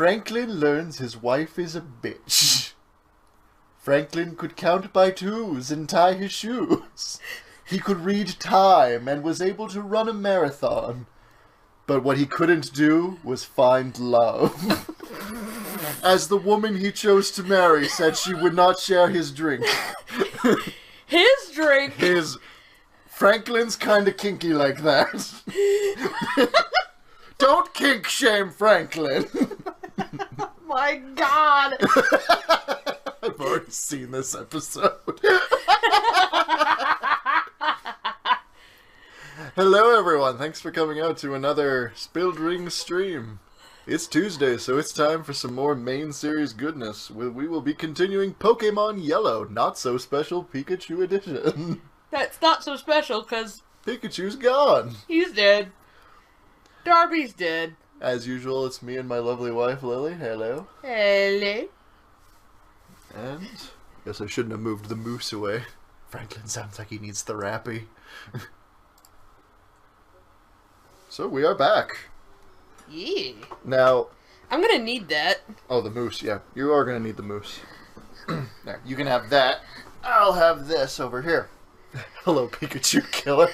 Franklin learns his wife is a bitch. Franklin could count by twos and tie his shoes. He could read time and was able to run a marathon. But what he couldn't do was find love. As the woman he chose to marry said she would not share his drink. His drink? Franklin's kinda kinky like that. Don't kink shame Franklin. Oh my god. I've already seen this episode. Hello everyone, thanks for coming out to another Spilled Ring stream. It's Tuesday, so it's time for some more main series goodness. We will be continuing Pokémon Yellow, Not So Special Pikachu Edition. That's not so special, because... Pikachu's gone. He's dead. Darby's dead. As usual, it's me and my lovely wife, Lily. Hello. Hello. And... guess I shouldn't have moved the moose away. Franklin sounds like he needs therapy. So we are back. Yeah. Now... I'm gonna need that. Oh, the moose, yeah. You are gonna need the moose. There, you can have that. I'll have this over here. Hello, Pikachu killer.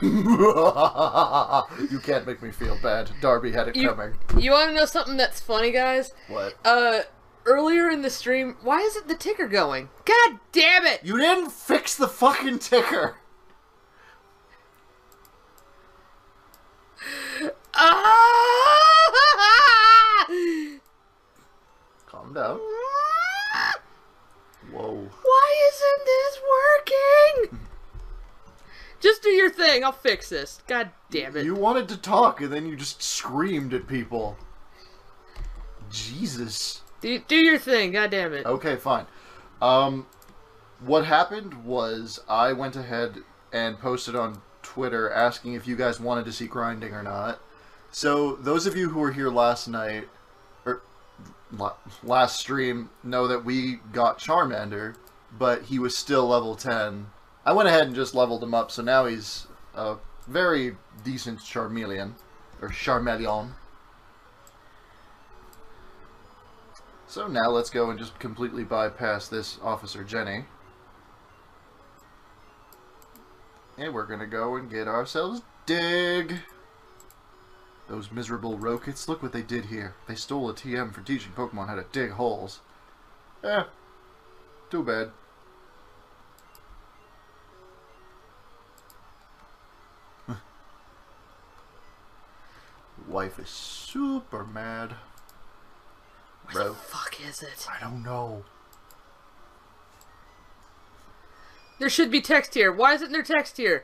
You can't make me feel bad. Darby had it coming. You wanna know something that's funny, guys? What? Earlier in the stream, why isn't the ticker going? God damn it! You didn't fix the fucking ticker! Calm down. Whoa. Why isn't this working? Just do your thing, I'll fix this. God damn it. You wanted to talk and then you just screamed at people. Jesus. Do your thing, god damn it. Okay, fine. What happened was I went ahead and posted on Twitter asking if you guys wanted to see grinding or not. So, those of you who were here last night, or last stream, know that we got Charmander, but he was still level 10. I went ahead and just leveled him up, so now he's a very decent Charmeleon, or Charmeleon. So now let's go and just completely bypass this Officer Jenny. And we're gonna go and get ourselves Dig. Those miserable Rockets, look what they did here. They stole a TM for teaching Pokemon how to dig holes. Eh, too bad. Wife is super mad. Where the fuck is it? I don't know. There should be text here. Why isn't there text here?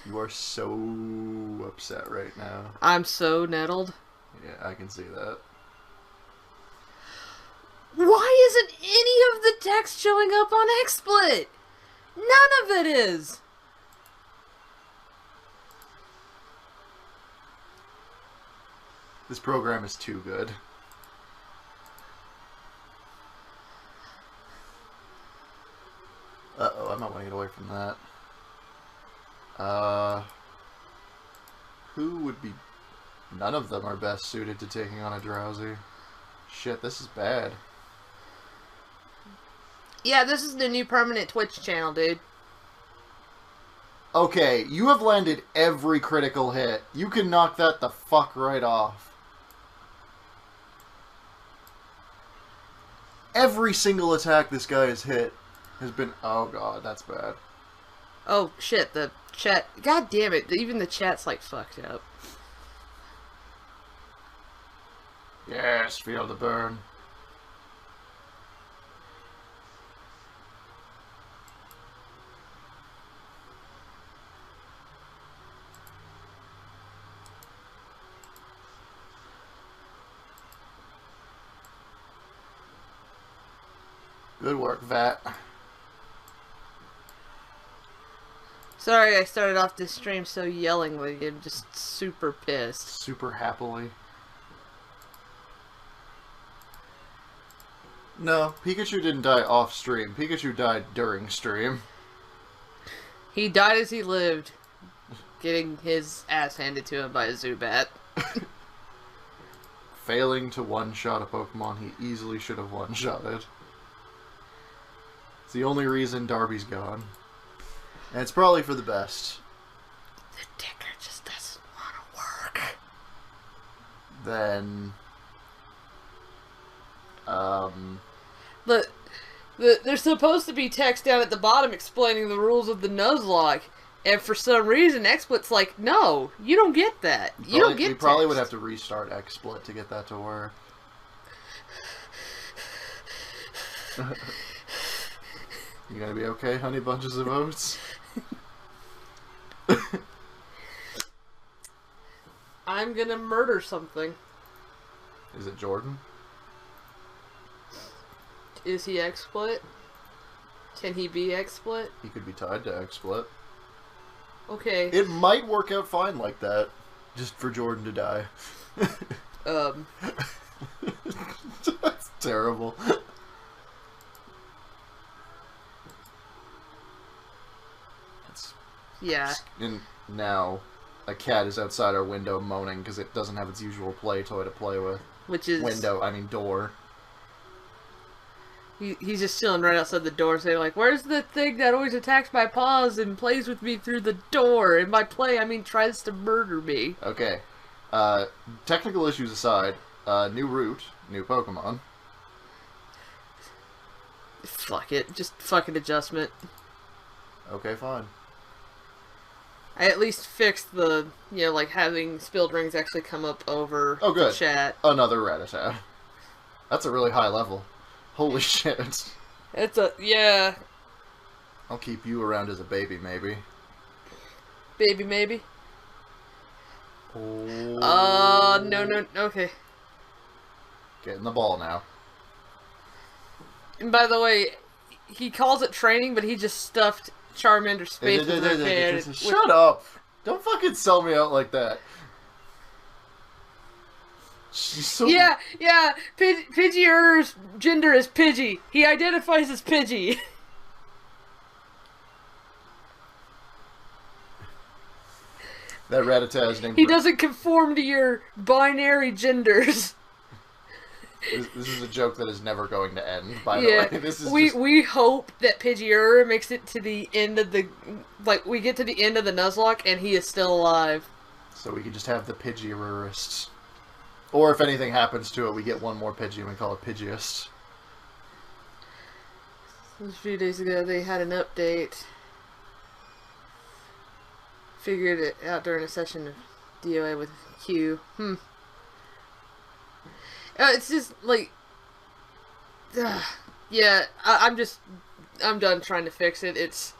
You are so upset right now. I'm so nettled. Yeah, I can see that. Why isn't any of the text showing up on XSplit? None of it is. This program is too good. Uh-oh, I might want to get away from that. Who would be... None of them are best suited to taking on a Drowsy. Shit, this is bad. Yeah, this is the new permanent Twitch channel, dude. Okay, you have landed every critical hit. You can knock that the fuck right off. Every single attack this guy has hit has been... Oh god, that's bad. Oh shit, the chat... God damn it, even the chat's like fucked up. Yes, feel the burn. Good work, Vat. Sorry I started off this stream so yelling with you. I'm just super pissed. Super happily. No, Pikachu didn't die off stream. Pikachu died during stream. He died as he lived. getting his ass handed to him by a Zubat. Failing to one-shot a Pokemon he easily should have one-shotted. It's the only reason Darby's gone. And it's probably for the best. The ticker just doesn't want to work. Then... Look, there's supposed to be text down at the bottom explaining the rules of the Nuzlocke. And for some reason, XSplit's like, no, you don't get that. You don't get We probably text. would have to restart XSplit to get that to work. You gonna be okay, honey bunches of oats? I'm gonna murder something. Is it Jordan? Is he XSplit? Can he be XSplit? He could be tied to XSplit. Okay. It might work out fine like that. Just for Jordan to die. That's terrible. Yeah. And now, a cat is outside our window moaning because it doesn't have its usual play toy to play with. Which is... Door. He's just chilling right outside the door saying, like, where's the thing that always attacks my paws and plays with me through the door? And by play, I mean tries to murder me. Okay. Technical issues aside, new route, new Pokemon. Fuck it. Just fucking adjustment. Okay, fine. I at least fixed the, you know, like, having spilled rings actually come up over good. the chat. Another Rattata. That's a really high level. Holy shit. It's a... yeah. I'll keep you around as a baby, maybe. Baby, maybe? Oh. No, okay. Getting the ball now. And by the way, he calls it training, but he just stuffed Charmander's face with her hand. Shut up! Don't fucking sell me out like that. She's so... Yeah. Pidgeot's gender is Pidgey. He identifies as Pidgey. That Rattata is named... He doesn't conform to your binary genders. This is a joke that is never going to end, by the way. This is we hope that Pidgeot makes it to the end of the... like, we get to the end of the Nuzlocke and he is still alive. So we can just have the Pidgeotists. Or if anything happens to it, we get one more Pidgey and we call it Pidgeist. A few days ago, they had an update. Figured it out during a session of DOA with Q. It's just, like... yeah, I'm done trying to fix it. It's...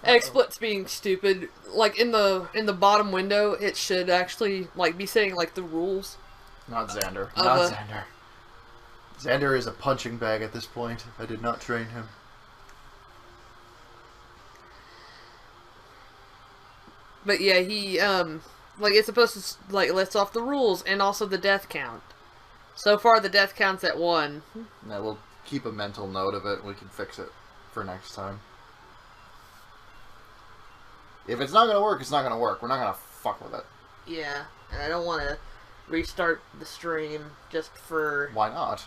XSplit's being stupid. Like, in the bottom window, it should actually, like, be saying, like, the rules. Not Xander. Not Xander. Xander is a punching bag at this point. I did not train him. But yeah, he, like, it's supposed to, like, list off the rules and also the death count. So far, the death count's at 1. Yeah, we'll keep a mental note of it and we can fix it for next time. If it's not gonna work, it's not gonna work. We're not gonna fuck with it. Yeah, and I don't want to restart the stream just for... Why not?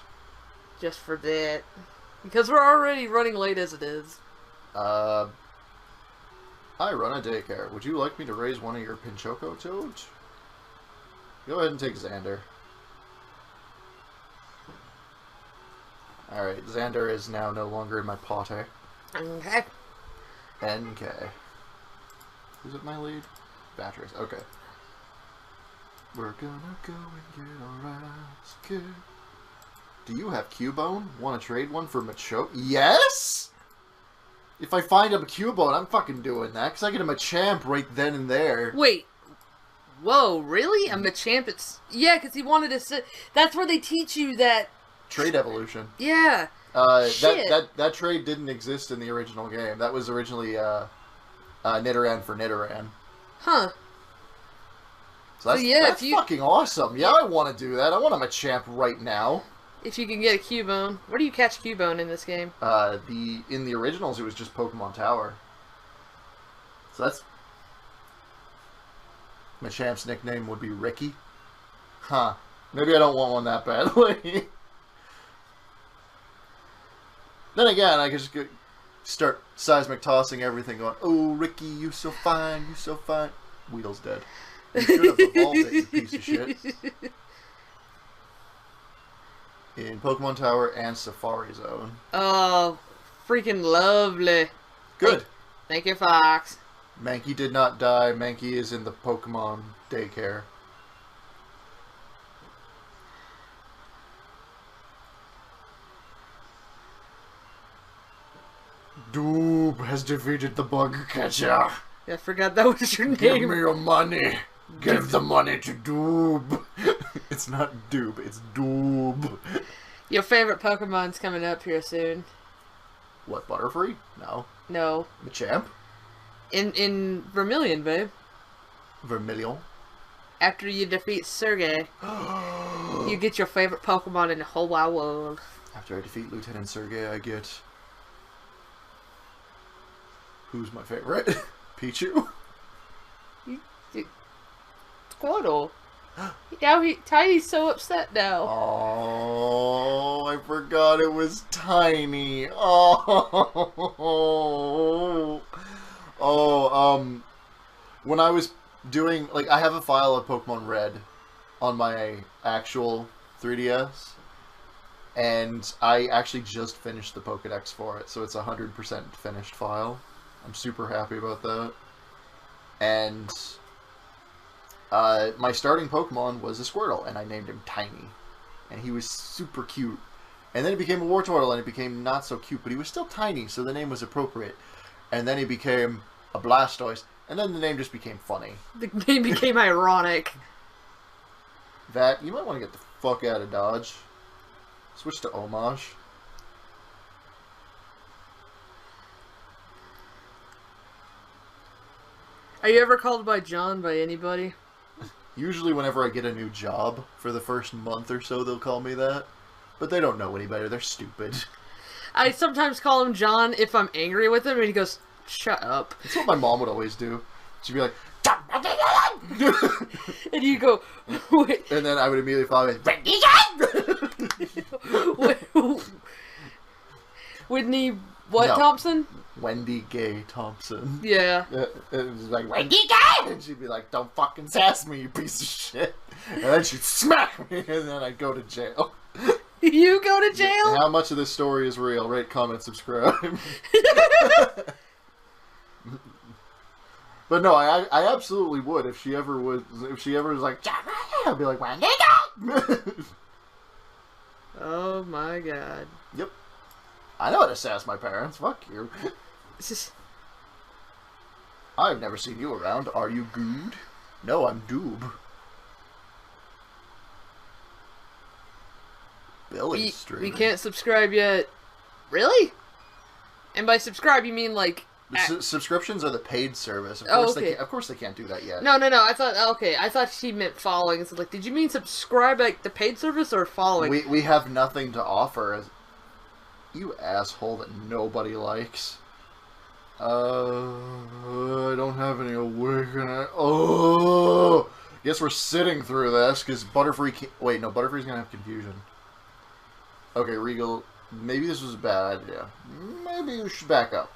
Just for that. Because we're already running late as it is. I run a daycare. Would you like me to raise one of your Pinchoco toads? Go ahead and take Xander. Alright, Xander is now no longer in my potty. Okay. NK. Who's at my lead? Batteries. Okay. We're gonna go and get our ass kicked. Do you have Cubone? Want to trade one for Machoke? Yes! If I find him a Cubone, I'm fucking doing that, because I get him a champ right then and there. Wait. Whoa, really? A Machamp? It's... yeah, because he wanted to sit... that's where they teach you that... Trade evolution. Yeah. Shit. That trade didn't exist in the original game. That was originally, Nidoran for Nidoran. Huh. So that's fucking awesome. Yeah, I want to do that. I want him a champ right now. If you can get a Cubone. Where do you catch Cubone in this game? In the originals, it was just Pokemon Tower. So that's Machamp's nickname would be Ricky. Huh. Maybe I don't want one that badly. Then again, I could just start seismic tossing everything going, oh, Ricky, you so fine, you so fine. Weedle's dead. You should have evolved it, you piece of shit. In Pokemon Tower and Safari Zone. Oh, freaking lovely. Good. Thank you, Fox. Mankey did not die. Mankey is in the Pokemon daycare. Doob has defeated the bug catcher. I forgot that was your name. Give me your money. Give the money to Doob. It's not Doob, it's Doob. Your favorite Pokemon's coming up here soon. What, Butterfree? No. No. Machamp? In Vermilion, babe. Vermilion? After you defeat Sergey, you get your favorite Pokemon in the whole wide world. After I defeat Lieutenant Sergey, I get... Who's my favorite? Pichu? Squirtle. Now Tiny's so upset now. Oh, I forgot it was Tiny. Oh, when I was doing, like, I have a file of Pokemon Red on my actual 3DS, and I actually just finished the Pokedex for it, so it's a 100% finished file. I'm super happy about that. And my starting Pokemon was a Squirtle, and I named him Tiny. And he was super cute. And then he became a Wartortle, and it became not so cute, but he was still tiny, so the name was appropriate. And then he became a Blastoise, and then the name just became funny. The name became ironic. That, you might want to get the fuck out of Dodge. Switch to Homage. Are you ever called by John by anybody? Usually whenever I get a new job, for the first month or so, they'll call me that. But they don't know any better. They're stupid. I sometimes call him John if I'm angry with him, and he goes, shut up. That's what my mom would always do. She'd be like, and you go, wait. And then I would immediately follow it. Whitney, what, No. Thompson? Wendy Gay Thompson. Yeah. It was like, Wendy Gay! And she'd be like, don't fucking sass me, you piece of shit. And then she'd smack me, and then I'd go to jail. You go to jail? How much of this story is real? Rate, comment, subscribe. But no, I absolutely would if she ever was like, I'd be like, Wendy Gay! Oh my god. Yep. I know how to sass my parents. Fuck you. I've never seen you around. Are you good? No, I'm Doob. Billy Street. We can't subscribe yet. Really? And by subscribe, you mean like... Subscriptions are the paid service. Of course they can't do that yet. No. I thought she meant following. So like, did you mean subscribe like the paid service or following? We have nothing to offer. You asshole that nobody likes. I don't have any awakening. Oh, guess we're sitting through this because Butterfree can't... Wait, no, Butterfree's gonna have confusion. Okay, Regal, maybe this was a bad idea. Maybe you should back up.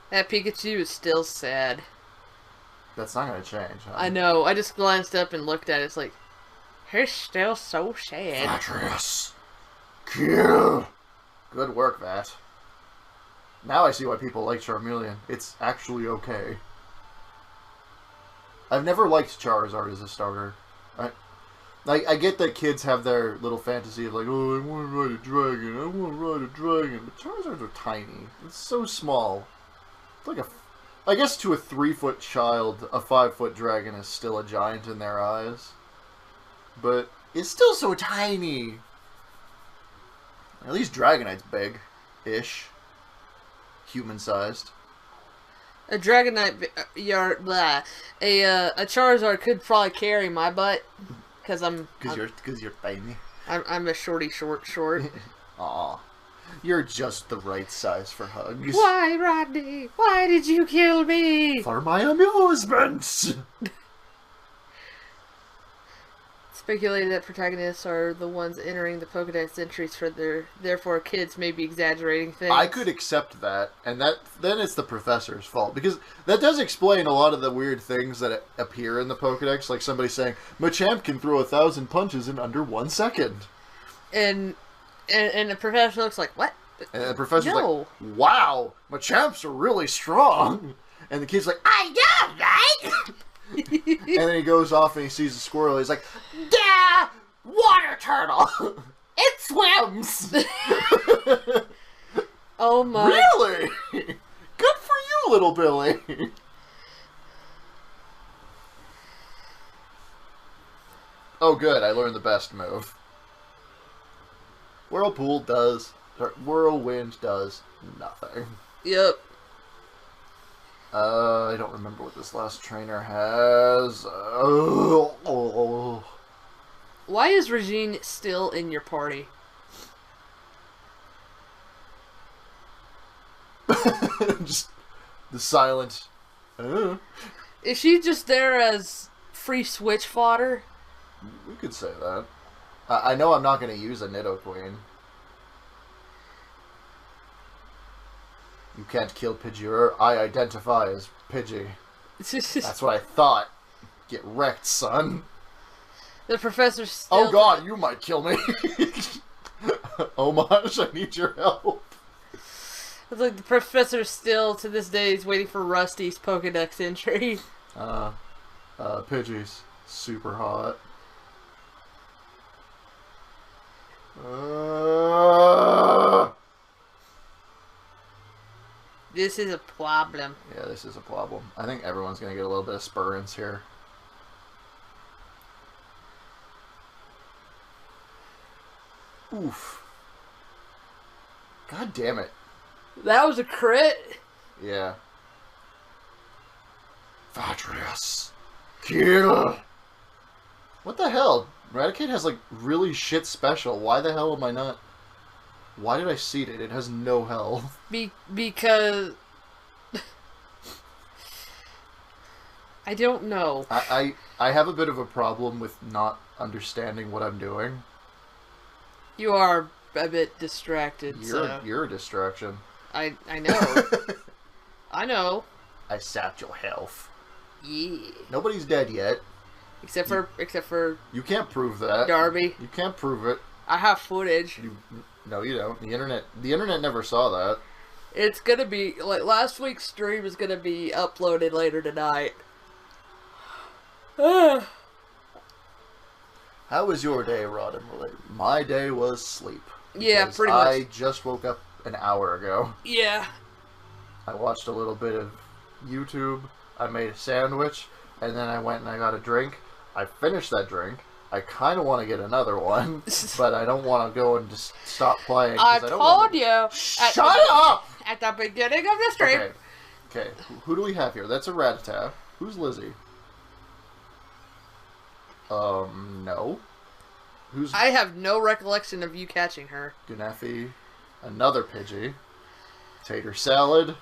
That Pikachu is still sad. That's not gonna change, huh? I know. I just glanced up and looked at it. It's like, he's still so sad. Mattress. Kill. Good work, Vat. Now I see why people like Charmeleon. It's actually okay. I've never liked Charizard as a starter. I get that kids have their little fantasy of like, oh, I want to ride a dragon, but Charizards are tiny. It's so small. It's like I guess to a 3-foot child, a 5-foot dragon is still a giant in their eyes. But it's still so tiny. At least Dragonite's big-ish. Human-sized. A Dragonite, a Charizard could probably carry my butt, because you're tiny. I'm a short. Aw. You're just the right size for hugs. Why, Rodney? Why did you kill me? For my amusement! Speculated that protagonists are the ones entering the Pokédex entries for therefore kids may be exaggerating things. I could accept that, and then it's the professor's fault, because that does explain a lot of the weird things that appear in the Pokédex, like somebody saying, Machamp can throw 1,000 punches in under 1 second. And the professor looks like, what? the professor's like, wow, Machamps are really strong. And the kid's like, I know, right? And then he goes off and he sees a squirrel. He's like, "Duh! Water turtle! It swims!" Oh my. Really? Good for you, little Billy. Oh, good. I learned the best move. Whirlwind does nothing. Yep. I don't remember what this last trainer has. Why is Regine still in your party? Just the silent. Is she just there as free switch fodder? We could say that. I know I'm not going to use a Nidoqueen. You can't kill Pidgeot. I identify as Pidgey. That's what I thought. Get wrecked, son. The professor's still... Oh god, you might kill me. Homage, I need your help. It's like the professor still, to this day, is waiting for Rusty's Pokedex entry. Pidgey's super hot. This is a problem. Yeah, this is a problem. I think everyone's going to get a little bit of spurrins here. Oof. God damn it. That was a crit? Yeah. Vatrius. Kill. What the hell? Raticate has, like, really shit special. Why the hell am I not... Why did I seed it? It has no health. Because... I don't know. I have a bit of a problem with not understanding what I'm doing. You are a bit distracted, You're a distraction. I know. I know. I sapped your health. Yeah. Nobody's dead yet. Except for You can't prove that. Darby. You can't prove it. I have footage. No, you don't. The internet never saw that. It's gonna be like last week's stream is gonna be uploaded later tonight. How was your day, Rod and Willie? My day was sleep. Yeah, pretty much. I just woke up an hour ago. Yeah. I watched a little bit of YouTube. I made a sandwich, and then I went and I got a drink. I finished that drink. I kind of want to get another one, but I don't want to go and just stop playing. I told you. Shut up! At the beginning of the stream. Okay. Who do we have here? That's a Rattata. Who's Lizzie? No. Who's... I have no recollection of you catching her. Guneffy. Another Pidgey. Tater Salad.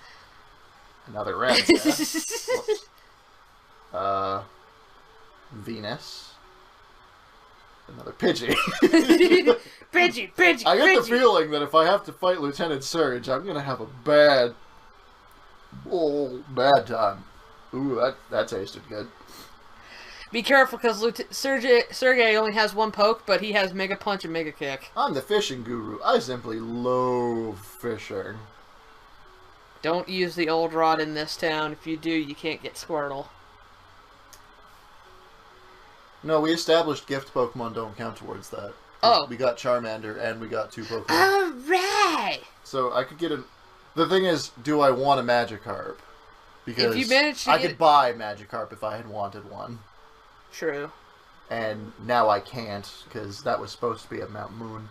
Another Rattata. Venus. Another Pidgey. Pidgey. I get the feeling that if I have to fight Lieutenant Surge, I'm gonna have a bad time. Ooh, that tasted good. Be careful, because Sergey only has one poke, but he has Mega Punch and Mega Kick. I'm the fishing guru. I simply loathe fishing. Don't use the old rod in this town. If you do, you can't get Squirtle. No, we established gift Pokemon don't count towards that. Oh. We got Charmander and we got 2 Pokemon. Alright! So I could get a... The thing is, do I want a Magikarp? Because if you manage to I could buy Magikarp if I had wanted one. True. And now I can't, because that was supposed to be at Mount Moon.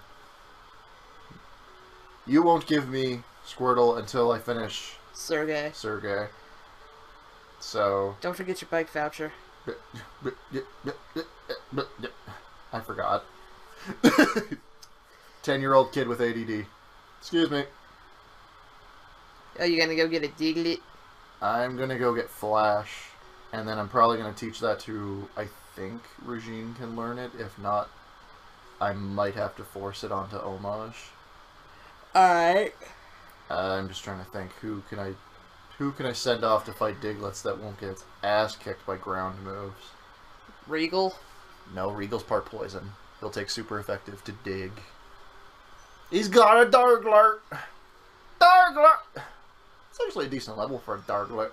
You won't give me Squirtle until I finish Sergey. So... Don't forget your bike voucher. I forgot. 10-year-old kid with ADD. Excuse me. Oh, you gonna go get a Diglett? I'm gonna go get Flash, and then I'm probably gonna teach that to, I think Regine can learn it. If not, I might have to force it onto Homage. Alright. I'm just trying to think, who can I send off to fight Diglets that won't get its ass kicked by ground moves? Regal? No, Regal's part poison. He'll take super effective to dig. He's got a Darglart! Darglart! It's actually a decent level for a Darglart.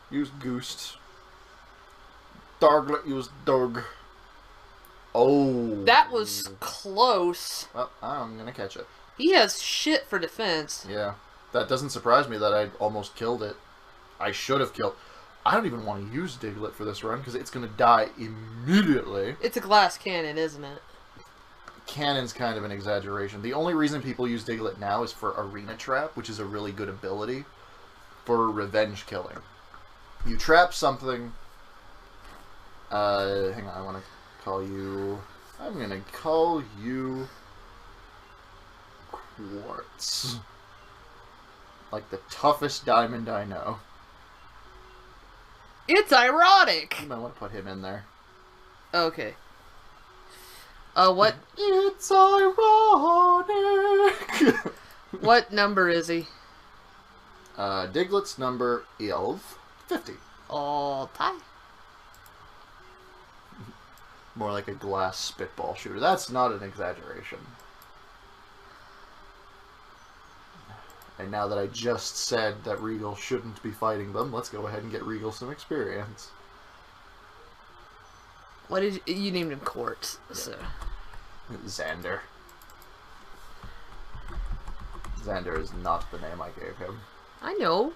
Use Goost. Darglart use Durg. Oh. That was close. Well, I'm gonna catch it. He has shit for defense. Yeah. That doesn't surprise me that I almost killed it. I should have killed... I don't even want to use Diglett for this run, because it's going to die immediately. It's a glass cannon, isn't it? Cannon's kind of an exaggeration. The only reason people use Diglett now is for Arena Trap, which is a really good ability for revenge killing. You trap something... hang on, I want to call you... I'm going to call you... Quartz. Like the toughest diamond I know. It's ironic! You might want to put him in there. Okay. What? It's ironic! What number is he? Diglett's number 50. Oh, tie. More like a glass spitball shooter. That's not an exaggeration. And now that I just said that Regal shouldn't be fighting them, let's go ahead and get Regal some experience. What did you named him Quartz? Yeah. So Xander. Xander is not the name I gave him. I know.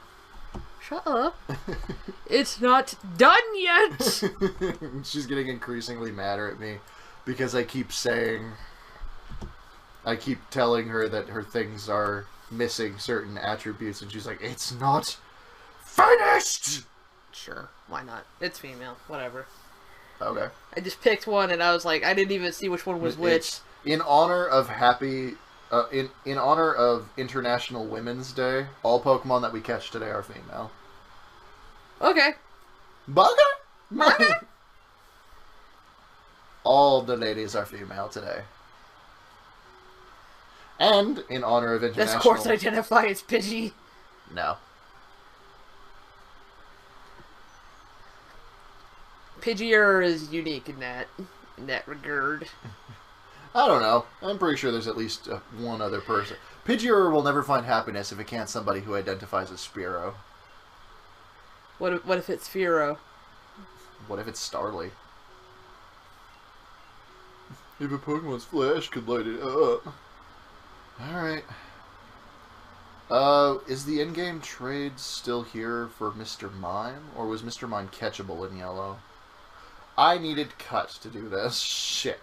Shut up. It's not done yet. She's getting increasingly madder at me because I keep telling her that her things are missing certain attributes, and she's like, it's not finished! Sure, why not? It's female, whatever. Okay. I just picked one, and I was like, I didn't even see which one was which. In honor of in honor of International Women's Day, all Pokemon that we catch today are female. Okay. Bugger! All the ladies are female today. And in honor of International... Does Quartz identify as Pidgey? No. Pidgeyer is unique in that regard. I don't know. I'm pretty sure there's at least one other person. Pidgeyer will never find happiness if it can't somebody who identifies as Spearow. What if it's Fearow? What if it's Starly? If a Pokemon's flash could light it up. Alright. Is the in-game trade still here for Mr. Mime? Or was Mr. Mime catchable in yellow? I needed Cut to do this. Shit.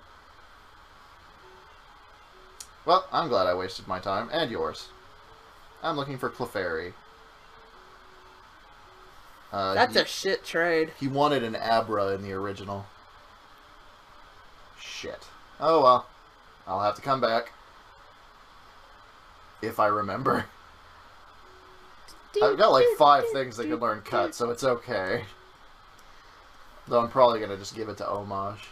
Well, I'm glad I wasted my time. And yours. I'm looking for Clefairy. That's a shit trade. He wanted an Abra in the original. Shit. Oh well. I'll have to come back. If I remember. I've got like 5 things that can learn Cut, so it's okay. Though I'm probably going to just give it to Homage.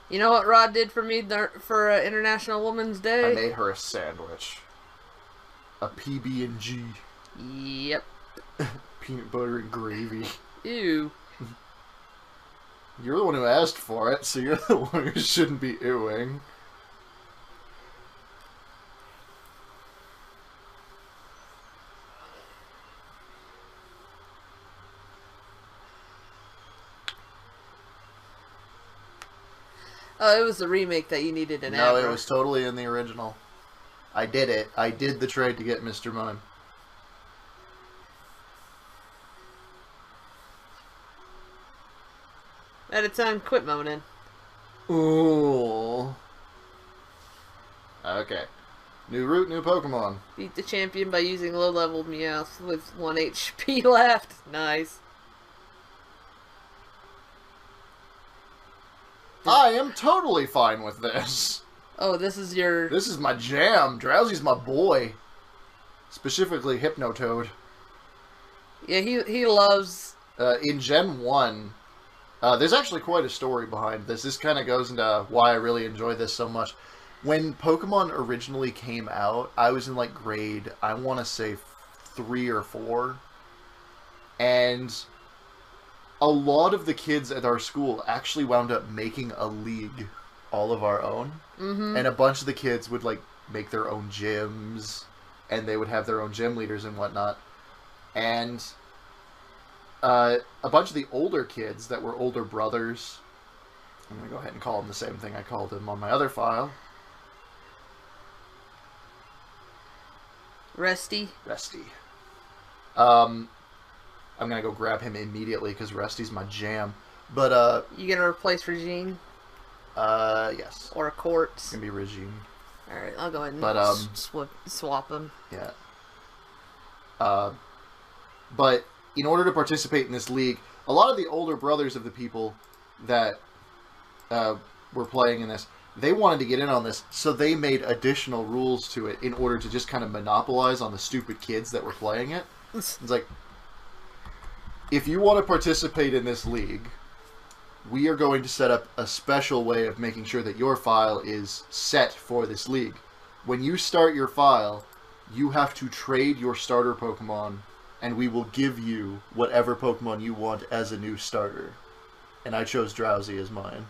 You know what Rod did for me for International Women's Day? I made her a sandwich. A PB&G. Yep. Peanut butter and gravy. Ew. You're the one who asked for it, so you're the one who shouldn't be ewing. Oh, it was the remake that you needed an No, Abra. it was totally in the original. I did it. I did the trade to get Mr. Mime. At a time, quit moaning. Ooh. Okay. New route, new Pokemon. Beat the champion by using low-level Meowth with 1 HP left. Nice. I am totally fine with this. Oh, this is your... This is my jam. Drowsy's my boy. Specifically Hypnotoad. Yeah, he loves... In Gen 1, there's actually quite a story behind this. This kind of goes into why I really enjoy this so much. When Pokemon originally came out, I was in, like, grade, I want to say 3 or 4. And a lot of the kids at our school actually wound up making a league all of our own. Mm-hmm. And a bunch of the kids would, like, make their own gyms, and they would have their own gym leaders and whatnot. And a bunch of the older kids that were older brothers, I'm going to go ahead and call them the same thing I called him on my other file. Resty. I'm going to go grab him immediately because Rusty's my jam. But, You gonna replace Regine? Yes. Or a Quartz? It's going to be Regine. Alright, I'll go ahead and swap them. Yeah. But in order to participate in this league, a lot of the older brothers of the people that were playing in this, they wanted to get in on this, so they made additional rules to it in order to just kind of monopolize on the stupid kids that were playing it. It's like, if you want to participate in this league, we are going to set up a special way of making sure that your file is set for this league. When you start your file, you have to trade your starter Pokemon, and we will give you whatever Pokemon you want as a new starter. And I chose Drowsy as mine.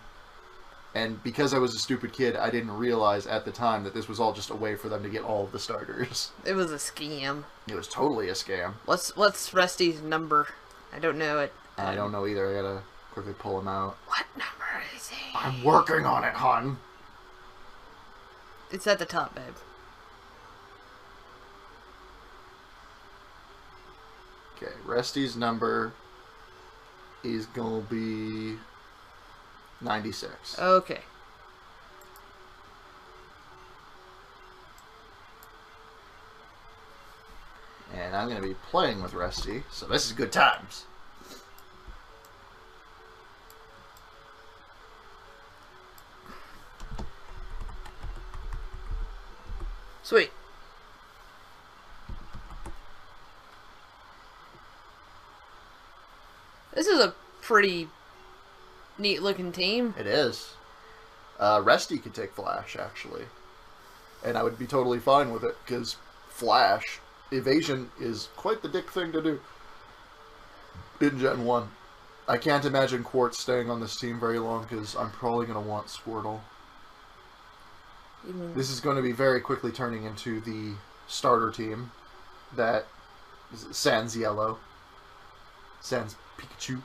And because I was a stupid kid, I didn't realize at the time that this was all just a way for them to get all of the starters. It was a scam. It was totally a scam. What's Rusty's number? I don't know it. I don't know either. I gotta quickly pull him out. What number is he? I'm working on it, hon. It's at the top, babe. Okay, Rusty's number is gonna be 96. Okay. And I'm going to be playing with Rusty, so this is good times. Sweet. This is a pretty neat looking team. It is. Rusty could take Flash, actually. And I would be totally fine with it, because Flash, evasion, is quite the dick thing to do in Gen 1. I can't imagine Quartz staying on this team very long, because I'm probably going to want Squirtle. This is going to be very quickly turning into the starter team that sans Yellow, sans Pikachu.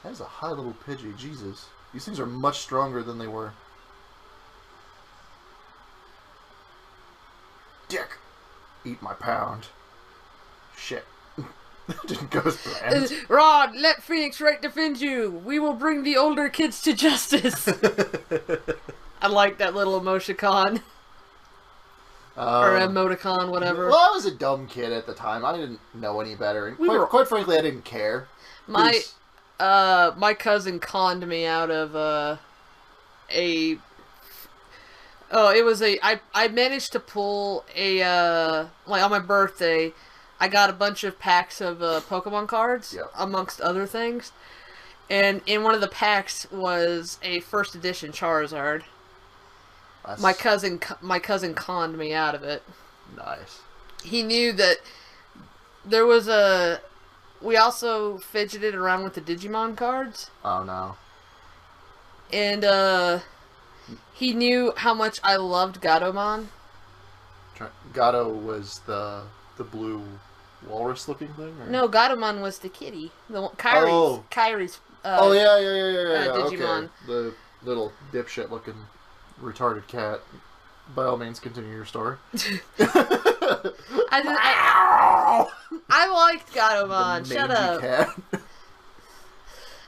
That is a high little Pidgey, Jesus. These things are much stronger than they were. Dick! Eat my pound. Shit. That didn't go as planned. Rod, let Phoenix Wright defend you. We will bring the older kids to justice. I like that little emoticon. Or emoticon, whatever. Well, I was a dumb kid at the time. I didn't know any better. And quite frankly, I didn't care. My cousin conned me out of I managed to pull like on my birthday, I got a bunch of packs of Pokemon cards, yep, amongst other things. And in one of the packs was a first edition Charizard. My cousin conned me out of it. Nice. He knew that there was a... We also fidgeted around with the Digimon cards. Oh, no. And, he knew how much I loved Gatomon. Gato was the blue walrus-looking thing? Or? No, Gatomon was the kitty. The one, Kyrie's yeah. Digimon. Okay. The little dipshit-looking retarded cat. By all means, continue your story. I liked Gatomon. Shut up. Cat.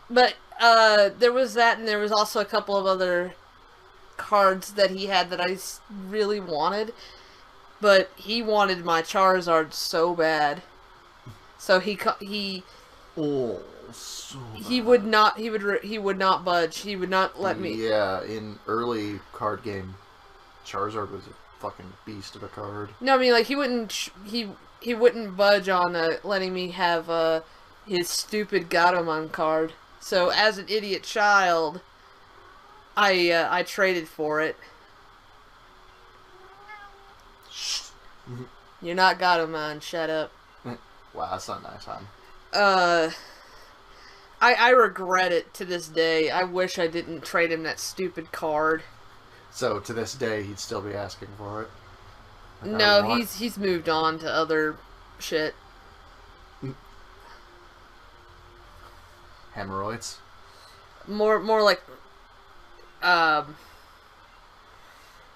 But there was that, and there was also a couple of other cards that he had that I really wanted. But he wanted my Charizard so bad, so he so bad. He would not. He would not budge. He would not let me. Yeah, in early card game, Charizard was a fucking beast of a card. No, I mean like he wouldn't. He wouldn't budge on letting me have his stupid Gatomon card. So as an idiot child, I traded for it. You're not Gatomon. Shut up. Wow, that's not nice, huh? I regret it to this day. I wish I didn't trade him that stupid card. So to this day, he'd still be asking for it. Like, No, he's moved on to other shit. Hemorrhoids. More like Oh,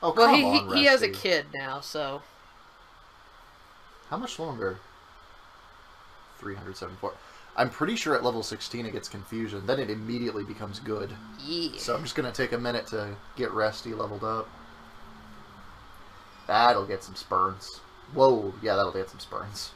well, come on, he has a Rusty. kid now, so How much longer? 374. I'm pretty sure at level 16 it gets confusion. Then it immediately becomes good. yeah. So I'm just going to take a minute to get Rusty leveled up. That'll get some spurns. Whoa, yeah, that'll get some spurns.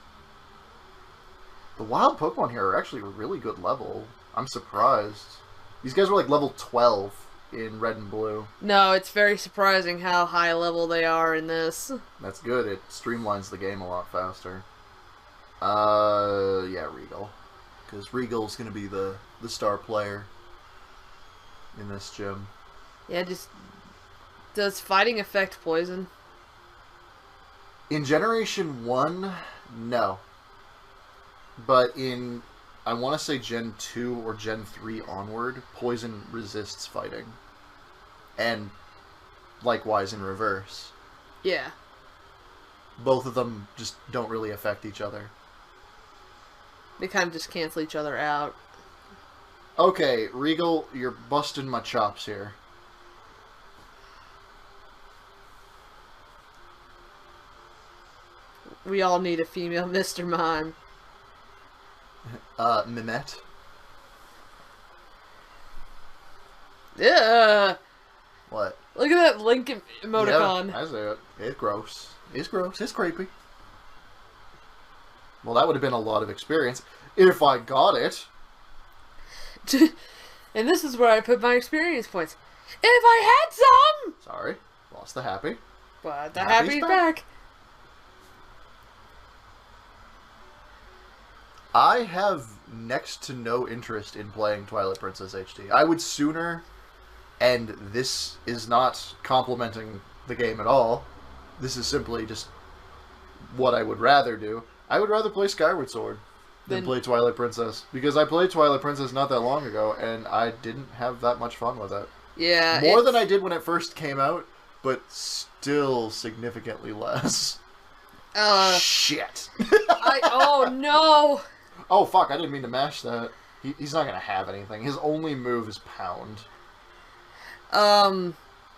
The wild Pokemon here are actually a really good level. I'm surprised. These guys were like level 12 in Red and Blue. No, it's very surprising how high level they are in this. That's good. It streamlines the game a lot faster. Yeah, Regal. Because Regal's going to be the star player in this gym. Yeah, just does fighting affect poison? In Generation 1, no. But in, I want to say Gen 2 or Gen 3 onward, poison resists fighting. And likewise in reverse. Yeah. Both of them just don't really affect each other. They kind of just cancel each other out. Okay, Regal, you're busting my chops here. We all need a female Mr. Mime. Mimette. Yeah. What? Look at that Link emoticon. Yeah, I see it. It's gross. It's gross. It's creepy. Well, that would have been a lot of experience if I got it. And this is where I put my experience points. If I had some! Sorry. Lost the happy. But the Happy's happy's back. back. I have next to no interest in playing Twilight Princess HD. I would sooner, and this is not complimenting the game at all, this is simply just what I would rather do. I would rather play Skyward Sword than play Twilight Princess. Because I played Twilight Princess not that long ago, and I didn't have that much fun with it. Yeah. More than I did when it first came out, but still significantly less. Shit. Oh no! Oh, fuck, I didn't mean to mash that. He's not gonna have anything. His only move is Pound.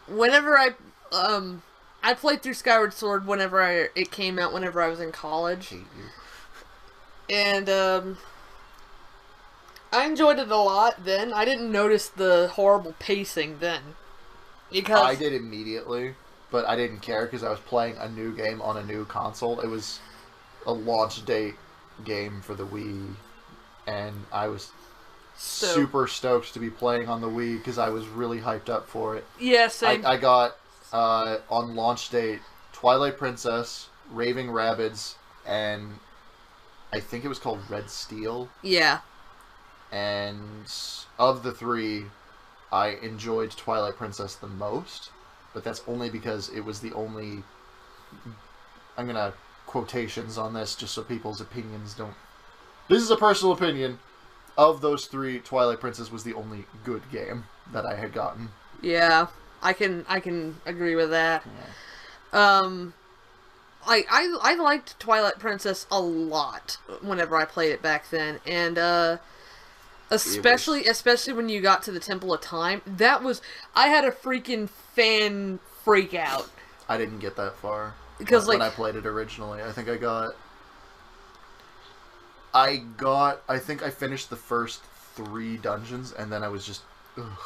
Whenever I played through Skyward Sword whenever it came out whenever I was in college. Hate you. And, I enjoyed it a lot then. I didn't notice the horrible pacing then. Because I did immediately, but I didn't care because I was playing a new game on a new console. It was a launch date game for the Wii, and I was super stoked to be playing on the Wii because I was really hyped up for it. Yeah, same. I got, on launch date, Twilight Princess, Raving Rabbids, and I think it was called Red Steel. Yeah. And of the three, I enjoyed Twilight Princess the most, but that's only because it was the only... I'm gonna quotations on this just so people's opinions don't... This is a personal opinion. Of those three, Twilight Princess was the only good game that I had gotten. Yeah, I can agree with that. Yeah. I liked Twilight Princess a lot whenever I played it back then, and especially when you got to the Temple of Time, I had a freaking fan freak out. I didn't get that far because when I played it originally. I think I think I finished the first 3 dungeons, and then I was just, ugh,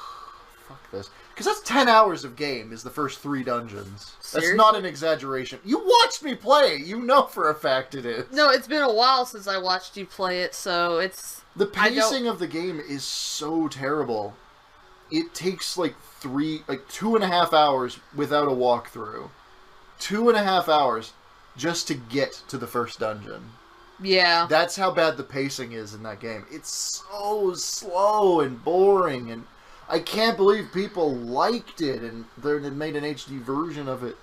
fuck this. Because that's 10 hours of game is the first 3 dungeons. Seriously? That's not an exaggeration. You watched me play it. You know for a fact it is. No, it's been a while since I watched you play it, so it's... The pacing of the game is so terrible. It takes like 2.5 hours without a walkthrough. 2.5 hours just to get to the first dungeon. Yeah. That's how bad the pacing is in that game. It's so slow and boring, and I can't believe people liked it, and they made an HD version of it.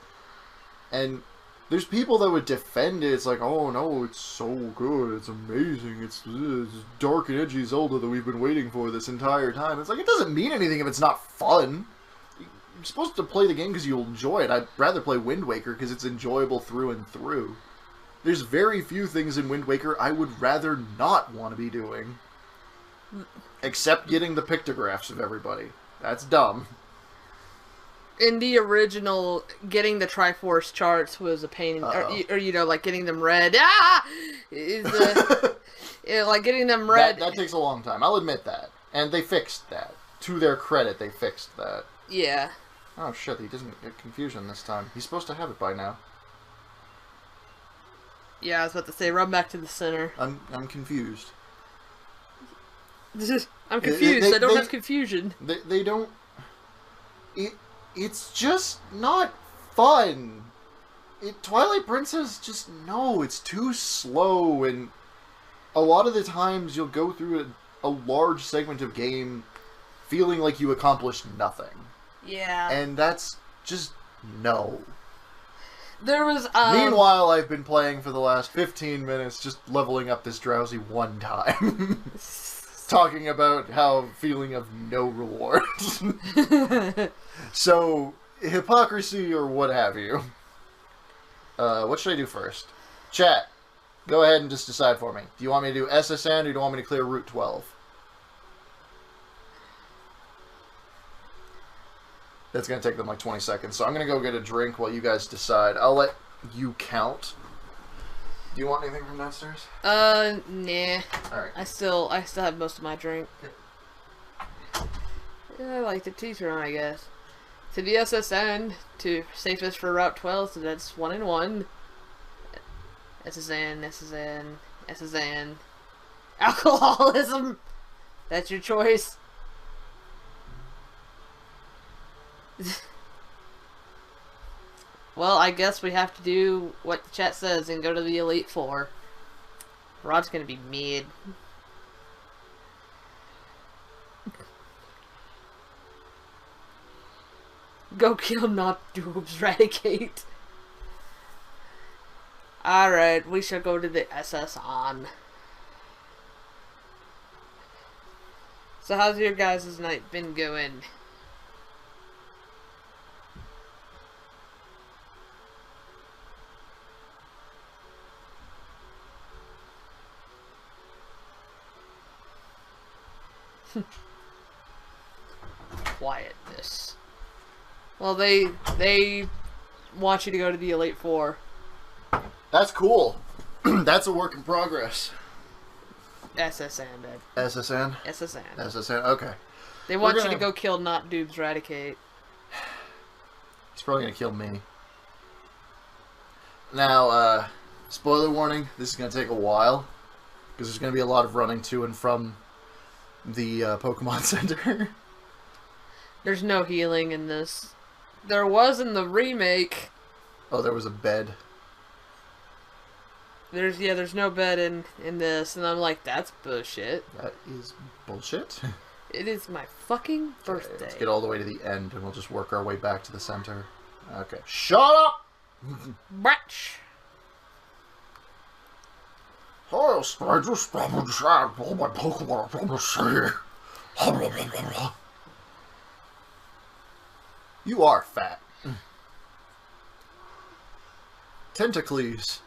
And there's people that would defend it. It's like, oh no, it's so good, it's amazing, it's dark and edgy Zelda that we've been waiting for this entire time. It's like, it doesn't mean anything if it's not fun. You're supposed to play the game because you'll enjoy it. I'd rather play Wind Waker because it's enjoyable through and through. There's very few things in Wind Waker I would rather not want to be doing. Except getting the pictographs of everybody. That's dumb. In the original, getting the Triforce charts was a pain, or you know, like getting them read. Like getting them read. That takes a long time. I'll admit that. And they fixed that. To their credit, they fixed that. Yeah. Oh shit, he doesn't get confusion this time. He's supposed to have it by now. Yeah, I was about to say, run back to the center. I'm confused. I'm confused. I don't have confusion. They don't... It's just not fun. Twilight Princess just... No, it's too slow, and a lot of the times you'll go through a large segment of game feeling like you accomplished nothing. Yeah. And that's just... no. There was, Meanwhile, I've been playing for the last 15 minutes, just leveling up this drowsy one time. Talking about how feeling of no reward. So, hypocrisy or what have you. What should I do first? Chat, go ahead and just decide for me. Do you want me to do SSN or do you want me to clear Route 12? That's going to take them like 20 seconds, so I'm going to go get a drink while you guys decide. I'll let you count. Do you want anything from downstairs? Nah. Alright. I still have most of my drink. Yeah, I like the T-turn, I guess. To the SSN, to safest for Route 12, so that's 1 and 1. SSN. Alcoholism! That's your choice. Well, I guess we have to do what the chat says and go to the Elite Four. Rod's gonna be mid. Go kill not Doobs, Radicate. Alright, we shall go to the SS on. So how's your guys' night been going? Quietness. Well, they want you to go to the Elite Four. That's cool. That's a work in progress. SSN, Dad. SSN? SSN. SSN, okay. They want you to go kill not Doobs Radicate. He's probably gonna kill me. Now, spoiler warning, this is gonna take a while. Because there's gonna be a lot of running to and from the Pokemon Center. There's no healing in this. There was in the remake. Oh, there was a bed. There's no bed in this, and I'm like, that's bullshit. That is bullshit. It is my fucking birthday. Okay, let's get all the way to the end, and we'll just work our way back to the center. Okay. Shut up! Bratch! Oh, stranger, stop and chat. All my Pokemon are from the sea. You are fat. Tentacles.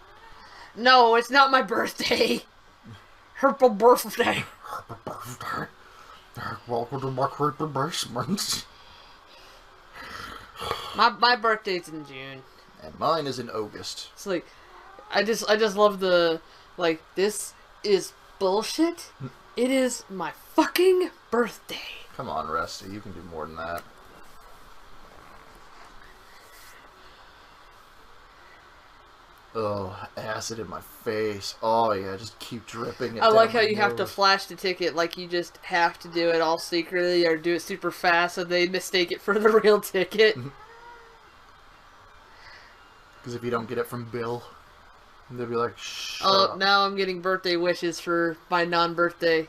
No, it's not my birthday. Her birthday. Happy birthday. Welcome to my creepy basement. My birthday's in June. And mine is in August. It's like, I just love the, like, this is bullshit. It is my fucking birthday. Come on, Rusty. You can do more than that. Oh, acid in my face. Oh, yeah, just keep dripping it I like down how my you have to nose. flash the ticket, like you just have to do it all secretly or do it super fast so they mistake it for the real ticket. Because if you don't get it from Bill, they'll be like, shut Oh, up. now I'm getting birthday wishes for my non-birthday.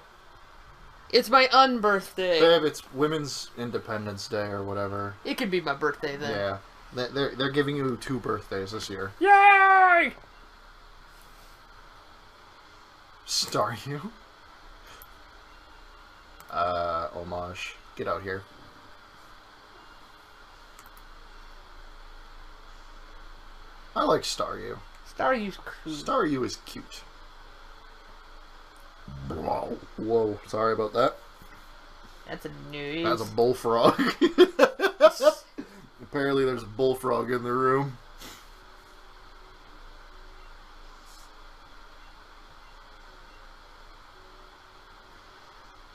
It's my unbirthday. Babe, it's Women's Independence Day or whatever. It could be my birthday then. Yeah. They're giving you 2 birthdays this year. Yay! Star you? Homage. Get out here. I like Staryu. Staryu's cool. Staryu is cute. Whoa, sorry about that. That's a noise. That's a bullfrog. Apparently there's a bullfrog in the room.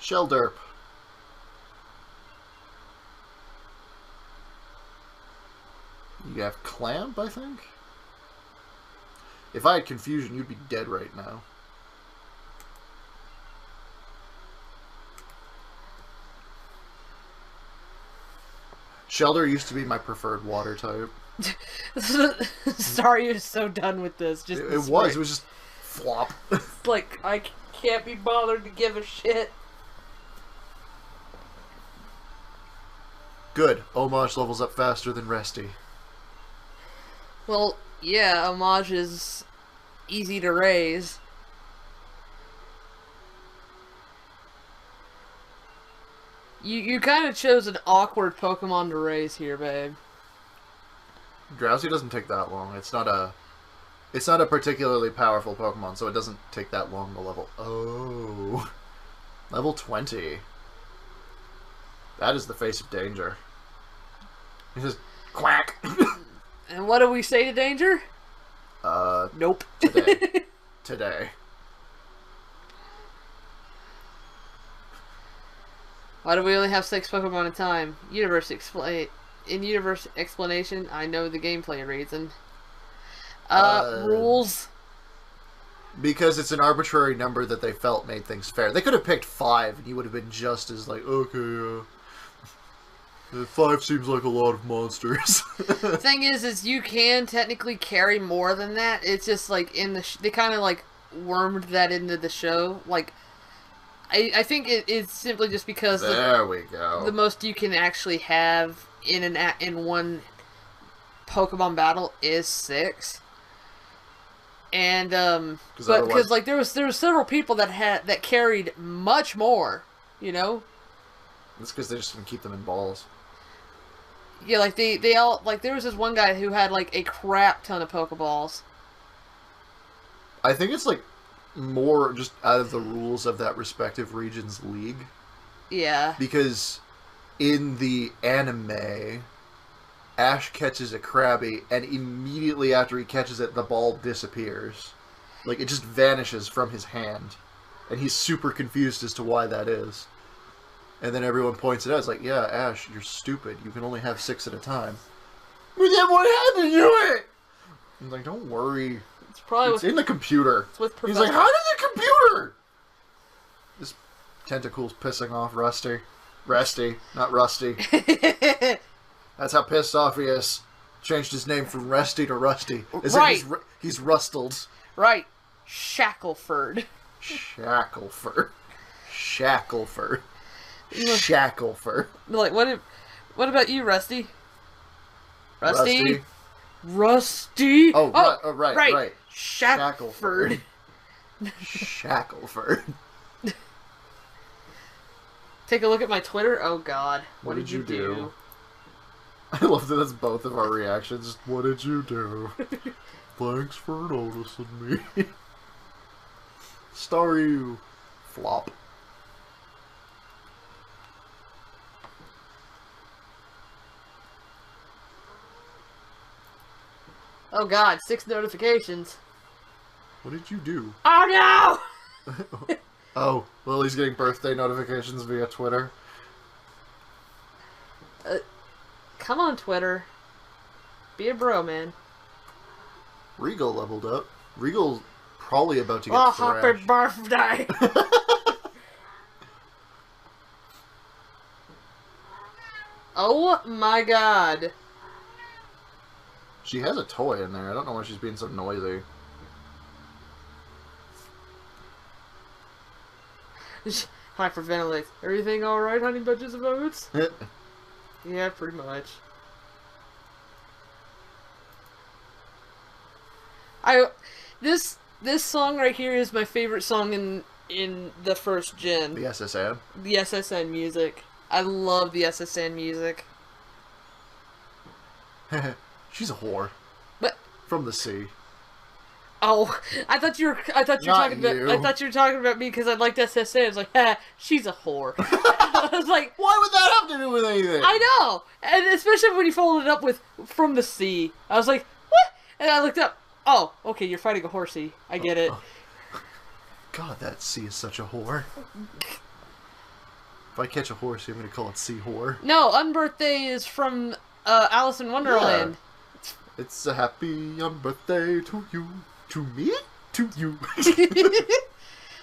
Shelderp. You have Clamp, I think? If I had Confusion, you'd be dead right now. Shelder used to be my preferred water type. Staryu's so done with this. Just It was just flop. like, I can't be bothered to give a shit. Good. Homage levels up faster than Resty. Well, yeah, Homage is easy to raise. You kind of chose an awkward Pokemon to raise here, babe. Drowsy doesn't take that long. It's not a particularly powerful Pokemon, so it doesn't take that long to level. Oh. Level 20. That is the face of danger. He says, quack! And what do we say to Danger? Nope. Today. Today. Why do we only have 6 Pokemon at a time? In universe explanation, I know the gameplay reason. Rules. Because it's an arbitrary number that they felt made things fair. They could have picked 5, and you would have been just as like, okay, 5 seems like a lot of monsters. The thing is you can technically carry more than that. It's just like in the they kind of like wormed that into the show. Like, I think it's simply just because there we go. The most you can actually have in one Pokemon battle is 6. And because like there was several people that carried much more, you know. It's because they just can keep them in balls. Yeah, like they all like there was this one guy who had like a crap ton of Pokeballs. I think it's like more just out of the rules of that respective region's league. Yeah. Because in the anime, Ash catches a Krabby, and immediately after he catches it, the ball disappears. Like, it just vanishes from his hand. And he's super confused as to why that is. And then everyone points it out. It's like, yeah, Ash, you're stupid. You can only have 6 at a time. But then what happened to it? I'm like, don't worry. It's probably It's in the computer. It's with He's like, how did the computer? This tentacle's pissing off Rusty. Rusty, not Rusty. That's how pissed off he is. Changed his name from Rusty to Rusty. Right. He's rustled. Right. Shackleford. Shackleford. Shackleford. Shackleford. Like, what about you, Rusty? Rusty? Oh, right. Shackleford. Shackleford. Take a look at my Twitter. Oh, God. What did you do? I love that that's both of our reactions. What did you do? Thanks for noticing me. Staryu. Flop. Oh, God. 6 notifications. What did you do? Oh, no! Oh, Lily's getting birthday notifications via Twitter. Come on, Twitter. Be a bro, man. Regal leveled up. Regal's probably about to get Oh, thrashed. happy birthday! Oh my god. She has a toy in there. I don't know why she's being so noisy. Hyperventilate. Everything alright, honey bunches of oats? Yeah, pretty much. This song right here is my favorite song in the first gen. The SSN? The SSN music. I love the SSN music. She's a whore. But from the sea. oh, I thought you were talking about me because I liked SSN. I was like, ha, she's a whore. I was like, why would that have to do with anything? I know, and especially when you followed it up with "from the sea." I was like, what? And I looked up. Oh, okay, you're fighting a horsey. I get it. God, that sea is such a whore. If I catch a horsey, I'm gonna call it sea whore. No, Unbirthday is from Alice in Wonderland. Yeah. It's a happy unbirthday to you, to me, to you.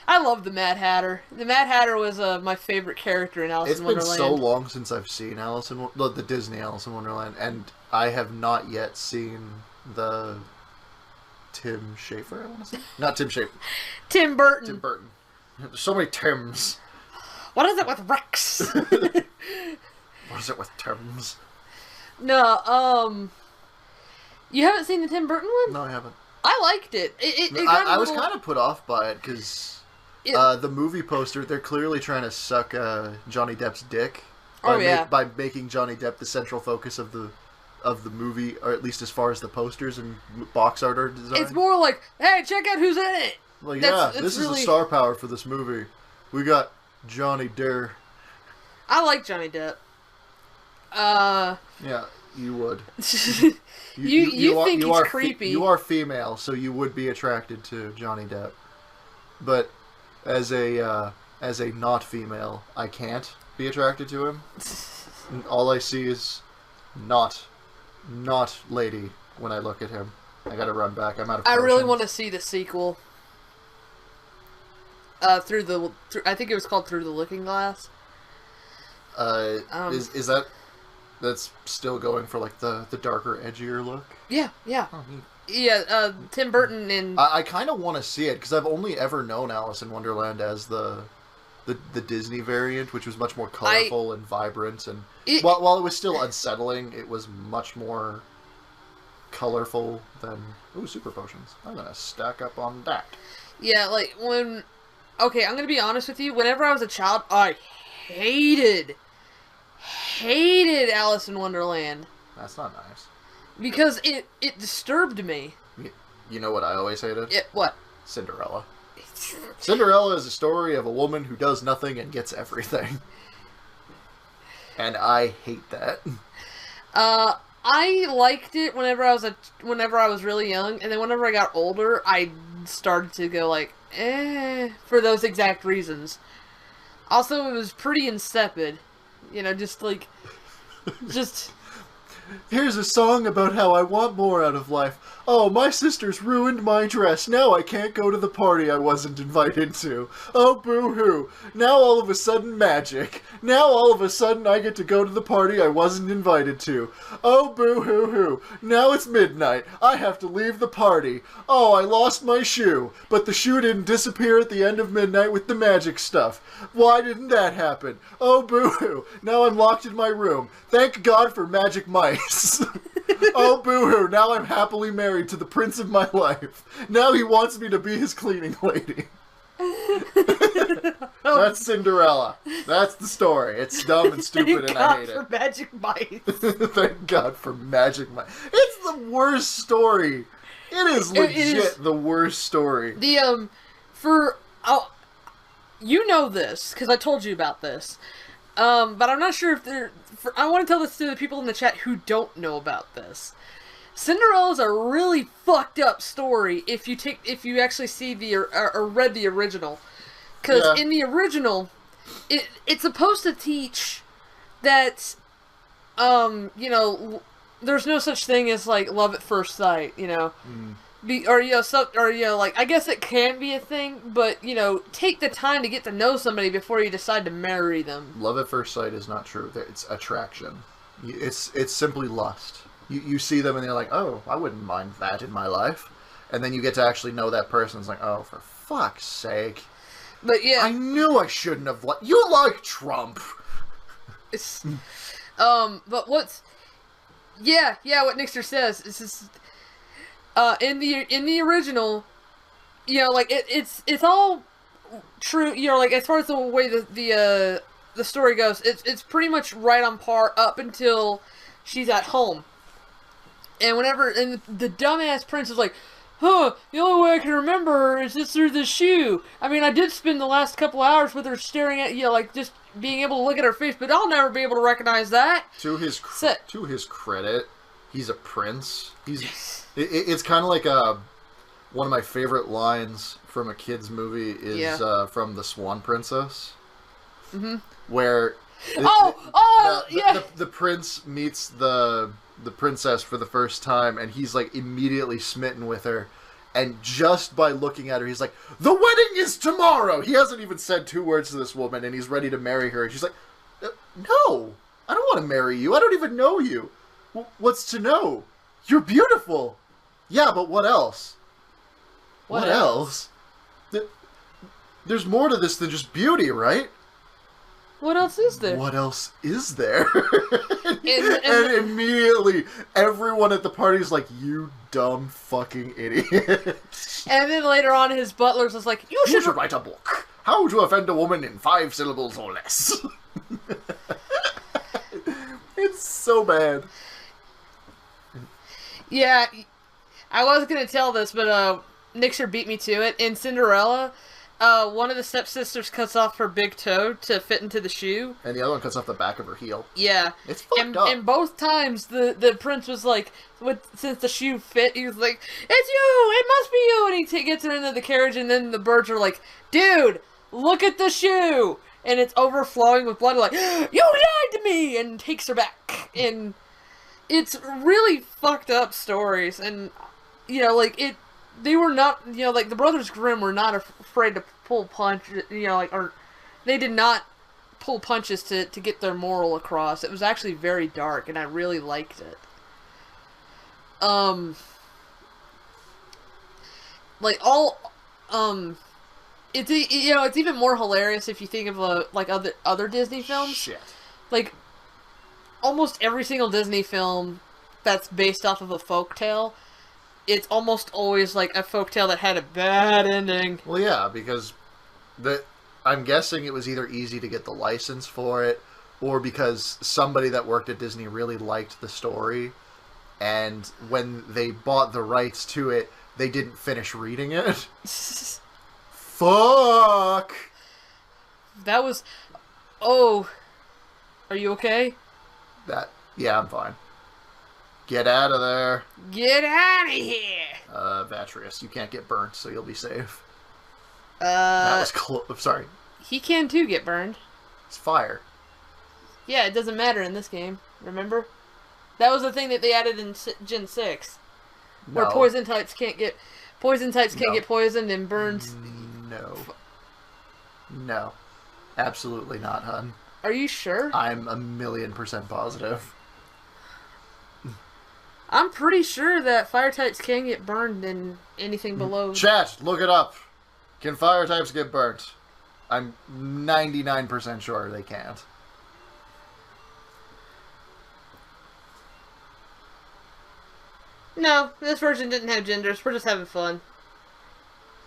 I love the Mad Hatter. The Mad Hatter was my favorite character in Alice in Wonderland. It's been so long since I've seen the Disney Alice in Wonderland, and I have not yet seen the Tim Schafer, I want to say? Not Tim Schafer. Tim Burton. Tim Burton. There's so many Tims. What is it with Rex? What is it with Tims? No, you haven't seen the Tim Burton one? No, I haven't. I liked it. I was kind of put off by it because the movie poster, they're clearly trying to suck Johnny Depp's dick by making Johnny Depp the central focus of the movie, or at least as far as the posters and box art are designed. It's more like, hey, check out who's in it. Like, this is the star power for this movie. We got Johnny Depp. I like Johnny Depp. Yeah, you would. You think he's creepy. You are female, so you would be attracted to Johnny Depp. But as a not female, I can't be attracted to him. All I see is not lady when I look at him. I gotta run back. I'm out of potions. I really want to see the sequel. I think it was called Through the Looking Glass. Is that's still going for like the darker, edgier look? Yeah. Oh, neat. Yeah, Tim Burton and... I kind of want to see it, because I've only ever known Alice in Wonderland as the Disney variant, which was much more colorful and vibrant, and while it was still unsettling, it was much more colorful than... Ooh, super potions. I'm going to stack up on that. Yeah, like, when... Okay, I'm going to be honest with you. Whenever I was a child, I hated Alice in Wonderland. That's not nice. Because it disturbed me. You know what I always hated? What? Cinderella. Cinderella is a story of a woman who does nothing and gets everything. And I hate that. I liked it whenever I was really young, and then whenever I got older, I started to go like, for those exact reasons. Also, it was pretty insipid. You know, just... Here's a song about how I want more out of life. Oh, my sister's ruined my dress. Now I can't go to the party I wasn't invited to. Oh, boo-hoo. Now all of a sudden magic. Now all of a sudden I get to go to the party I wasn't invited to. Oh, boo-hoo-hoo. Now it's midnight. I have to leave the party. Oh, I lost my shoe. But the shoe didn't disappear at the end of midnight with the magic stuff. Why didn't that happen? Oh, boo-hoo. Now I'm locked in my room. Thank God for magic mice. Oh, boo-hoo. Now I'm happily married to the prince of my life. Now he wants me to be his cleaning lady. That's Cinderella. That's the story. It's dumb and stupid and I hate it. Thank God for magic mice. Thank God for magic mice. It's the worst story. It is legit the worst story. You know this, because I told you about this. But I'm not sure if I want to tell this to the people in the chat who don't know about this. Cinderella's a really fucked up story if you actually see or read the original. Because in the original, it's supposed to teach that you know, there's no such thing as like love at first sight, you know. Like I guess it can be a thing, but you know, take the time to get to know somebody before you decide to marry them. Love at first sight is not true. It's attraction. It's simply lust. You see them and you're like, oh, I wouldn't mind that in my life, and then you get to actually know that person. It's like, oh, for fuck's sake. But yeah, I knew I shouldn't have. You like Trump. It's, but what's what Nixter says is just, in the original, you know, like it's all true. You know, like as far as the way the story goes, it's pretty much right on par up until she's at home, and the dumbass prince is like, huh, the only way I can remember her is just through the shoe. I mean, I did spend the last couple hours with her staring at, you know, like, just being able to look at her face, but I'll never be able to recognize that. To his credit, he's a prince. It's kind of like one of my favorite lines from a kid's movie is from The Swan Princess. Mm-hmm. Where yeah. The prince meets the princess for the first time, and he's like immediately smitten with her, and just by looking at her he's like, the wedding is tomorrow. He hasn't even said 2 words to this woman and he's ready to marry her, and she's like, no, I don't want to marry you, I don't even know you. What's to know? You're beautiful. Yeah, but what else? What else? There's more to this than just beauty, right? What else is there? What else is there? and immediately, everyone at the party's like, you dumb fucking idiot. And then later on, his butler's was like, you should write a book. How to offend a woman in 5 syllables or less. It's so bad. Yeah, I was going to tell this, but Nixer beat me to it. In Cinderella, one of the stepsisters cuts off her big toe to fit into the shoe. And the other one cuts off the back of her heel. Yeah. It's fucked up. And both times, the prince was like, since the shoe fit, he was like, it's you! It must be you! And he gets her into the carriage, and then the birds are like, dude, look at the shoe! And it's overflowing with blood, like, you lied to me! And takes her back. And it's really fucked up stories. And, you know, like, they were not, you know, like, the Brothers Grimm were not afraid to pull punches, you know, like, or they did not pull punches to get their moral across. It was actually very dark, and I really liked it. Like, it's, you know, it's even more hilarious if you think of, like, other Disney films. Shit. Like, almost every single Disney film that's based off of a folktale, it's almost always like a folktale that had a bad ending. Well, yeah, because I'm guessing it was either easy to get the license for it, or because somebody that worked at Disney really liked the story, and when they bought the rights to it, they didn't finish reading it. Fuck! That was... Oh. Are you okay? Yeah, I'm fine. Get out of there. Get out of here! Vatrius, you can't get burnt, so you'll be safe. That was close. Sorry. He can too get burned. It's fire. Yeah, it doesn't matter in this game, remember? That was the thing that they added in Gen 6. Where poison types can't get poisoned and burns. No. Absolutely not, hun. Are you sure? I'm 1,000,000% positive. I'm pretty sure that fire types can get burned in anything below. Chat, look it up. Can fire types get burnt? I'm 99% sure they can't. No, this version didn't have genders. We're just having fun.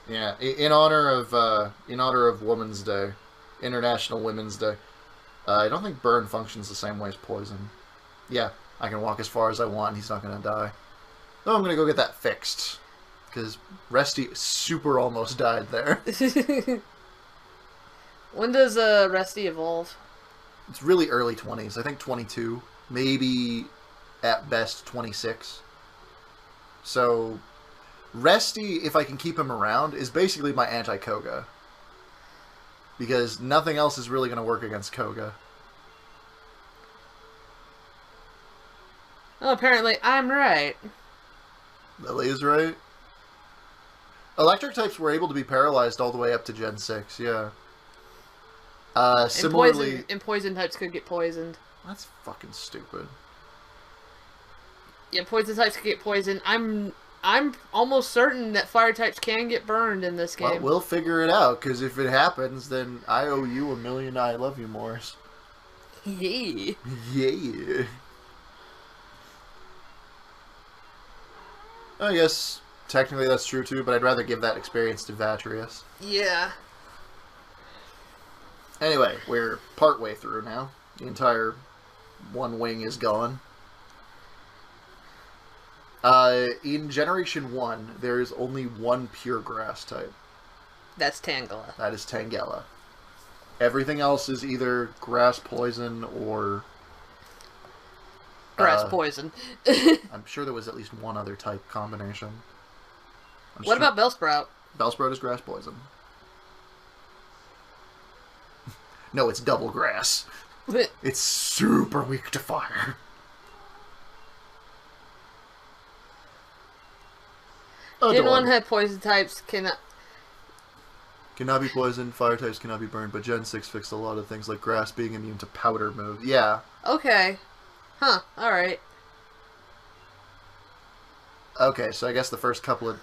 Yeah, in honor of Women's Day, International Women's Day. I don't think burn functions the same way as poison. Yeah, I can walk as far as I want. He's not gonna die. Oh, I'm gonna go get that fixed because Resty super almost died there. When does Resty evolve? It's really early 20s. I think 22, maybe at best 26. So Resty, if I can keep him around, is basically my anti-Koga. Because nothing else is really going to work against Koga. Well, apparently I'm right. Lily is right. Electric types were able to be paralyzed all the way up to Gen 6, yeah. Similarly... And poison types could get poisoned. That's fucking stupid. Yeah, poison types could get poisoned. I'm almost certain that fire types can get burned in this game. Well, we'll figure it out, because if it happens, then I owe you 1,000,000 I love you mores. Yeah. Yeah. I guess technically that's true too, but I'd rather give that experience to Vatrius. Yeah. Anyway, we're partway through now. The entire one wing is gone. In Generation 1, there is only one pure grass type. That's Tangela. That is Tangela. Everything else is either grass poison or... Grass poison. I'm sure there was at least one other type combination. What about Bellsprout? Bellsprout is grass poison. No, it's double grass. It's super weak to fire. Gen 1 had poison types, cannot be poisoned, fire types cannot be burned, but Gen 6 fixed a lot of things like grass being immune to powder moves. Yeah. Okay. Huh, alright. Okay, so I guess the first couple of...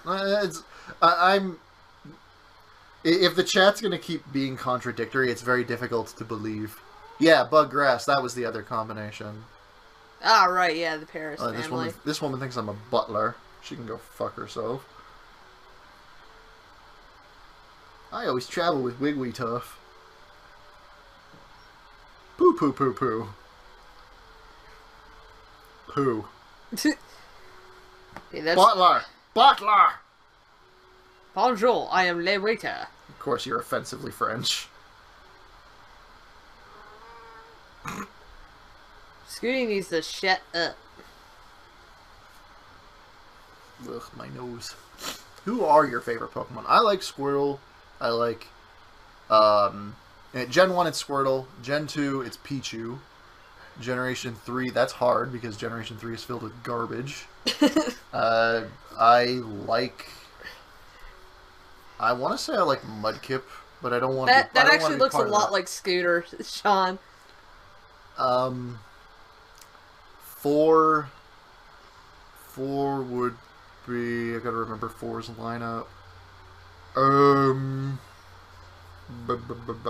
If the chat's going to keep being contradictory, it's very difficult to believe. Yeah, bug grass, that was the other combination. Ah, right, yeah, the Paris family. This woman thinks I'm a butler. She can go fuck herself. I always travel with Wigglytuff. Poo poo poo poo. Poo. Yeah, Butler! Butler! Bonjour, I am le waiter. Of course, you're offensively French. Scooty needs to shut up. Ugh, my nose. Who are your favorite Pokemon? I like Squirtle. I like... Gen 1, it's Squirtle. Gen 2, it's Pichu. Generation 3, that's hard, because Generation 3 is filled with garbage. I like... I want to say I like Mudkip, but I don't want that. to... That actually looks a lot like Scooter, Sean. 4 would be... I gotta remember 4's lineup. I'm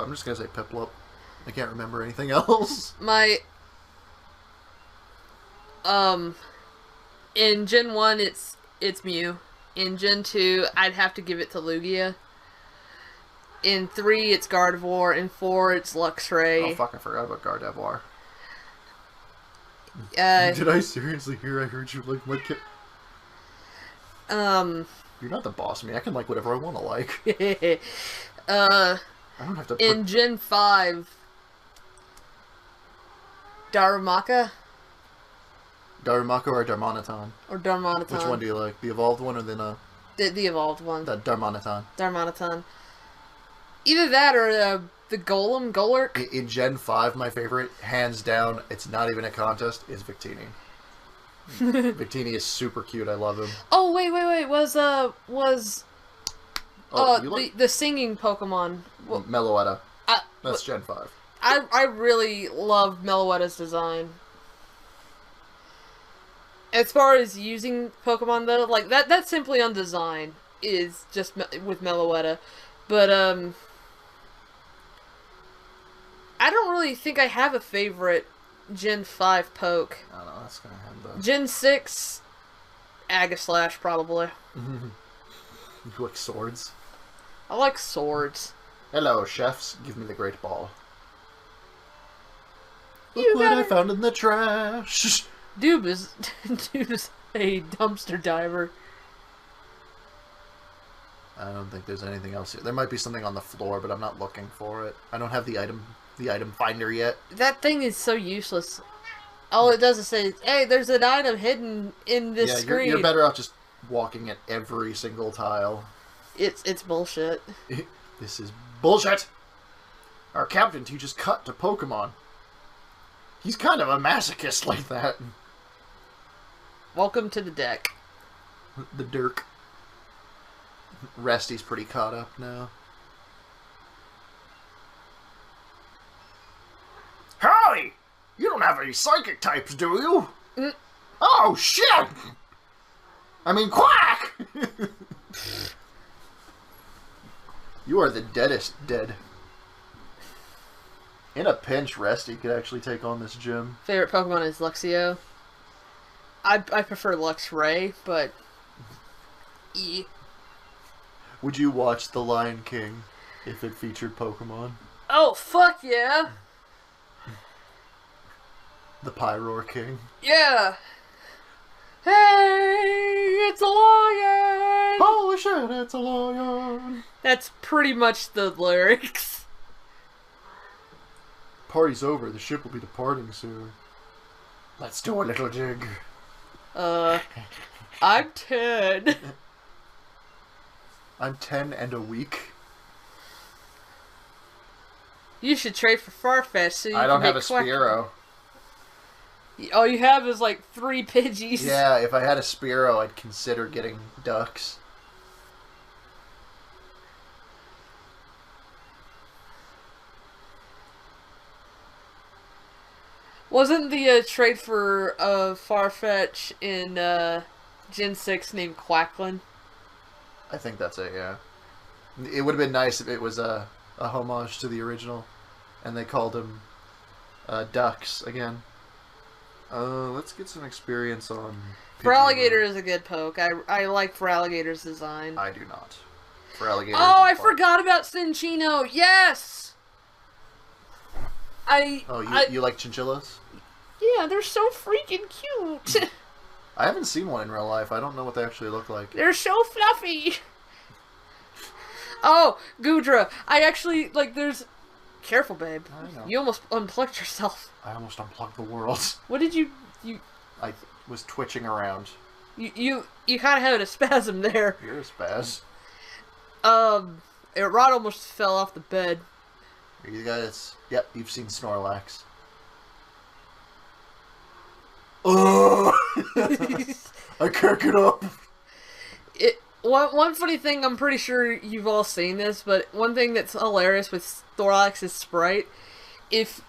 just gonna say Piplup. I can't remember anything else. In Gen 1, it's Mew. In Gen 2, I'd have to give it to Lugia. In 3, it's Gardevoir. In 4, it's Luxray. Oh, fuck, I forgot about Gardevoir. Did I seriously hear I heard you like Mudkip? You're not the boss of me. I can like whatever I want to like. I don't have to... In Gen 5, Darumaka? Darumaka or Darmanitan? Or Darmanitan. Which one do you like? The evolved one or the evolved one. The Darmanitan. Darmanitan. Either that or the Golem, Golurk. In Gen 5, my favorite, hands down, it's not even a contest, is Victini. Victini is super cute. I love him. Oh, wait. The singing Pokemon. Meloetta. That's Gen 5. I really love Meloetta's design. As far as using Pokemon, though, like, that's simply on design, is just with Meloetta. But, I don't really think I have a favorite Gen 5 poke. I don't know, that's gonna have the... Gen 6, Aegislash, probably. You like swords? I like swords. Hello, chefs. Give me the great ball. Look what I found in the trash! Dude is a dumpster diver. I don't think there's anything else here. There might be something on the floor, but I'm not looking for it. I don't have the item finder yet. That thing is so useless. All it does is say, hey, there's an item hidden in this screen. You're better off just walking at every single tile. It's bullshit. This is bullshit! Our captain teaches cut to Pokemon. He's kind of a masochist like that. Welcome to the deck. The Dirk. Resty's pretty caught up now. Howdy! You don't have any psychic types, do you? Oh, shit! I mean, quack! You are the deadest dead. In a pinch, Resty could actually take on this gym. Favorite Pokemon is Luxio. I prefer Luxray, but... Would you watch The Lion King if it featured Pokemon? Oh, fuck yeah! The Pyroar King. Yeah! Hey, it's a lion! Holy shit, it's a lion! That's pretty much the lyrics. Party's over, the ship will be departing soon. Let's do a little jig. I'm 10. I'm 10 and a week. You should trade for Farfetch so you I can don't make have a Spearow. All you have is like 3 Pidgeys. Yeah, if I had a Spearow, I'd consider getting ducks. Wasn't the trade for Farfetch in Gen 6 named Quacklin? I think that's it, yeah. It would have been nice if it was a homage to the original, and they called him Ducks again. Let's get some experience on... Feraligatr is a good poke. I like Feraligatr's design. I do not. Feraligatr. Oh, I forgot about Cinchino! Yes! You like chinchillas? Yeah, they're so freaking cute. I haven't seen one in real life. I don't know what they actually look like. They're so fluffy. Oh, Goodra. I actually, like, there's... Careful, babe. I know. You almost unplugged yourself. I almost unplugged the world. What did you... I was twitching around. You kind of had a spasm there. You're a spaz. Rod almost fell off the bed. You guys... Yep, you've seen Snorlax. Oh! I can't get up! One funny thing, I'm pretty sure you've all seen this, but one thing that's hilarious with Snorlax's sprite, if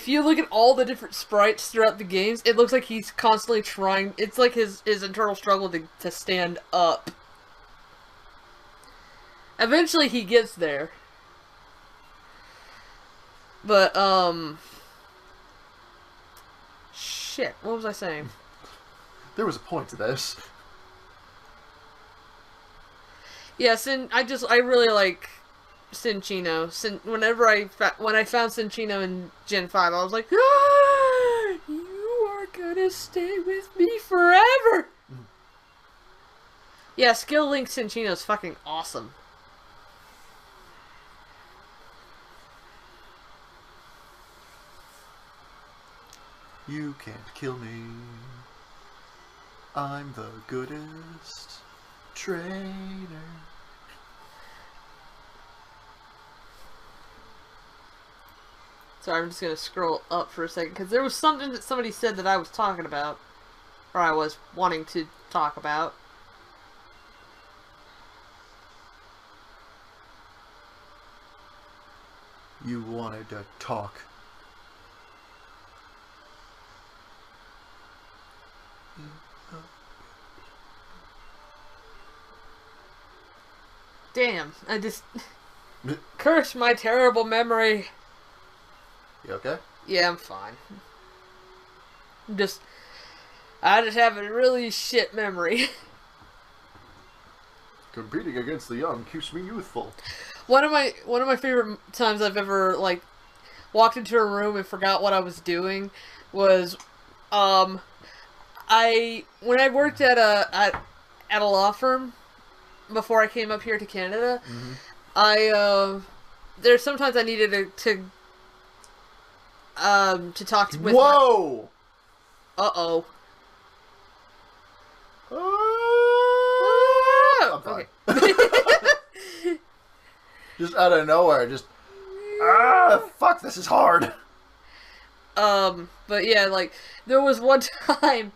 you look at all the different sprites throughout the games, it looks like he's constantly trying, it's like his internal struggle to stand up. Eventually he gets there. But, shit, what was I saying? There was a point to this. Yeah, I really like Cinchino. When I found Cinchino in Gen 5, I was like, ah, you are gonna stay with me forever! Yeah, Skill Link Cinchino is fucking awesome. You can't kill me. I'm the goodest trainer. Sorry, I'm just gonna scroll up for a second, because there was something that somebody said that I was talking about. Or I was wanting to talk about. You wanted to talk. Damn, I just... Curse my terrible memory. You okay? Yeah, I'm fine. I just have a really shit memory. Competing against the young keeps me youthful. One of my favorite times I've ever, like, walked into a room and forgot what I was doing was, when I worked at a law firm before I came up here to Canada, there's sometimes I needed to talk with. Whoa! Uh-oh. I'm fine. Okay. Just out of nowhere, fuck, this is hard. But yeah, like, there was one time,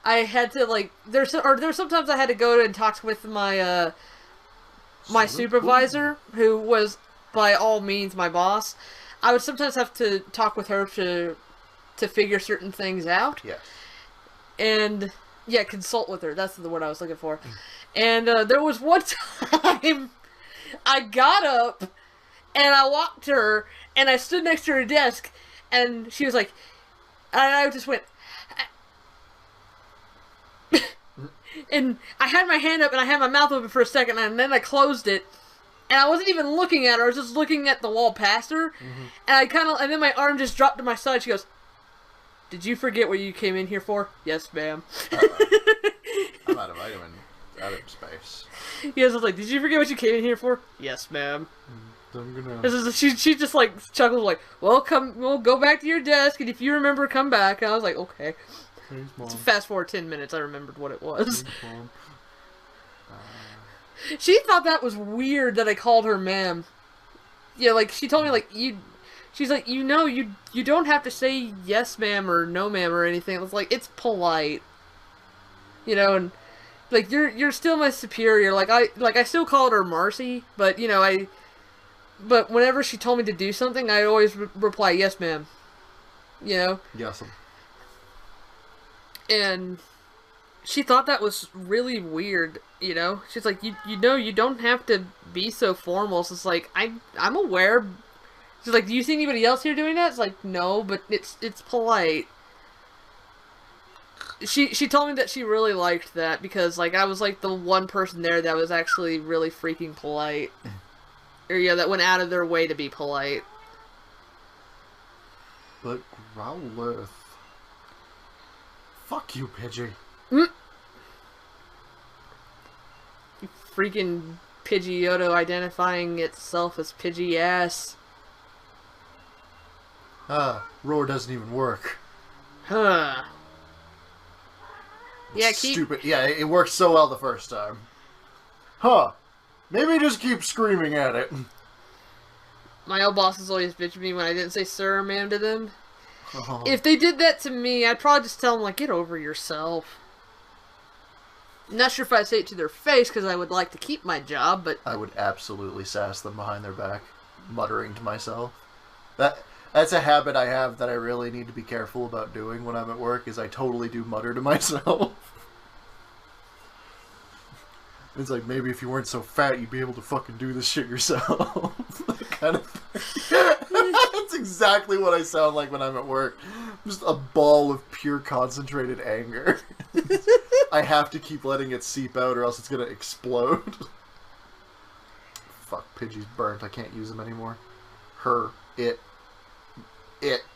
I had to like there's sometimes I had to go and talk with my my supervisor, who was by all means my boss. I would sometimes have to talk with her to figure certain things out. Yes. And yeah, consult with her. That's the word I was looking for. And there was one time I got up and I walked to her and I stood next to her desk and she was like, and I just went, and I had my hand up and I had my mouth open for a second and then I closed it. And I wasn't even looking at her. I was just looking at the wall past her. And and then my arm just dropped to my side. She goes, "Did you forget what you came in here for?" "Yes, ma'am." I'm out of space. Yes, I was like, "Did you forget what you came in here for?" "Yes, ma'am." I'm gonna... She just like chuckles like, "Well, we'll go back to your desk, and if you remember, come back." And I was like, "Okay." Thanks, Mom. So fast forward 10 minutes, I remembered what it was. Thanks, Mom. She thought that was weird that I called her ma'am. Yeah, like, she told me, like, she's like, you don't have to say yes ma'am or no ma'am or anything. It's like, it's polite. You know, and, like, you're still my superior. Like, I still called her Marcy, but, you know, but whenever she told me to do something, I always reply, yes ma'am. You know? Yes. And she thought that was really weird, you know? She's like, you know, you don't have to be so formal. So it's like, I'm aware. She's like, do you see anybody else here doing that? It's like, no, but it's polite. She told me that she really liked that because, like, I was, like, the one person there that was actually really freaking polite. Or, yeah, that went out of their way to be polite. But Growlithe... Fuck you, Pidgey. You freaking Pidgeotto identifying itself as Pidgey ass. Roar doesn't even work. Huh. Yeah, Stupid. Yeah, it worked so well the first time. Huh. Maybe just keep screaming at it. My old bosses always bitch me when I didn't say sir or ma'am to them. Oh. If they did that to me, I'd probably just tell them, like, get over yourself. Not sure if I'd say it to their face, because I would like to keep my job, but... I would absolutely sass them behind their back, muttering to myself. That's a habit I have that I really need to be careful about doing when I'm at work, is I totally do mutter to myself. It's like, maybe if you weren't so fat, you'd be able to fucking do this shit yourself. Kind of thing. That's exactly what I sound like when I'm at work. Just a ball of pure concentrated anger. I have to keep letting it seep out or else it's gonna explode. Fuck, Pidgey's burnt. I can't use him anymore. Her. It.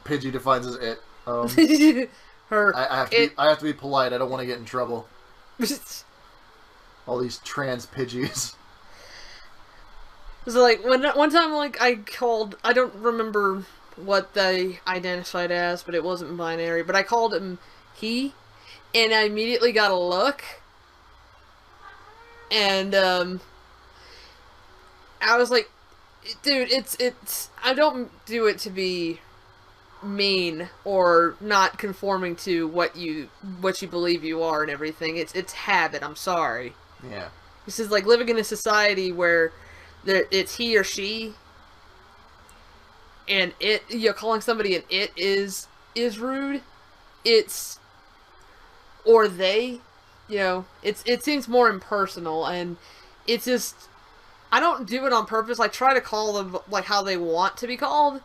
Pidgey defines as it. Her. I have to be polite. I don't want to get in trouble. All these trans Pidgeys. So, like, one time, like, I called... I don't remember what they identified as, but it wasn't binary. But I called him he, and I immediately got a look. And, I was like, dude, it's... I don't do it to be mean or not conforming to what you believe you are and everything. It's habit. I'm sorry. Yeah. This is like living in a society where it's he or she, and calling somebody an it is rude. It's or they, it seems more impersonal, and it's just I don't do it on purpose. I try to call them like how they want to be called,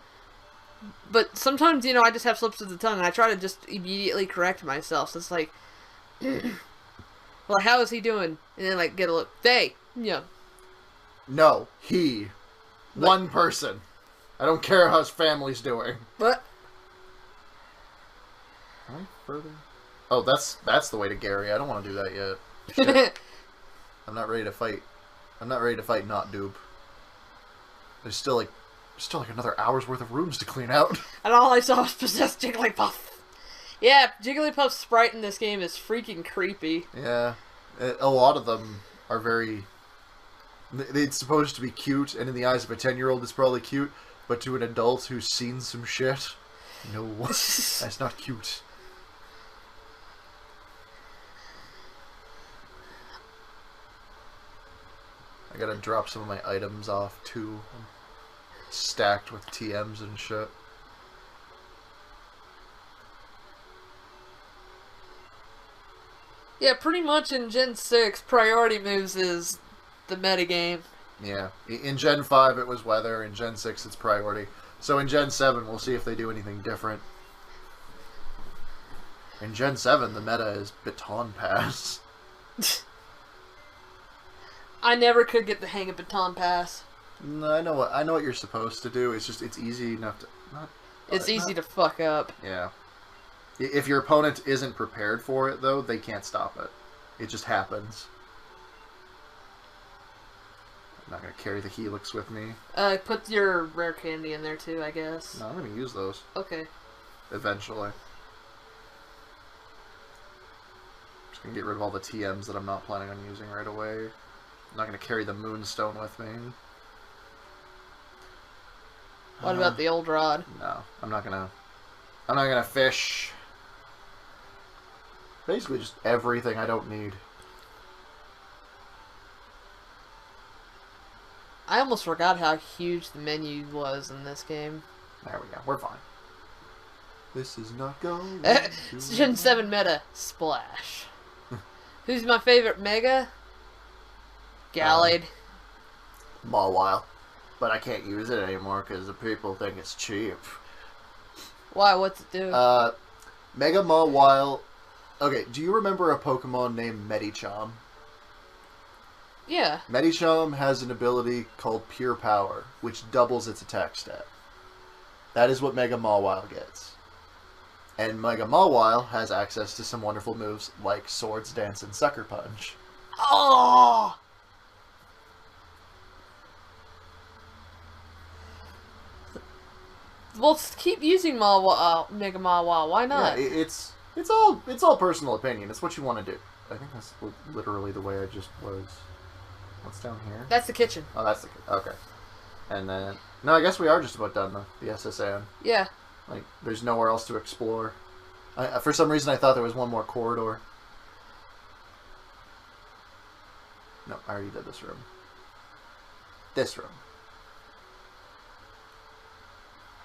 but sometimes I just have slips of the tongue, and I try to just immediately correct myself. So it's like, well, how is he doing? And then like get a look. They, No, he. One person. I don't care how his family's doing. What? Can I further? Oh, that's the way to Gary. I don't want to do that yet. Shit. I'm not ready to fight. I'm not ready to fight not dupe. There's still like another hour's worth of rooms to clean out. And all I saw was possessed Jigglypuff. Yeah, Jigglypuff's sprite in this game is freaking creepy. Yeah. A lot of them are very... It's supposed to be cute, and in the eyes of a 10-year-old it's probably cute, but to an adult who's seen some shit, no, that's not cute. I gotta drop some of my items off, too. I'm stacked with TMs and shit. Yeah, pretty much in Gen 6, priority moves is the metagame. Yeah. In Gen 5, it was weather. In Gen 6, it's priority. So in Gen 7, we'll see if they do anything different. In Gen 7, the meta is Baton Pass. I never could get the hang of Baton Pass. No, I know what you're supposed to do. It's just it's easy enough to It's easy to fuck up. Yeah. If your opponent isn't prepared for it, though, they can't stop it. It just happens. I'm not gonna carry the Helix with me. Put your rare candy in there too, I guess. No, I'm gonna use those. Okay. Eventually. Just gonna get rid of all the TMs that I'm not planning on using right away. I'm not gonna carry the Moonstone with me. What about the old rod? No, I'm not gonna fish. Basically just everything I don't need. I almost forgot how huge the menu was in this game. There we go. We're fine. This is not going Gen 7 meta. Splash. Who's my favorite Mega? Gallade. Mawile. But I can't use it anymore because the people think it's cheap. Why? What's it do? Mega Mawile. Okay, do you remember a Pokemon named Medicham? Yeah. Medicham has an ability called Pure Power, which doubles its attack stat. That is what Mega Mawile gets. And Mega Mawile has access to some wonderful moves like Swords Dance and Sucker Punch. Oh! Well, keep using Mega Mawile. Why not? Yeah, it's all personal opinion. It's what you want to do. I think that's literally the way I just was. What's down here? That's the kitchen. Oh, that's the okay. And then no, I guess we are just about done the SSN. Yeah. Like, there's nowhere else to explore. For some reason, I thought there was one more corridor. No, I already did this room. This room.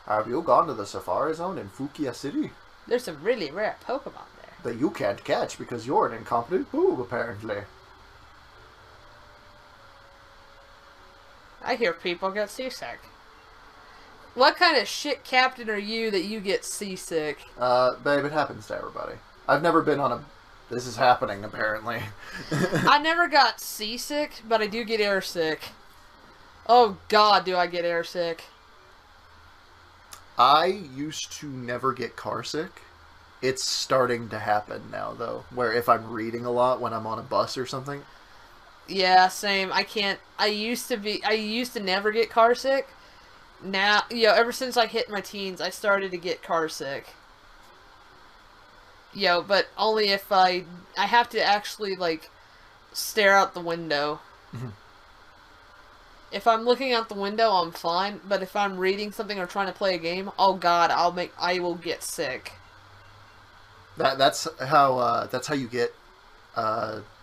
Have you gone to the Safari Zone in Fukia City? There's some really rare Pokemon there. That you can't catch because you're an incompetent boob, apparently. I hear people get seasick. What kind of shit captain are you that you get seasick? Babe, it happens to everybody. I've never been on a... This is happening, apparently. I never got seasick, but I do get airsick. Oh god, do I get airsick. I used to never get car sick. It's starting to happen now, though. Where if I'm reading a lot when I'm on a bus or something... Yeah, same. I can't... I used to never get car sick. Now, ever since I hit my teens, I started to get car sick. But only if I have to actually, like, stare out the window. If I'm looking out the window, I'm fine. But if I'm reading something or trying to play a game, oh god, I will get sick. That's how you get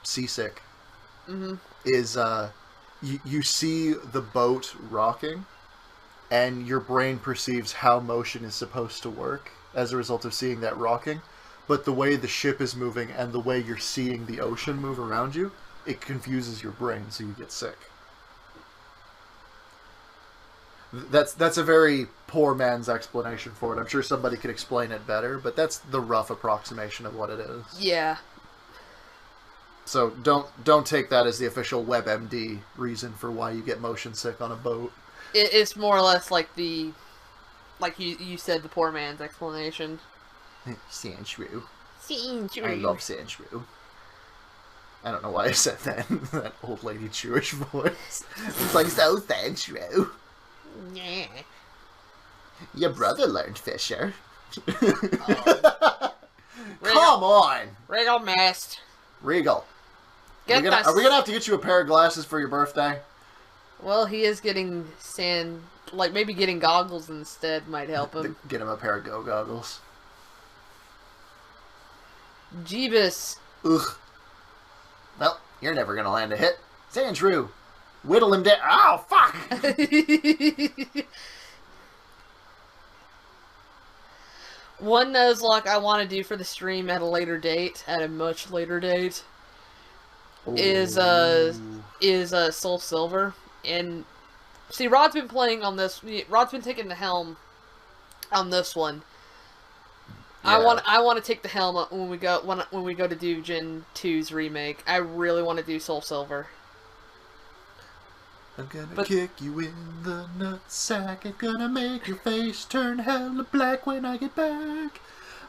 seasick. Is you see the boat rocking, and your brain perceives how motion is supposed to work as a result of seeing that rocking, but the way the ship is moving and the way you're seeing the ocean move around you, it confuses your brain, so you get sick. That's a very poor man's explanation for it. I'm sure somebody could explain it better, but that's the rough approximation of what it is. Yeah. So don't take that as the official WebMD reason for why you get motion sick on a boat. It's more or less like like you said, the poor man's explanation. Sandshrew. Sandshrew. I love Sandshrew. I don't know why I said that in that old lady Jewish voice. It's like, so Sandshrew. Yeah. Your brother learned Fisher. Oh. Come on! Regal missed. Regal. Are we gonna have to get you a pair of glasses for your birthday? Well, he is getting sand. Like, maybe getting goggles instead might help him. Get him a pair of Go goggles. Jeebus. Ugh. Well, you're never gonna land a hit. Sandshrew. Whittle him down. Oh, fuck! One Nuzlocke I want to do for the stream at a later date, at a much later date, is Soul Silver. And see, Rod's been playing on this. Rod's been taking the helm on this one. Yeah. I want to take the helm when we go to do Gen 2's remake. I really want to do Soul Silver. I'm gonna kick you in the nutsack. I'm gonna make your face turn hella black when I get back.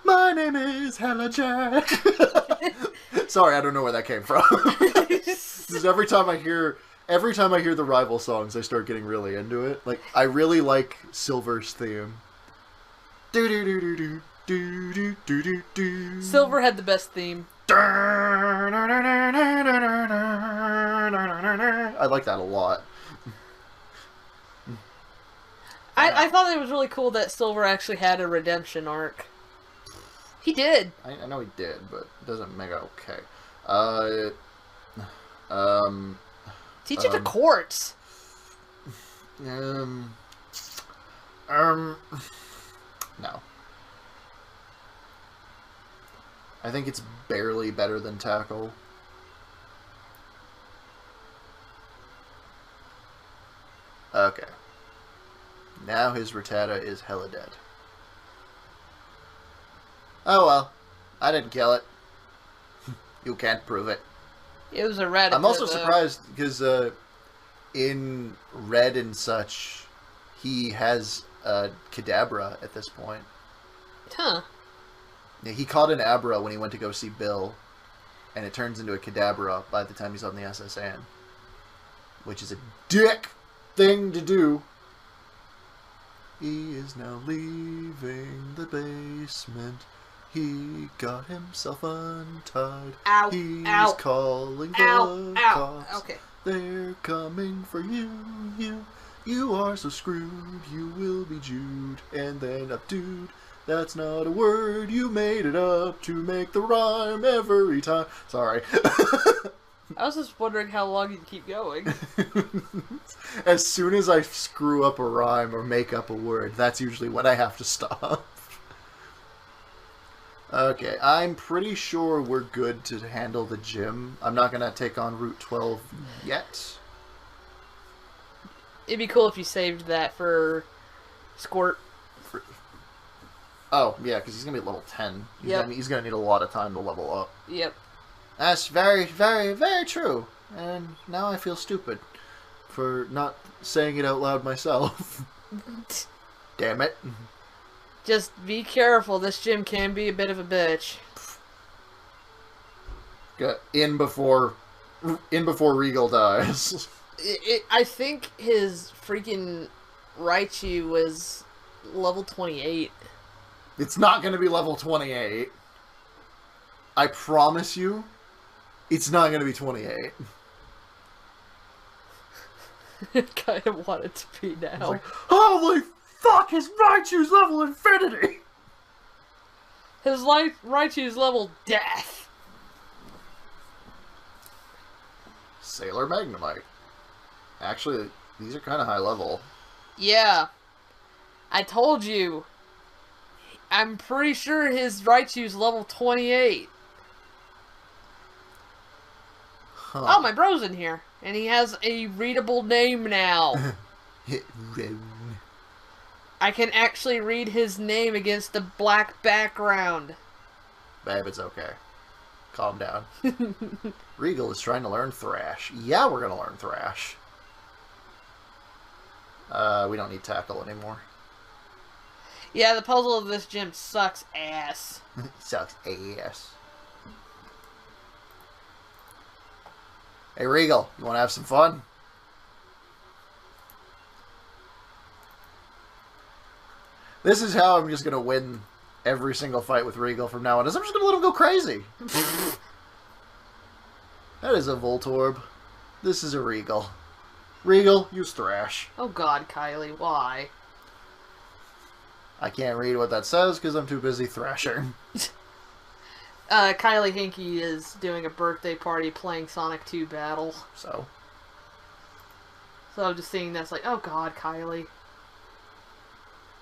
My name is Hella Jack. Sorry, I don't know where that came from. Because every time I hear the rival songs, I start getting really into it. Like, I really like Silver's theme. Do do do do do do do do do do. Silver had the best theme. I like that a lot. I thought it was really cool that Silver actually had a redemption arc. He did. I know he did, but it doesn't make it okay. Teach it to quartz. No. I think it's barely better than Tackle. Okay. Now his Rattata is hella dead. Oh well. I didn't kill it. You can't prove it. It was a Rattata. I'm also surprised because in Red and such, he has Kadabra at this point. Huh. Yeah, he caught an Abra when he went to go see Bill, and it turns into a Kadabra by the time he's on the SSN. Which is a dick thing to do. He is now leaving the basement. He got himself untied. Ow, He's ow, calling ow, the ow. cops. Okay. They're coming for you. You are so screwed. You will be Jewed and then updude. That's not a word. You made it up to make the rhyme every time. Sorry. I was just wondering how long you'd keep going. As soon as I screw up a rhyme or make up a word, that's usually when I have to stop. Okay, I'm pretty sure we're good to handle the gym. I'm not going to take on Route 12 yet. It'd be cool if you saved that for Squirt. Oh, yeah, because he's going to be at level 10. He's going to need a lot of time to level up. Yep. That's very, very, very true. And now I feel stupid for not saying it out loud myself. Damn it. Just be careful. This gym can be a bit of a bitch. Get in before Regal dies. I think his freaking Raichu was level 28. It's not going to be level 28. I promise you, it's not going to be 28. I kind of want it to be now. Like, holy fuck, his Raichu's level infinity! His Raichu's level death. Sailor Magnemite. Actually, these are kind of high level. Yeah. I told you. I'm pretty sure his Raichu's level 28. Huh. Oh, my bro's in here. And he has a readable name now. I can actually read his name against the black background. Babe, it's okay. Calm down. Regal is trying to learn Thrash. Yeah, we're going to learn Thrash. We don't need Tackle anymore. Yeah, the puzzle of this gym sucks ass. Sucks ass. Hey, Regal, you want to have some fun? This is how I'm just going to win every single fight with Regal from now on. I'm just going to let him go crazy. That is a Voltorb. This is a Regal. Regal, use Thrash. Oh god, Kylie, why? I can't read what that says because I'm too busy thrashing. Kylie Hinky is doing a birthday party playing Sonic 2 Battle. So. So I was just seeing that's like, oh god, Kylie.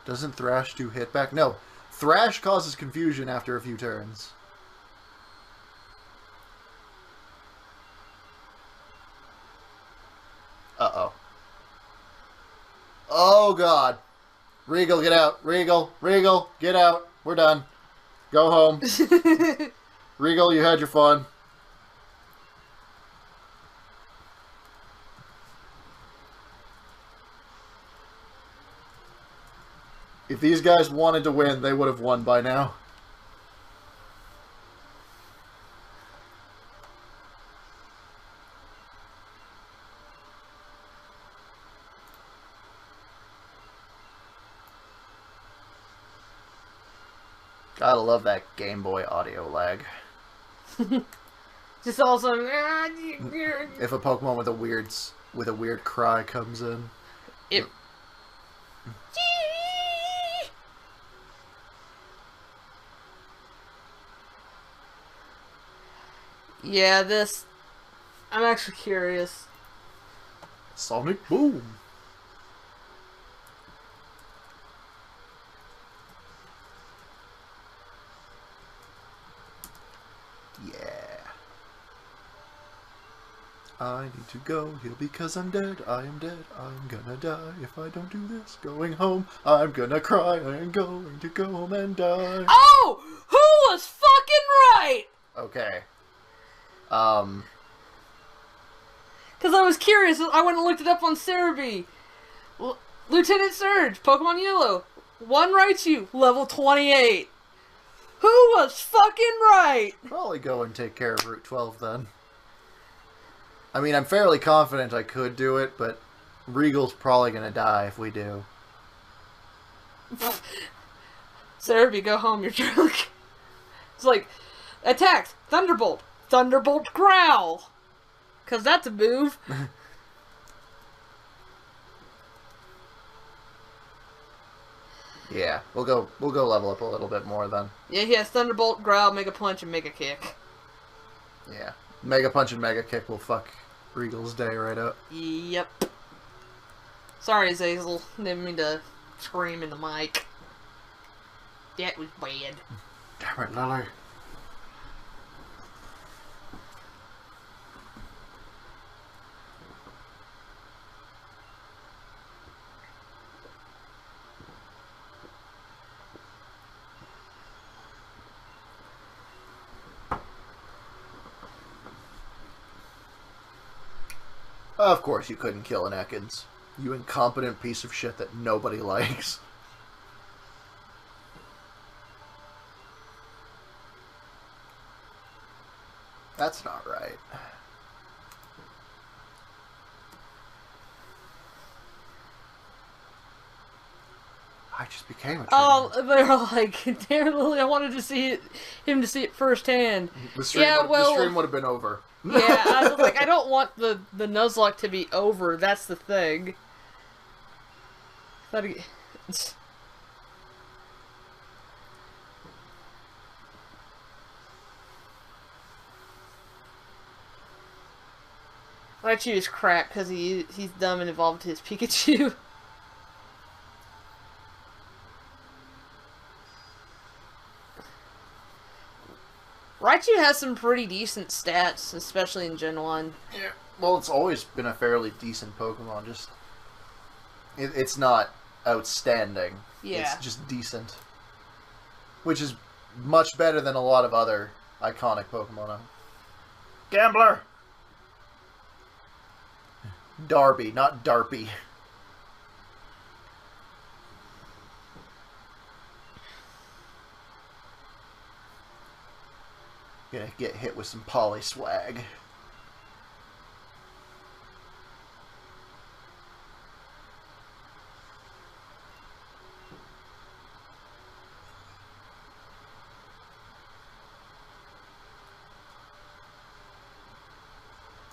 Doesn't Thrash do hit back? No. Thrash causes confusion after a few turns. Uh-oh. Oh, God. Regal, get out. Regal, get out. We're done. Go home. Regal, you had your fun. If these guys wanted to win, they would have won by now. Gotta love that Game Boy audio lag. Just also, If a Pokemon with a weird cry comes in. it. Yeah, this. I'm actually curious. Sonic Boom. Yeah. I need to go here because I'm dead. I am dead. I'm gonna die if I don't do this. Going home. I'm gonna cry. I am going to go home and die. Oh! Who was fucking right? Okay. Because I was curious. I went and looked it up on Cerebi. Lieutenant Surge, Pokemon Yellow. One Raichu, level 28. Who was fucking right? Probably go and take care of Route 12 then. I mean, I'm fairly confident I could do it, but Regal's probably gonna die if we do. Cerebi, go home, you're drunk. It's like, attacks, Thunderbolt, Thunderbolt Growl. Because that's a move. Yeah, we'll go level up a little bit more then. Yeah, he has Thunderbolt, Growl, Mega Punch, and Mega Kick. Yeah. Mega Punch and Mega Kick will fuck Regal's day right up. Yep. Sorry, Zazel. Didn't mean to scream in the mic. That was bad. Damn it, Lily. Of course you couldn't kill an Ekans. You incompetent piece of shit that nobody likes. That's not right. I just became a trainer. Oh, they're like, damn, Lily, I wanted to see him to see it firsthand. The stream would have been over. Yeah, I was like, I don't want the Nuzlocke to be over. That's the thing. Raichu is crap because he's dumb and evolved his Pikachu. Raichu has some pretty decent stats, especially in Gen 1. Yeah, well, it's always been a fairly decent Pokemon. Just it's not outstanding. Yeah. It's just decent. Which is much better than a lot of other iconic Pokemon. Gambler! Darby, not Darpy. Gonna get hit with some Polyswag.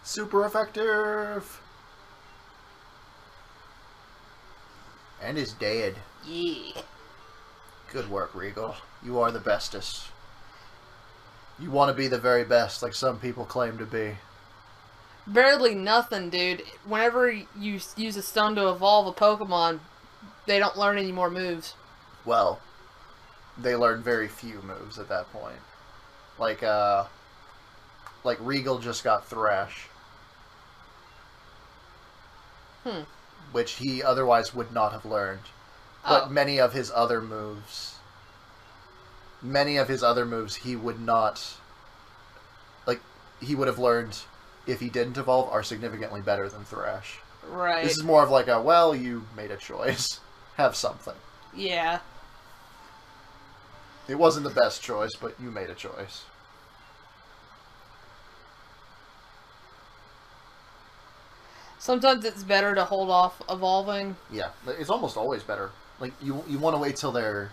Super effective! And is dead. Yeah. Good work, Regal. You are the bestest. You want to be the very best, like some people claim to be. Barely nothing, dude. Whenever you use a stone to evolve a Pokemon, they don't learn any more moves. Well, they learn very few moves at that point. Like Regal just got Thrash. Which he otherwise would not have learned. But many of his other moves he would not... Like, he would have learned if he didn't evolve are significantly better than Thrash. Right. This is more of like a, well, you made a choice. Have something. Yeah. It wasn't the best choice, but you made a choice. Sometimes it's better to hold off evolving. Yeah, it's almost always better. Like, you want to wait till they're,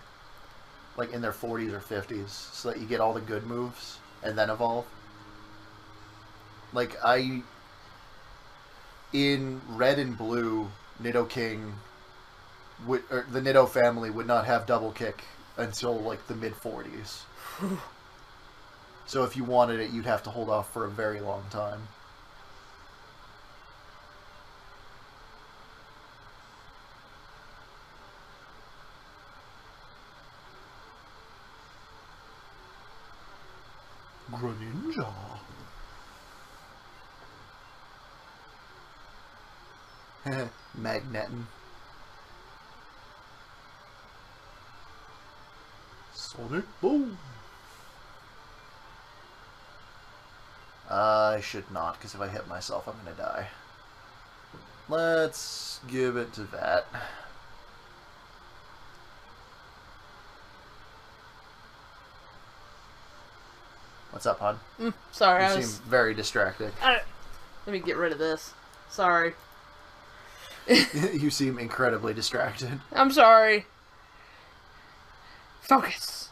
like, in their 40s or 50s, so that you get all the good moves, and then evolve. Like, in Red and Blue, Nidoking, or the Nido family would not have Double Kick until, like, the mid-40s. So if you wanted it, you'd have to hold off for a very long time. Greninja. Magneton. Sonic Boom. I should not, because if I hit myself, I'm gonna die. Let's give it to that. What's up, hon? Sorry, You seem very distracted. Let me get rid of this. Sorry. You seem incredibly distracted. I'm sorry. Focus.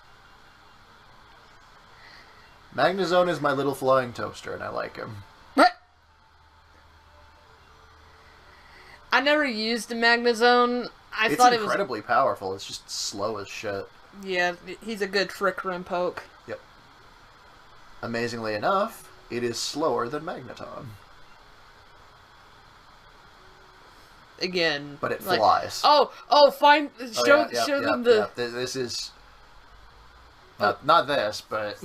Magnezone is my little flying toaster, and I like him. What? I never used the Magnezone. I thought it was incredibly powerful. It's just slow as shit. Yeah, he's a good Frick Rim poke. Yep. Amazingly enough, it is slower than Magneton. Again. But it flies. Fine. Show them the... Yeah. This is... Not this, but...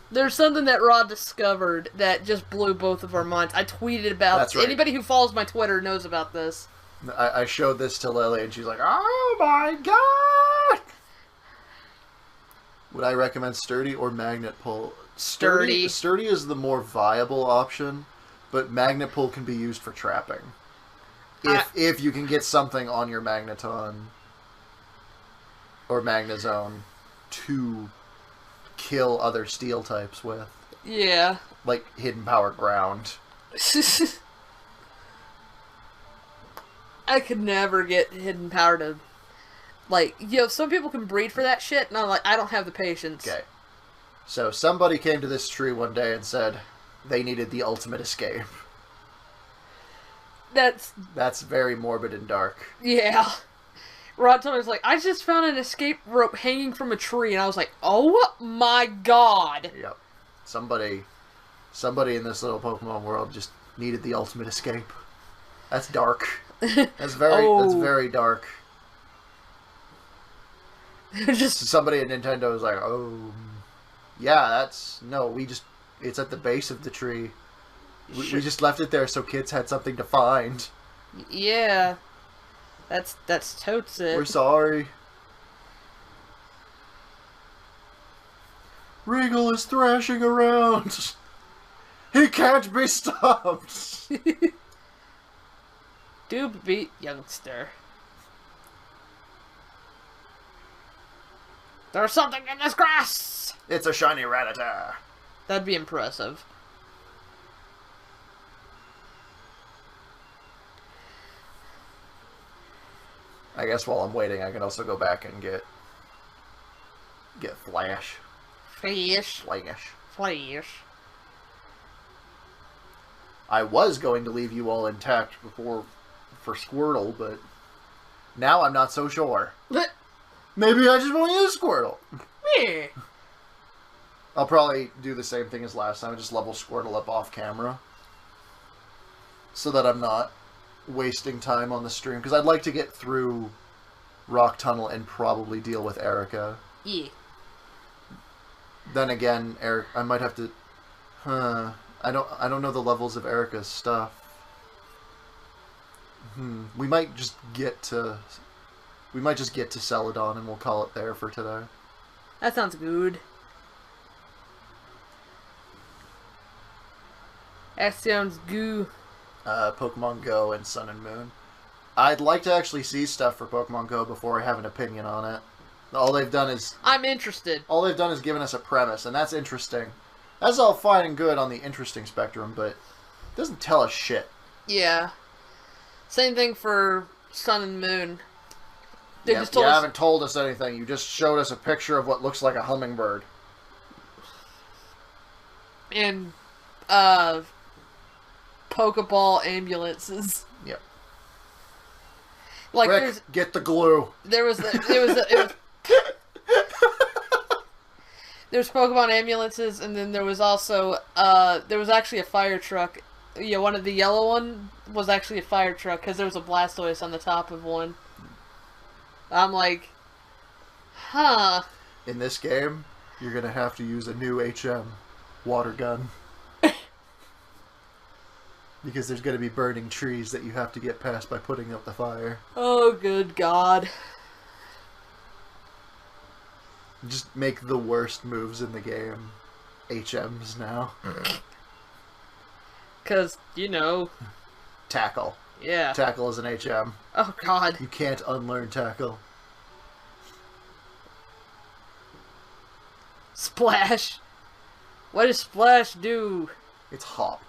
There's something that Rod discovered that just blew both of our minds. I tweeted about... That's right. Anybody who follows my Twitter knows about this. I showed this to Lily, and she's like, oh my god! Would I recommend Sturdy or Magnet Pull? Sturdy is the more viable option, but Magnet Pull can be used for trapping. If you can get something on your Magneton or Magnezone to kill other steel types with. Yeah. Like Hidden Power Ground. I could never get Hidden Power to... Like, some people can breed for that shit, and I'm like, I don't have the patience. Okay. So somebody came to this tree one day and said they needed the ultimate escape. That's very morbid and dark. Yeah. Rod told me, was like, I just found an escape rope hanging from a tree, and I was like, oh my god. Yep. Somebody in this little Pokemon world just needed the ultimate escape. That's dark. That's very dark. Just somebody at Nintendo was like, oh, yeah, it's at the base of the tree. We just left it there so kids had something to find. Yeah. That's totes it. We're sorry. Regal is thrashing around. He can't be stopped. Do beat youngster. There's something in this grass! It's a shiny Rattata. That'd be impressive. I guess while I'm waiting, I can also go back and get Flash. Flash. I was going to leave you all intact for Squirtle, but now I'm not so sure. Maybe I just won't use Squirtle. Yeah. I'll probably do the same thing as last time, just level Squirtle up off camera. so that I'm not wasting time on the stream, because I'd like to get through Rock Tunnel and probably deal with Erica. Yeah. Then again, I might have to. I don't know the levels of Erica's stuff. We might just get to Celadon and we'll call it there for today. That sounds good. That sounds good. Pokemon Go and Sun and Moon. I'd like to actually see stuff for Pokemon Go before I have an opinion on it. All they've done is... I'm interested. All they've done is given us a premise, and that's interesting. That's all fine and good on the interesting spectrum, but it doesn't tell us shit. Yeah. Same thing for Sun and Moon. You haven't told us anything. You just showed us a picture of what looks like a hummingbird. And, Pokeball ambulances. Yep. Like, Rick, get the glue. There's Pokemon ambulances, and then there was also, there was actually a fire truck. Yeah, one of the yellow one was actually a fire truck, because there was a Blastoise on the top of one. I'm like, huh. In this game, you're going to have to use a new HM water gun. Because there's going to be burning trees that you have to get past by putting out the fire. Oh, good God. Just make the worst moves in the game HMs now. Because, you know... Tackle. Yeah. Tackle is an HM. Oh, God. You can't unlearn Tackle. Splash. What does Splash do? It's Hop.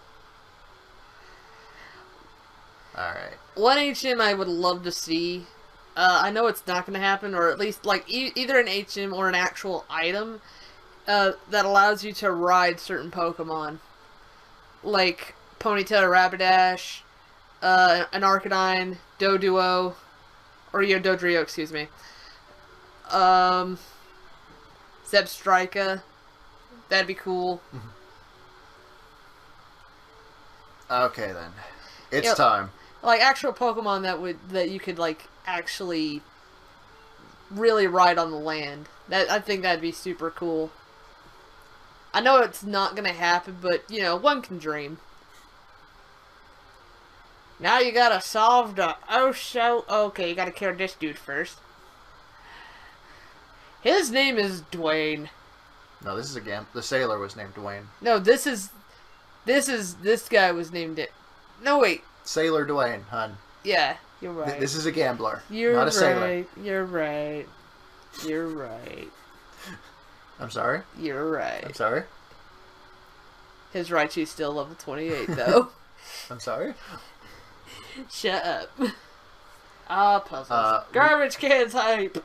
Alright. One HM I would love to see. I know it's not going to happen, or at least, like, either an HM or an actual item that allows you to ride certain Pokemon. Like Ponyta, Rapidash, an Arcanine, Doduo, or Dodrio, excuse me. Zebstrika. That'd be cool. Okay, then. It's time. Like, actual Pokemon that you could, like, actually really ride on the land. I think that'd be super cool. I know it's not gonna happen, but, you know, one can dream. Now you gotta solve the okay, you gotta kill this dude first. His name is Dwayne. No, this is the sailor was named Dwayne. No, this guy was named it. No, wait. Sailor Dwayne, hun. Yeah, you're right. This is a gambler, you're not a right. sailor. You're right. You're right. I'm sorry? You're right. I'm sorry? His Raichu's still level 28, though. I'm sorry? Shut up. Puzzles. Garbage cans hype!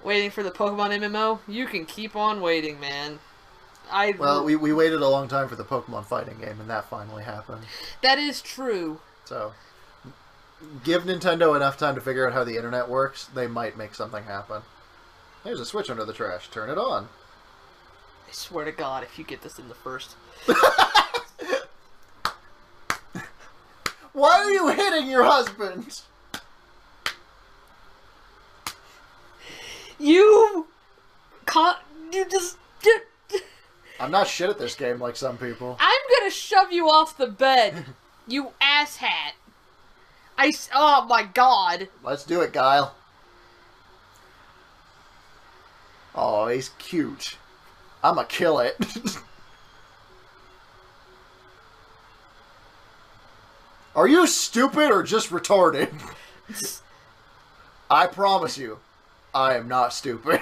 Waiting for the Pokemon MMO? You can keep on waiting, man. Well, we waited a long time for the Pokemon fighting game, and that finally happened. That is true. So, give Nintendo enough time to figure out how the internet works, they might make something happen. There's a switch under the trash. Turn it on. I swear to God, if you get this in the first... Why are you hitting your husband? You just... I'm not shit at this game like some people. I'm gonna shove you off the bed, you asshat. Oh my God. Let's do it, Guile. Oh, he's cute. I'ma kill it. Are you stupid or just retarded? I promise you, I am not stupid.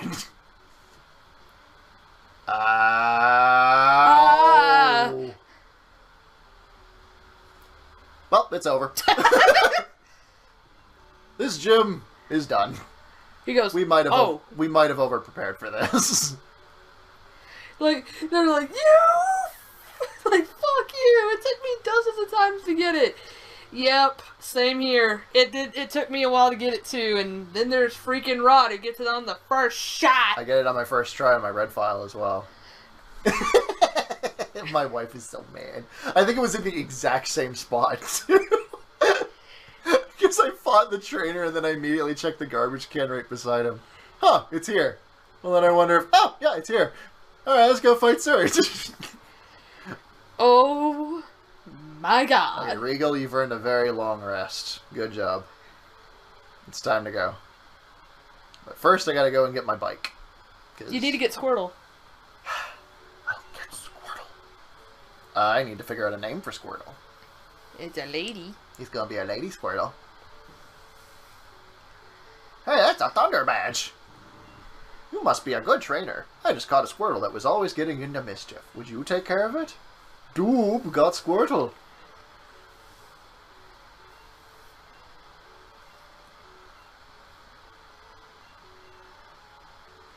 Well, it's over. This gym is done. He goes, we might have overprepared for this. Like, they're like, you! Like, fuck you! It took me dozens of times to get it. Yep, same here. It took me a while to get it too, and then there's freaking Rod who gets it on the first shot. I get it on my first try on my red file as well. My wife is so mad. I think it was in the exact same spot. Because I fought the trainer and then I immediately checked the garbage can right beside him. Huh, it's here. Well, then I wonder if... Oh, yeah, it's here. Alright, let's go fight Surge. Oh my god. Okay, Regal, you've earned a very long rest. Good job. It's time to go. But first I gotta go and get my bike. You need to get Squirtle. I'll get Squirtle. I need to figure out a name for Squirtle. It's a lady. He's gonna be a lady Squirtle. Hey, that's a Thunder Badge. You must be a good trainer. I just caught a Squirtle that was always getting into mischief. Would you take care of it? Doob got Squirtle.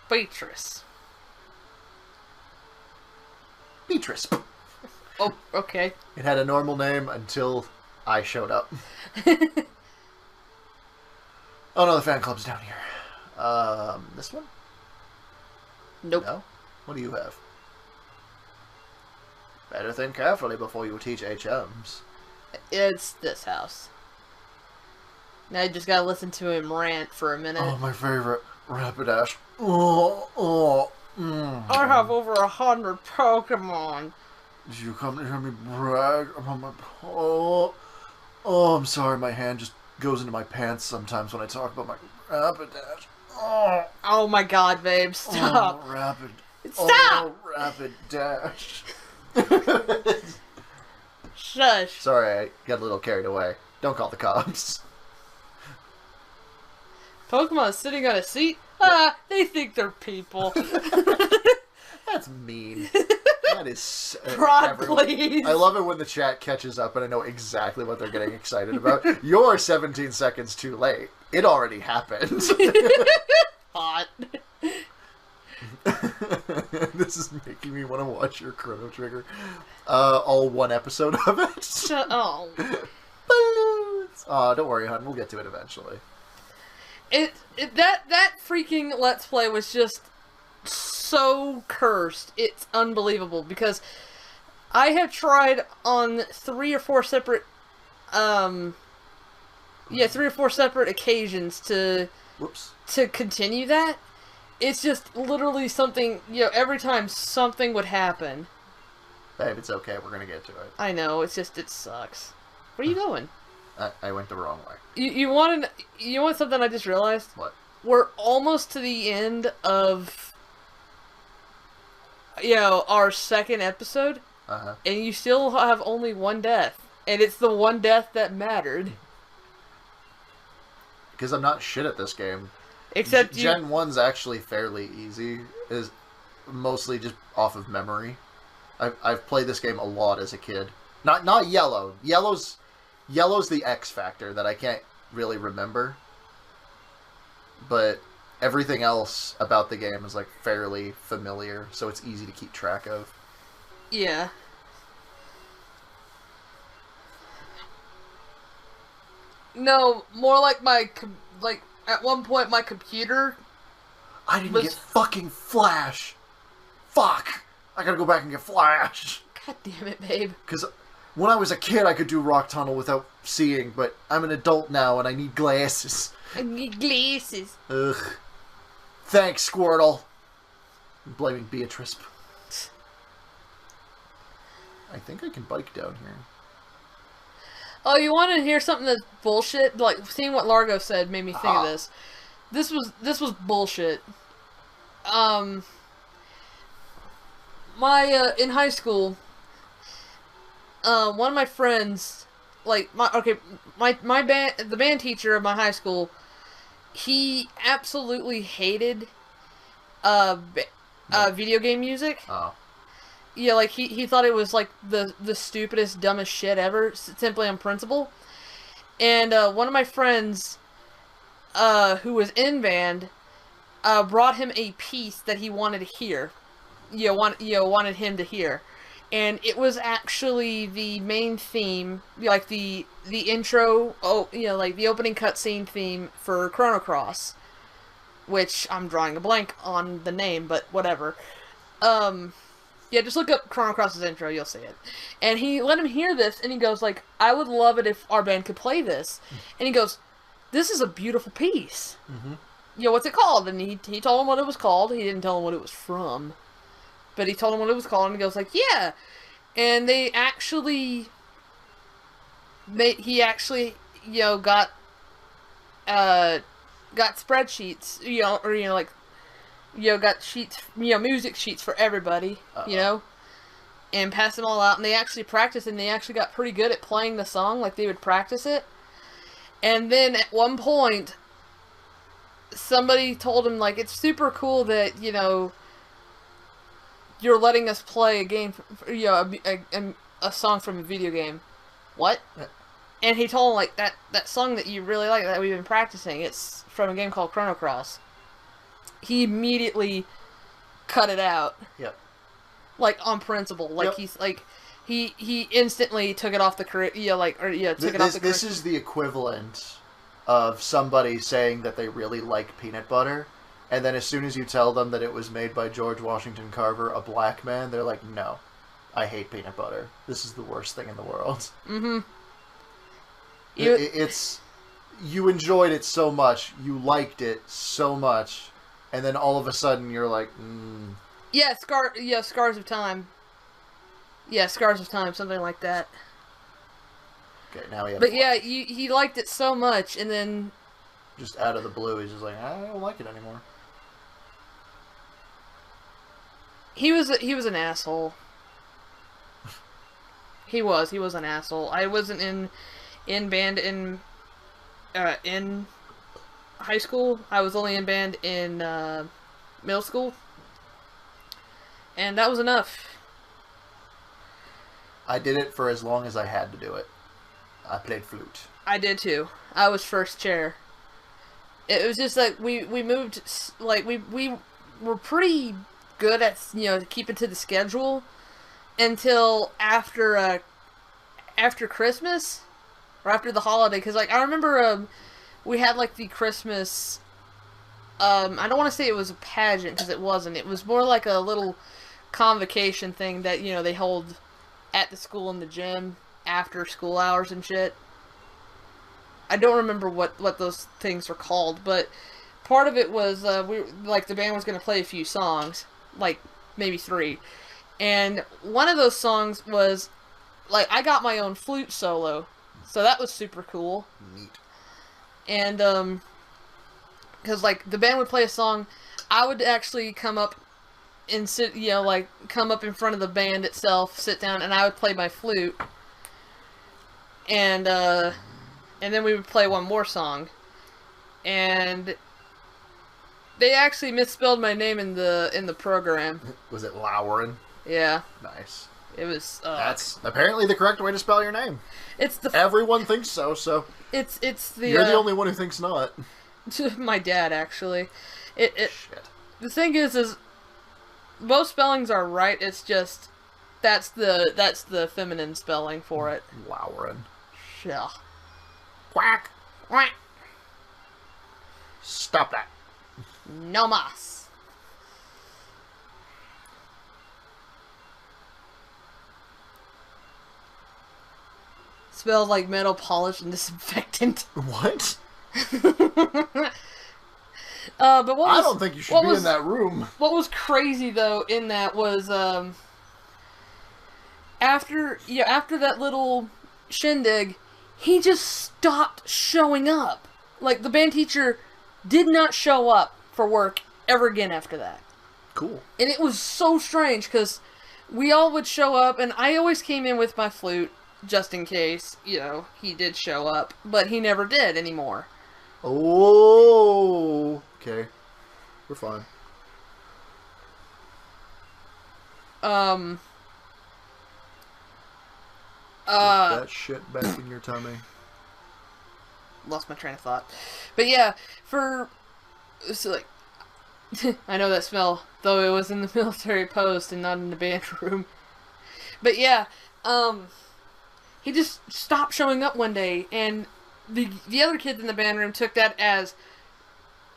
Beatrice. Beatrice. Oh, okay. It had a normal name until I showed up. Oh no, the fan club's down here. This one? Nope. No? What do you have? Better think carefully before you teach HMs. It's this house. Now you just gotta listen to him rant for a minute. Oh, my favorite. Rapidash. I have over 100 Pokemon. Did you come to hear me brag about my... Oh, I'm sorry, my hand just goes into my pants sometimes when I talk about my Rapidash. Oh my god, babe, stop. Oh, rapid. Stop! Oh, Rapidash. Shush. Sorry, I got a little carried away. Don't call the cops. Pokemon sitting on a seat? Ah, they think they're people. That's mean. That is... Rod, please. I love it when the chat catches up and I know exactly what they're getting excited about. You're 17 seconds too late. It already happened. Hot. This is making me want to watch your Chrono Trigger. All one episode of it. Oh. Balloons. Oh, don't worry, hon. We'll get to it eventually. That freaking Let's Play was just so cursed. It's unbelievable because I have tried on 3 or 4 separate, 3 or 4 separate occasions to continue that. It's just literally something, every time something would happen. Babe, it's okay. We're gonna get to it. I know. It's just, it sucks. Where are you going? I went the wrong way. You want something I just realized? What? We're almost to the end of, our second episode. Uh-huh. And you still have only one death. And it's the one death that mattered. Because I'm not shit at this game. Except Gen 1's actually fairly easy. Is mostly just off of memory. I've played this game a lot as a kid. Not Yellow. Yellow's the X factor that I can't really remember. But everything else about the game is like fairly familiar, so it's easy to keep track of. Yeah. No, more like at one point my computer. I didn't get fucking Flash. Fuck! I gotta go back and get Flash. God damn it, babe. Because when I was a kid, I could do Rock Tunnel without seeing, but I'm an adult now and I need glasses. I need glasses. Ugh. Thanks, Squirtle. I'm blaming Beatrice. I think I can bike down here. Oh, you want to hear something that's bullshit? Like, seeing what Largo said made me think of this. This was bullshit. In high school, one of my friends, the band teacher of my high school, he absolutely hated, video game music. Oh. Yeah, like, he thought it was, like, the stupidest, dumbest shit ever, simply on principle. And, one of my friends, who was in band, brought him a piece that he wanted to hear. Wanted him to hear. And it was actually the main theme, like, the intro, like, the opening cutscene theme for Chrono Cross. Which, I'm drawing a blank on the name, but whatever. Yeah, just look up Chrono Cross's intro, you'll see it. And he let him hear this, and he goes, like, I would love it if our band could play this. And he goes, this is a beautiful piece. Mm-hmm. You know, what's it called? And he told him what it was called. He didn't tell him what it was from. But he told him what it was called, and he goes, like, yeah. And they actually... He actually, you know, got spreadsheets, you know, or, you know, like, you know, got sheets, you know, music sheets for everybody, you know, and passed them all out, and they actually practiced, and they actually got pretty good at playing the song, like, they would practice it, and then at one point, somebody told him, like, it's super cool that, you know, you're letting us play a game, you know, a song from a video game. What? And he told him, like, that song that you really like, that we've been practicing, it's from a game called Chrono Cross. He immediately cut it out. Yep. Like, on principle. Like, yep. he's, like, he instantly took it off the took it off the curriculum. This is the equivalent of somebody saying that they really like peanut butter, and then as soon as you tell them that it was made by George Washington Carver, a black man, they're like, no, I hate peanut butter. This is the worst thing in the world. Mm-hmm. It's... You enjoyed it so much, you liked it so much, and then all of a sudden you're like, Yeah, Scars of Time. Yeah, Scars of Time, something like that. Okay, now he. But yeah, he liked it so much, and then just out of the blue, he's just like, I don't like it anymore. He was an asshole. He was an asshole. I wasn't in band in high school. I was only in band in middle school, and that was enough. I did it for as long as I had to do it. I played flute. I did too. I was first chair. It was just like we moved, like we were pretty good at, you know, keeping to the schedule until after Christmas or after the holiday, because like I remember we had like the Christmas I don't want to say it was a pageant, because it wasn't. It was more like a little convocation thing that, you know, they hold at the school in the gym after school hours and shit. I don't remember what those things were called, but part of it was the band was going to play a few songs, like maybe 3, and one of those songs was like I got my own flute solo, so that was super cool. Neat. And because like the band would play a song, I would actually come up and sit, you know, like come up in front of the band itself, sit down, and I would play my flute, and then we would play one more song, and they actually misspelled my name in the program. Was it Lauren? Yeah. Nice. It was. That's apparently the correct way to spell your name. It's the. Everyone thinks so. So. It's the. You're the only one who thinks not. My dad, actually. Shit. The thing is both spellings are right. It's just that's the feminine spelling for it. Lauren. Yeah. Quack. Quack. Stop that. No mas. Smells like metal polish and disinfectant. What? But what was, I don't think you should be in that room. What was crazy though in that was after that little shindig, he just stopped showing up. Like the band teacher did not show up for work ever again after that. Cool. And it was so strange because we all would show up, and I always came in with my flute just in case, you know, he did show up, but he never did anymore. Oh, okay. We're fine. Put that shit back in your tummy. Lost my train of thought. But yeah, so like, I know that smell, though it was in the military post and not in the band room. But yeah, he just stopped showing up one day, and the other kids in the band room took that as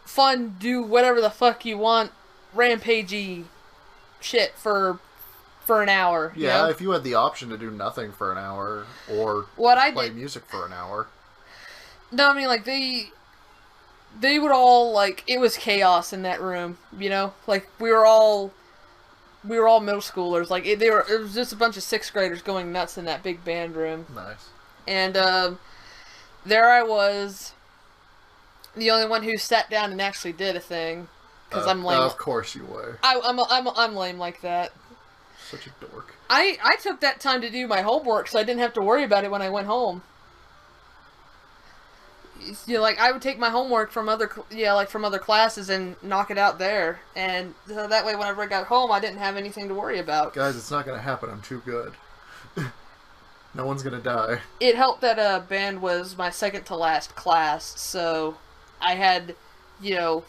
fun, do whatever the fuck you want, rampagey shit for for an hour. Yeah, you know? if you had the option to do nothing for an hour or What I play did, music for an hour. no, I mean like they would all like it was chaos in that room. You know, like we were all middle schoolers. Like it was just a bunch of sixth graders going nuts in that big band room. Nice. And there I was, the only one who sat down and actually did a thing, because I'm lame. Of course you were. I'm lame like that. Such a dork. I took that time to do my homework, so I didn't have to worry about it when I went home. You know, like I would take my homework from other classes and knock it out there, and so that way whenever I got home, I didn't have anything to worry about. Guys, it's not gonna happen. I'm too good. No one's gonna die. It helped that band was my second to last class, so I had, I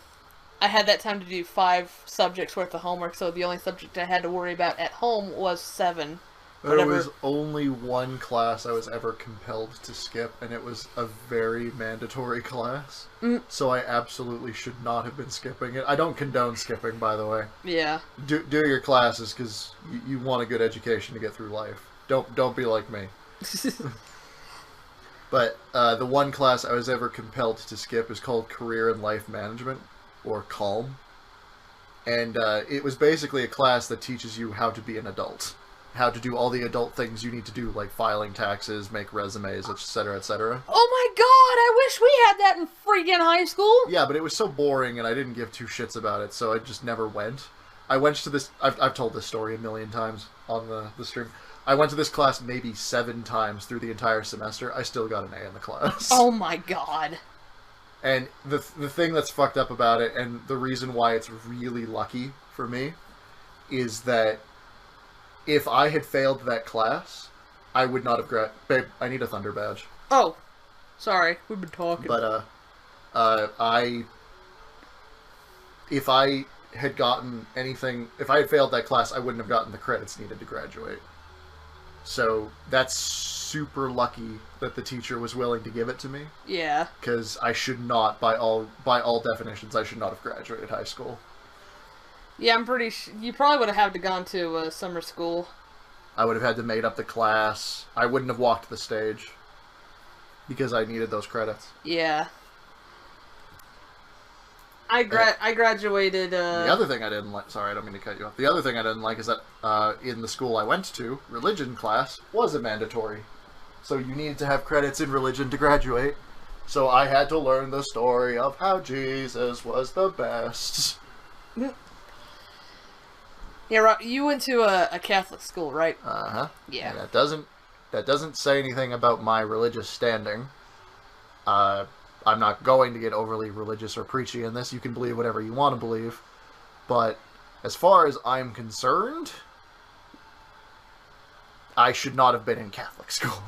had that time to do 5 subjects worth of homework, so the only subject I had to worry about at home was 7. There was only one class I was ever compelled to skip, and it was a very mandatory class. So I absolutely should not have been skipping it. I don't condone skipping, by the way. Yeah. Do your classes, because you want a good education to get through life. Don't be like me. But the one class I was ever compelled to skip is called Career and Life Management, or CALM. And it was basically a class that teaches you how to be an adult. How to do all the adult things you need to do, like filing taxes, make resumes, etc., etc. Oh my god, I wish we had that in freaking high school! Yeah, but it was so boring, and I didn't give 2 shits about it, so I just never went. I went to this... I've told this story a million times on the stream. I went to this class maybe 7 times through the entire semester. I still got an A in the class. Oh my god. And the thing that's fucked up about it, and the reason why it's really lucky for me, is that if I had failed that class, I would not have Babe, I need a Thunder badge. Oh, sorry, we've been talking. But, if I had gotten anything, if I had failed that class, I wouldn't have gotten the credits needed to graduate. So, that's super lucky that the teacher was willing to give it to me. Yeah. Because I should not, by all definitions, I should not have graduated high school. Yeah, I'm pretty sure you probably would have had to gone to summer school. I would have had to made up the class. I wouldn't have walked the stage. Because I needed those credits. Yeah. I graduated, The other thing I didn't like... Sorry, I don't mean to cut you off. The other thing I didn't like is that in the school I went to, religion class was a mandatory. So you needed to have credits in religion to graduate. So I had to learn the story of how Jesus was the best. Yeah, right. You went to a Catholic school, right? Uh-huh. Yeah. And that doesn't say anything about my religious standing. I'm not going to get overly religious or preachy in this. You can believe whatever you want to believe. But as far as I'm concerned, I should not have been in Catholic school.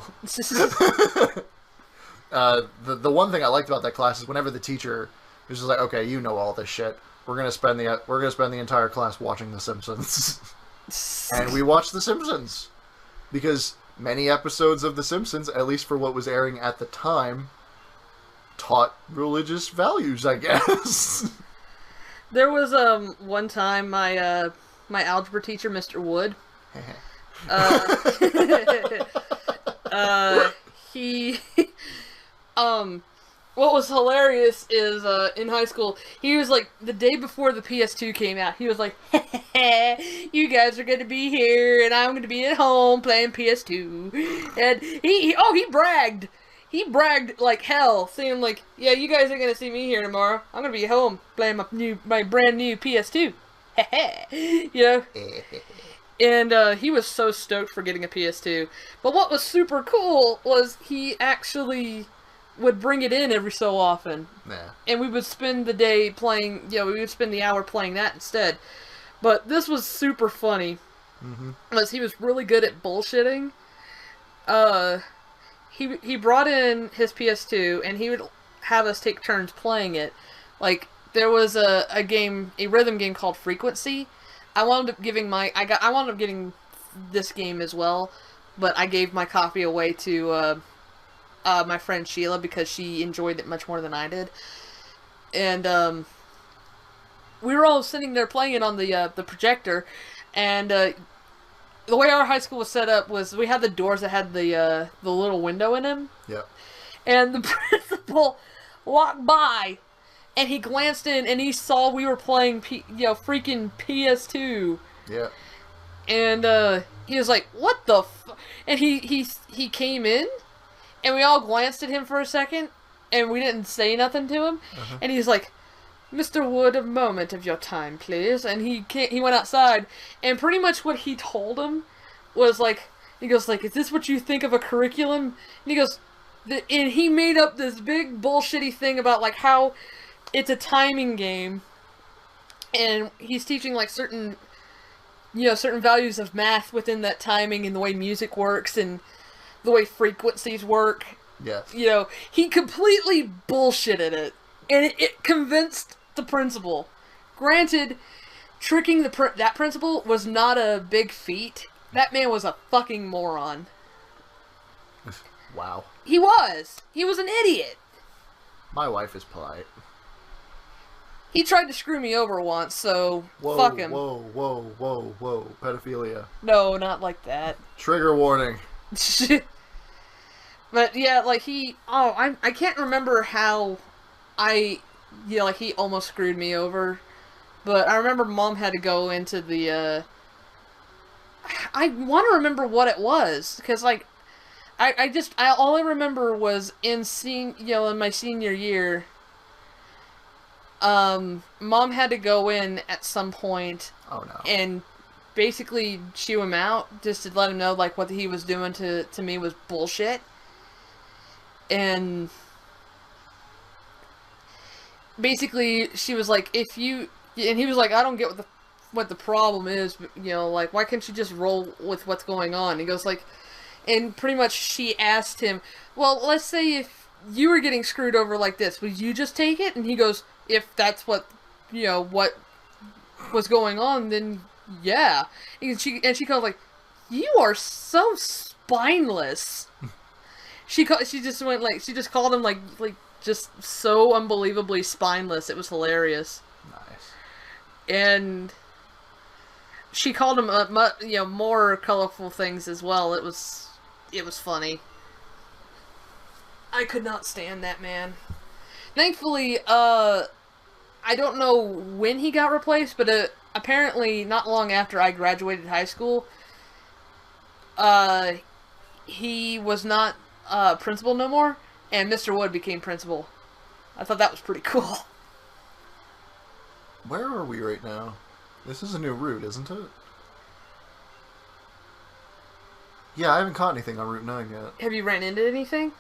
The one thing I liked about that class is whenever the teacher was just like, okay, you know all this shit. We're gonna spend the entire class watching The Simpsons. And we watched The Simpsons. Because many episodes of The Simpsons, at least for what was airing at the time, taught religious values, I guess. There was one time my algebra teacher, Mr. Wood, he what was hilarious is in high school he was like the day before the PS2 came out, he was like, you guys are gonna be here and I'm gonna be at home playing PS2, and he bragged. He bragged like hell, saying like, yeah, you guys are gonna see me here tomorrow. I'm gonna be home playing my brand new PS2. You know? And he was so stoked for getting a PS2. But what was super cool was he actually would bring it in every so often. Yeah. And we would spend the day playing, we would spend the hour playing that instead. But this was super funny. Because he was really good at bullshitting. He brought in his PS2, and he would have us take turns playing it. Like, there was a rhythm game called Frequency. I wound up getting this game as well, but I gave my copy away to my friend Sheila because she enjoyed it much more than I did. And we were all sitting there playing it on the projector, and the way our high school was set up was we had the doors that had the little window in them. Yep. And the principal walked by, and he glanced in, and he saw we were playing, freaking PS2. Yeah. And he was like, "What the?" And he came in, and we all glanced at him for a second, and we didn't say nothing to him. And he's like, "Mr. Wood, a moment of your time, please." And he went outside, and pretty much what he told him was like, he goes like, "Is this what you think of a curriculum?" And he goes, and he made up this big bullshitty thing about like how it's a timing game, and he's teaching like certain values of math within that timing and the way music works and the way frequencies work. Yes. He completely bullshitted it, and it convinced the principal. Granted, tricking that principal was not a big feat. That man was a fucking moron. Wow. He was an idiot. My wife is polite. He tried to screw me over once, so Whoa, fuck him. Whoa. Pedophilia. No, not like that. Trigger warning. But yeah, like I can't remember how he almost screwed me over. But I remember Mom had to go into the, I want to remember what it was, because like, all I remember was in my senior year, Mom had to go in at some point. Oh no. And basically chew him out, just to let him know like what he was doing to me was bullshit. And basically she was like, and he was like, "I don't get what the problem is, but, like, why can't you just roll with what's going on?" And he goes like, and pretty much she asked him, "Well, let's say if you were getting screwed over like this, would you just take it?" And he goes, "If that's what was going on, then yeah." And she goes like, "You are so spineless." She just called him like just so unbelievably spineless. It was hilarious. Nice. And she called him more colorful things as well. It was funny. I could not stand that man. Thankfully, I don't know when he got replaced, but apparently not long after I graduated high school, he was not principal no more, and Mr. Wood became principal. I thought that was pretty cool. Where are we right now? This is a new route, isn't it? Yeah, I haven't caught anything on Route 9 yet. Have you ran into anything?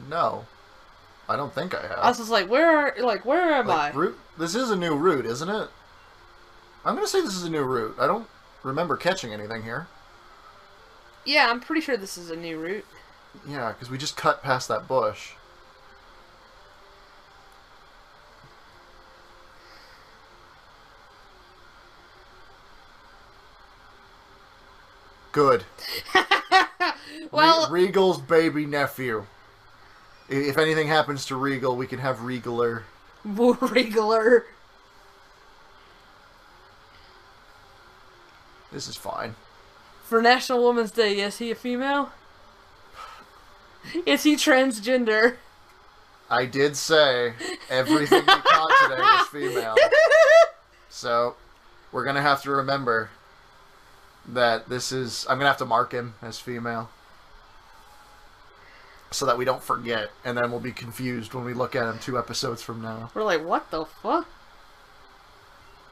No. I don't think I have. I was just like, where am I? This is a new route, isn't it? I'm gonna say this is a new route. I don't remember catching anything here. Yeah, I'm pretty sure this is a new route. Yeah, because we just cut past that bush. Good. Well, Regal's baby nephew. If anything happens to Regal, we can have Regaler. Regaler. This is fine. For National Women's Day, is he a female? Is he transgender? I did say everything we caught today was female. So, we're going to have to remember that this is... I'm going to have to mark him as female. So that we don't forget, and then we'll be confused when we look at him 2 episodes from now. We're like, what the fuck?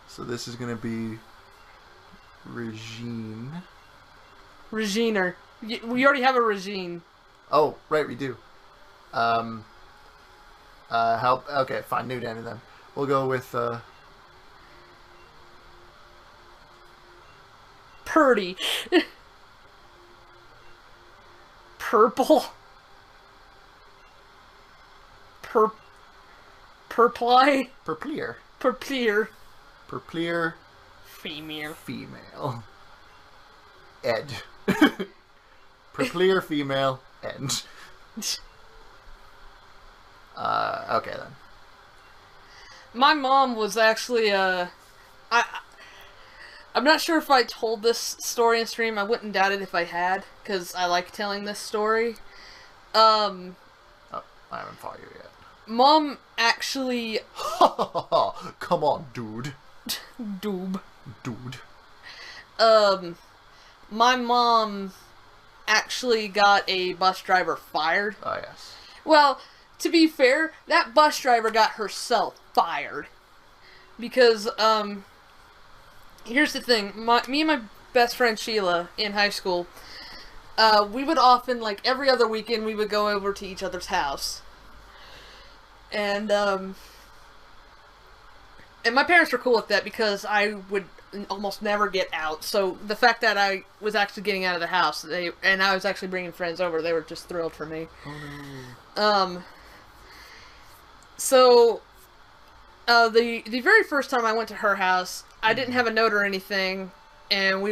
So this is going to be... Regine. Reginer. We already have a Regine. Oh, right, we do. Okay, fine, new Danny then. We'll go with, Purdy. Purple. Purply. Purplier. Purplier. Purplier. Female. Female. Ed. Purplier female. Ed. Okay then. My mom was actually I'm not sure if I told this story in stream. I wouldn't doubt it if I had, because I like telling this story. Oh, I haven't fought you yet. Mom actually... Come on, dude. Doob. Dude. My mom actually got a bus driver fired. Ah, yes. Well, to be fair, that bus driver got herself fired. Because, here's the thing. Me and my best friend Sheila in high school, we would often, like, every other weekend, we would go over to each other's house. And my parents were cool with that because I would almost never get out. So the fact that I was actually getting out of the house, and I was actually bringing friends over, they were just thrilled for me. Oh, no. So, the very first time I went to her house, I didn't have a note or anything, and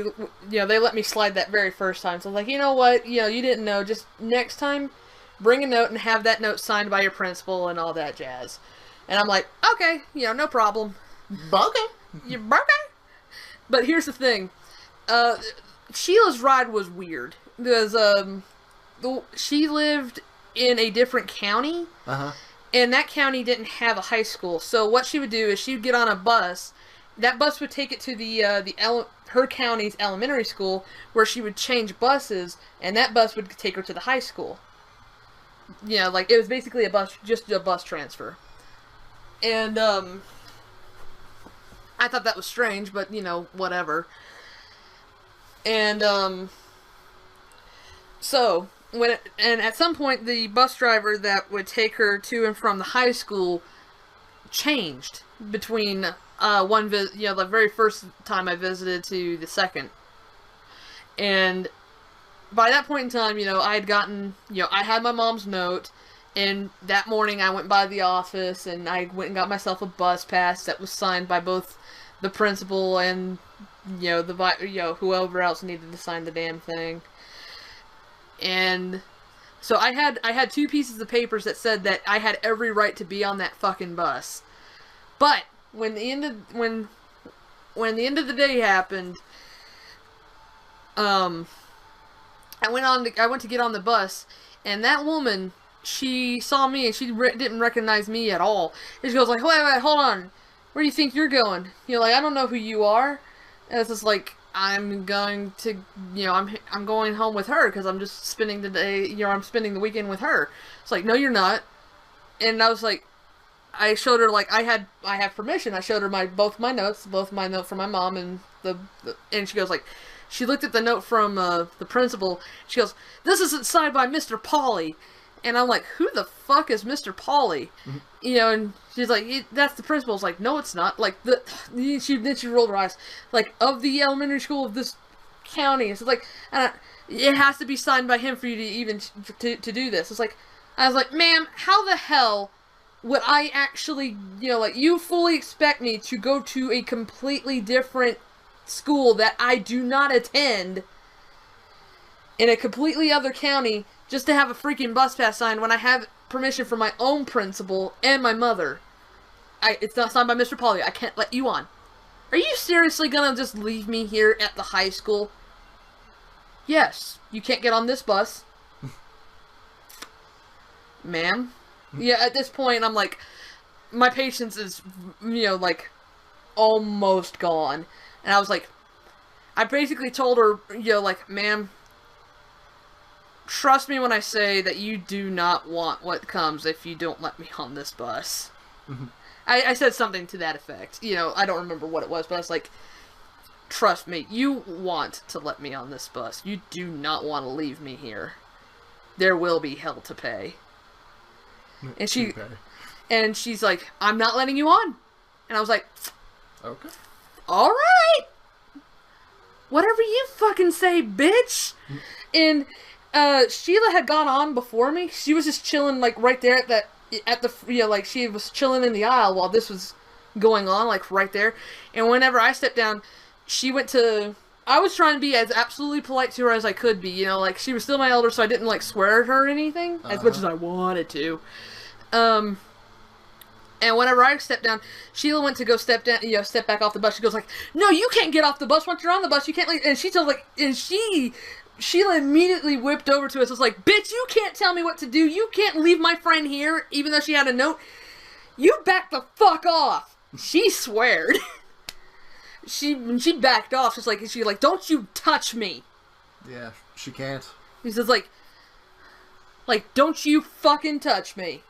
they let me slide that very first time. So I was like, you know what, you didn't know, just next time, bring a note and have that note signed by your principal and all that jazz. And I'm like, okay, no problem. Okay. Okay. But here's the thing, Sheila's ride was weird, because, she lived in a different county, and that county didn't have a high school. So what she would do is she would get on a bus. That bus would take it to her county's elementary school, where she would change buses, and that bus would take her to the high school. Like, it was basically just a bus transfer. And, I thought that was strange, but, whatever. And, so, and at some point, the bus driver that would take her to and from the high school changed between, the very first time I visited to the second. And by that point in time, I had gotten, I had my mom's note, and that morning I went by the office, and I went and got myself a bus pass that was signed by both the principal and, whoever else needed to sign the damn thing. And so I had 2 pieces of papers that said that I had every right to be on that fucking bus. But when the end of the day happened, I went to get on the bus, and that woman, she saw me and she didn't recognize me at all. And she goes like, wait, hold on, where do you think you're going? I don't know who you are. And it's just like, I'm going to, I'm going home with her because I'm just spending the day, I'm spending the weekend with her. It's like, no, you're not. And I was like, I showed her, like, I have permission. I showed her both my note from my mom and and she goes like, she looked at the note from the principal. She goes, this isn't signed by Mr. Pauly. And I'm like, who the fuck is Mr. Pauly? And she's like, that's the principal. I was like, no, it's not. Like, then she rolled her eyes. Like, of the elementary school of this county. It's like, it has to be signed by him for you to even to do this. It's like, I was like, ma'am, how the hell would I actually, you fully expect me to go to a completely different school that I do not attend in a completely other county just to have a freaking bus pass signed when I have permission from my own principal and my mother? It's not signed by Mr. Pauly. I can't let you on. Are you seriously gonna just leave me here at the high school? Yes. You can't get on this bus. Ma'am? Yeah, at this point, I'm like, my patience is, like, almost gone. And I was like, I basically told her, like, ma'am, trust me when I say that you do not want what comes if you don't let me on this bus. I said something to that effect. I don't remember what it was, but I was like, trust me, you want to let me on this bus. You do not want to leave me here. There will be hell to pay. And she's like, I'm not letting you on. And I was like, okay. Alright. Whatever you fucking say, bitch. And Sheila had gone on before me. She was just chilling, like, right there like, she was chilling in the aisle while this was going on, like, right there. And whenever I stepped down, she went to... I was trying to be as absolutely polite to her as I could be, like, she was still my elder, so I didn't, like, swear at her or anything, as much as I wanted to. And whenever I stepped down, Sheila went to go step down, step back off the bus. She goes like, "No, you can't get off the bus. Once you're on the bus, you can't leave." And Sheila immediately whipped over to us. Was like, "Bitch, you can't tell me what to do. You can't leave my friend here, even though she had a note. You back the fuck off." She sweared. She backed off. She's like, "Don't you touch me." Yeah, she can't. He says like, "Don't you fucking touch me."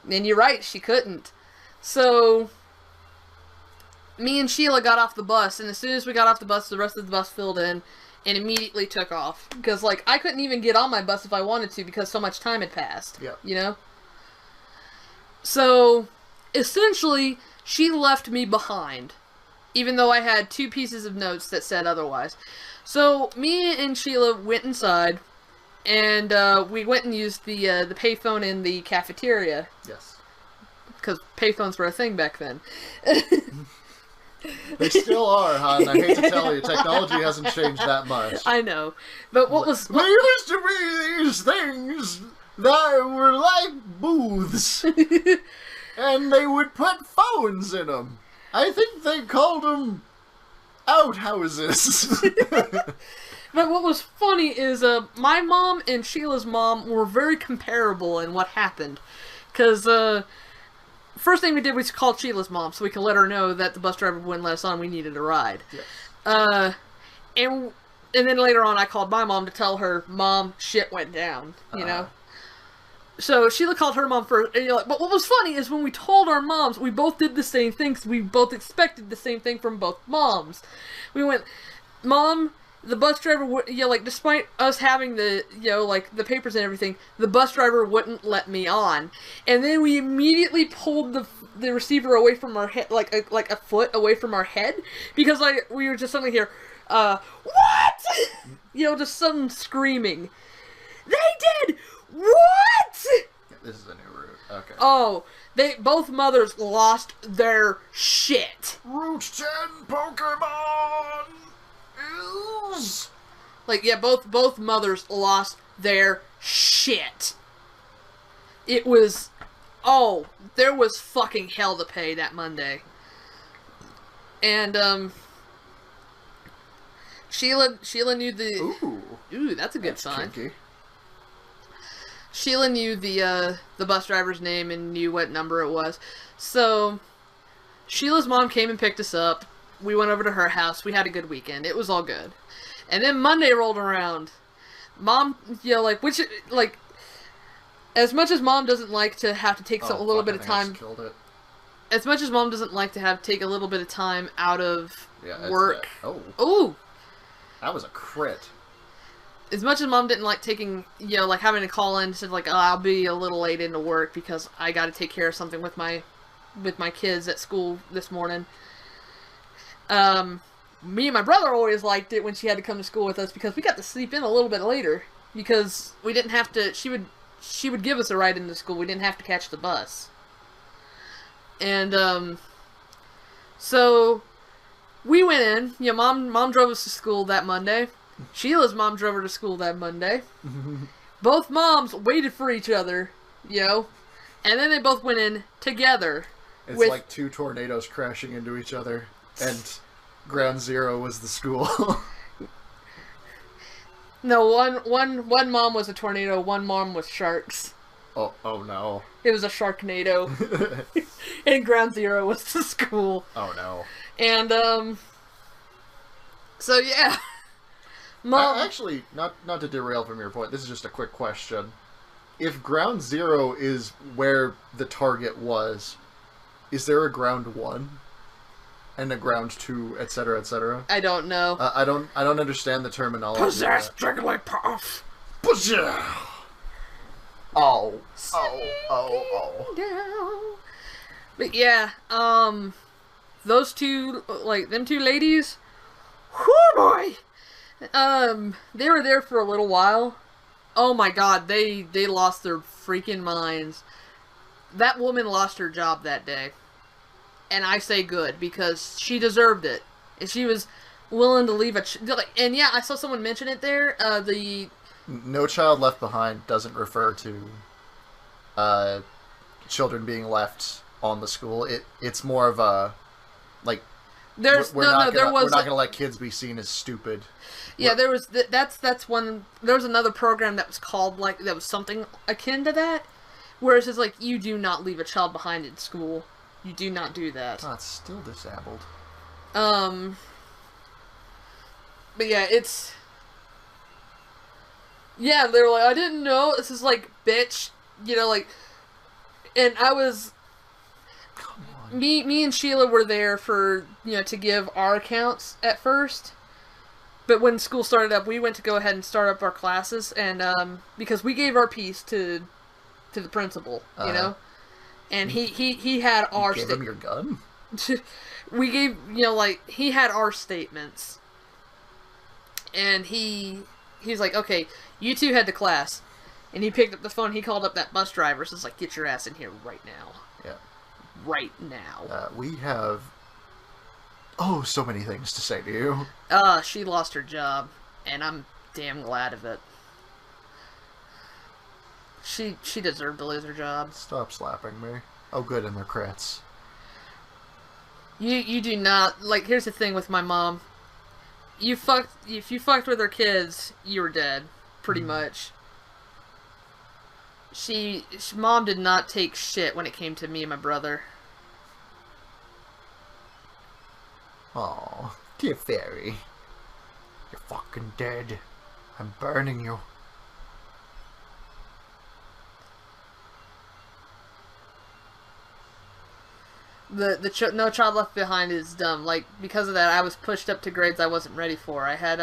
And you're right, she couldn't. So, me and Sheila got off the bus, and as soon as we got off the bus, the rest of the bus filled in, and immediately took off. Because, I couldn't even get on my bus if I wanted to, because so much time had passed. Yeah. So, essentially, she left me behind. Even though I had 2 pieces of notes that said otherwise. So, me and Sheila went inside, and we went and used the payphone in the cafeteria. Yes. Because payphones were a thing back then. They still are, hon. I hate to tell you, technology hasn't changed that much. I know. But what was... There used to be these things that were like booths. And they would put phones in them. I think they called them outhouses. But what was funny is my mom and Sheila's mom were very comparable in what happened. Because first thing we did was call Sheila's mom so we could let her know that the bus driver wouldn't let us on, we needed a ride. Yes. And then later on I called my mom to tell her, "Mom, shit went down," you know? So Sheila called her mom first, and but what was funny is when we told our moms, we both did the same thing, because we both expected the same thing from both moms. We went, "Mom, the bus driver would, despite us having the, the papers and everything, the bus driver wouldn't let me on." And then we immediately pulled the receiver away from our head, like a foot away from our head, because we were just suddenly here, "What?" Just sudden screaming. "They did! What?" This is a new route. Okay. Oh, both mothers lost their shit. Route 10 Pokémon is... both mothers lost their shit. It was... Oh, there was fucking hell to pay that Monday. And, Sheila knew the... Ooh, that's a good sign. Kinky. Sheila knew the bus driver's name and knew what number it was. So, Sheila's mom came and picked us up. We went over to her house. We had a good weekend. It was all good. And then Monday rolled around. Mom, as much as Mom doesn't like to have to take a little bit of time... As much as Mom doesn't like to take a little bit of time out of work... Ooh! That was a crit. As much as Mom didn't like taking, having to call in and said, I'll be a little late into work because I got to take care of something with my kids at school this morning. Me and my brother always liked it when she had to come to school with us because we got to sleep in a little bit later because we didn't have to, she would give us a ride into school. We didn't have to catch the bus. And, so we went in, Mom drove us to school that Monday. Sheila's mom drove her to school that Monday. Both moms waited for each other, and then they both went in together. It's like 2 tornadoes crashing into each other, and Ground Zero was the school. No, one mom was a tornado, one mom was sharks. Oh no. It was a sharknado. And Ground Zero was the school. Oh no. And, so yeah. Mom... Actually, not to derail from your point, this is just a quick question. If Ground Zero is where the target was, is there a Ground 1? And a Ground 2, etc., etc.? I don't know. I don't understand the terminology. Possessed Jigglypuff! Oh. But yeah, those two, them 2 ladies, whoo boy! They were there for a little while. Oh my god, they lost their freaking minds. That woman lost her job that day. And I say good, because she deserved it. And she was willing to leave and yeah, I saw someone mention it there, the... No Child Left Behind doesn't refer to, children being left on the school. It's more of a like There's we're not we're gonna let kids be seen as stupid. Yeah, there was that's one. There was another program that was called that was something akin to that, whereas it's like you do not leave a child behind in school. You do not do that. Oh, it's still disabled. But yeah, it's yeah. They're like, I didn't know. This is like, bitch, and I was. Come on. Me and Sheila were there for to give our accounts at first. But when school started up, we went to go ahead and start up our classes, and because we gave our piece to the principal, and he had our. You gave him your gun? We gave he had our statements, and he's like, okay, you two head to class, and he picked up the phone. He called up that bus driver. So it's like, get your ass in here right now. Yeah. Right now. We have. Oh, so many things to say to you. She lost her job, and I'm damn glad of it. She deserved to lose her job. Stop slapping me. Oh, good, and they're crits. You do not Here's the thing with my mom. If you fucked with her kids, you were dead, pretty much. Mom did not take shit when it came to me and my brother. Aw, dear fairy. You're fucking dead. I'm burning you. The No Child Left Behind is dumb. Because of that, I was pushed up to grades I wasn't ready for. I had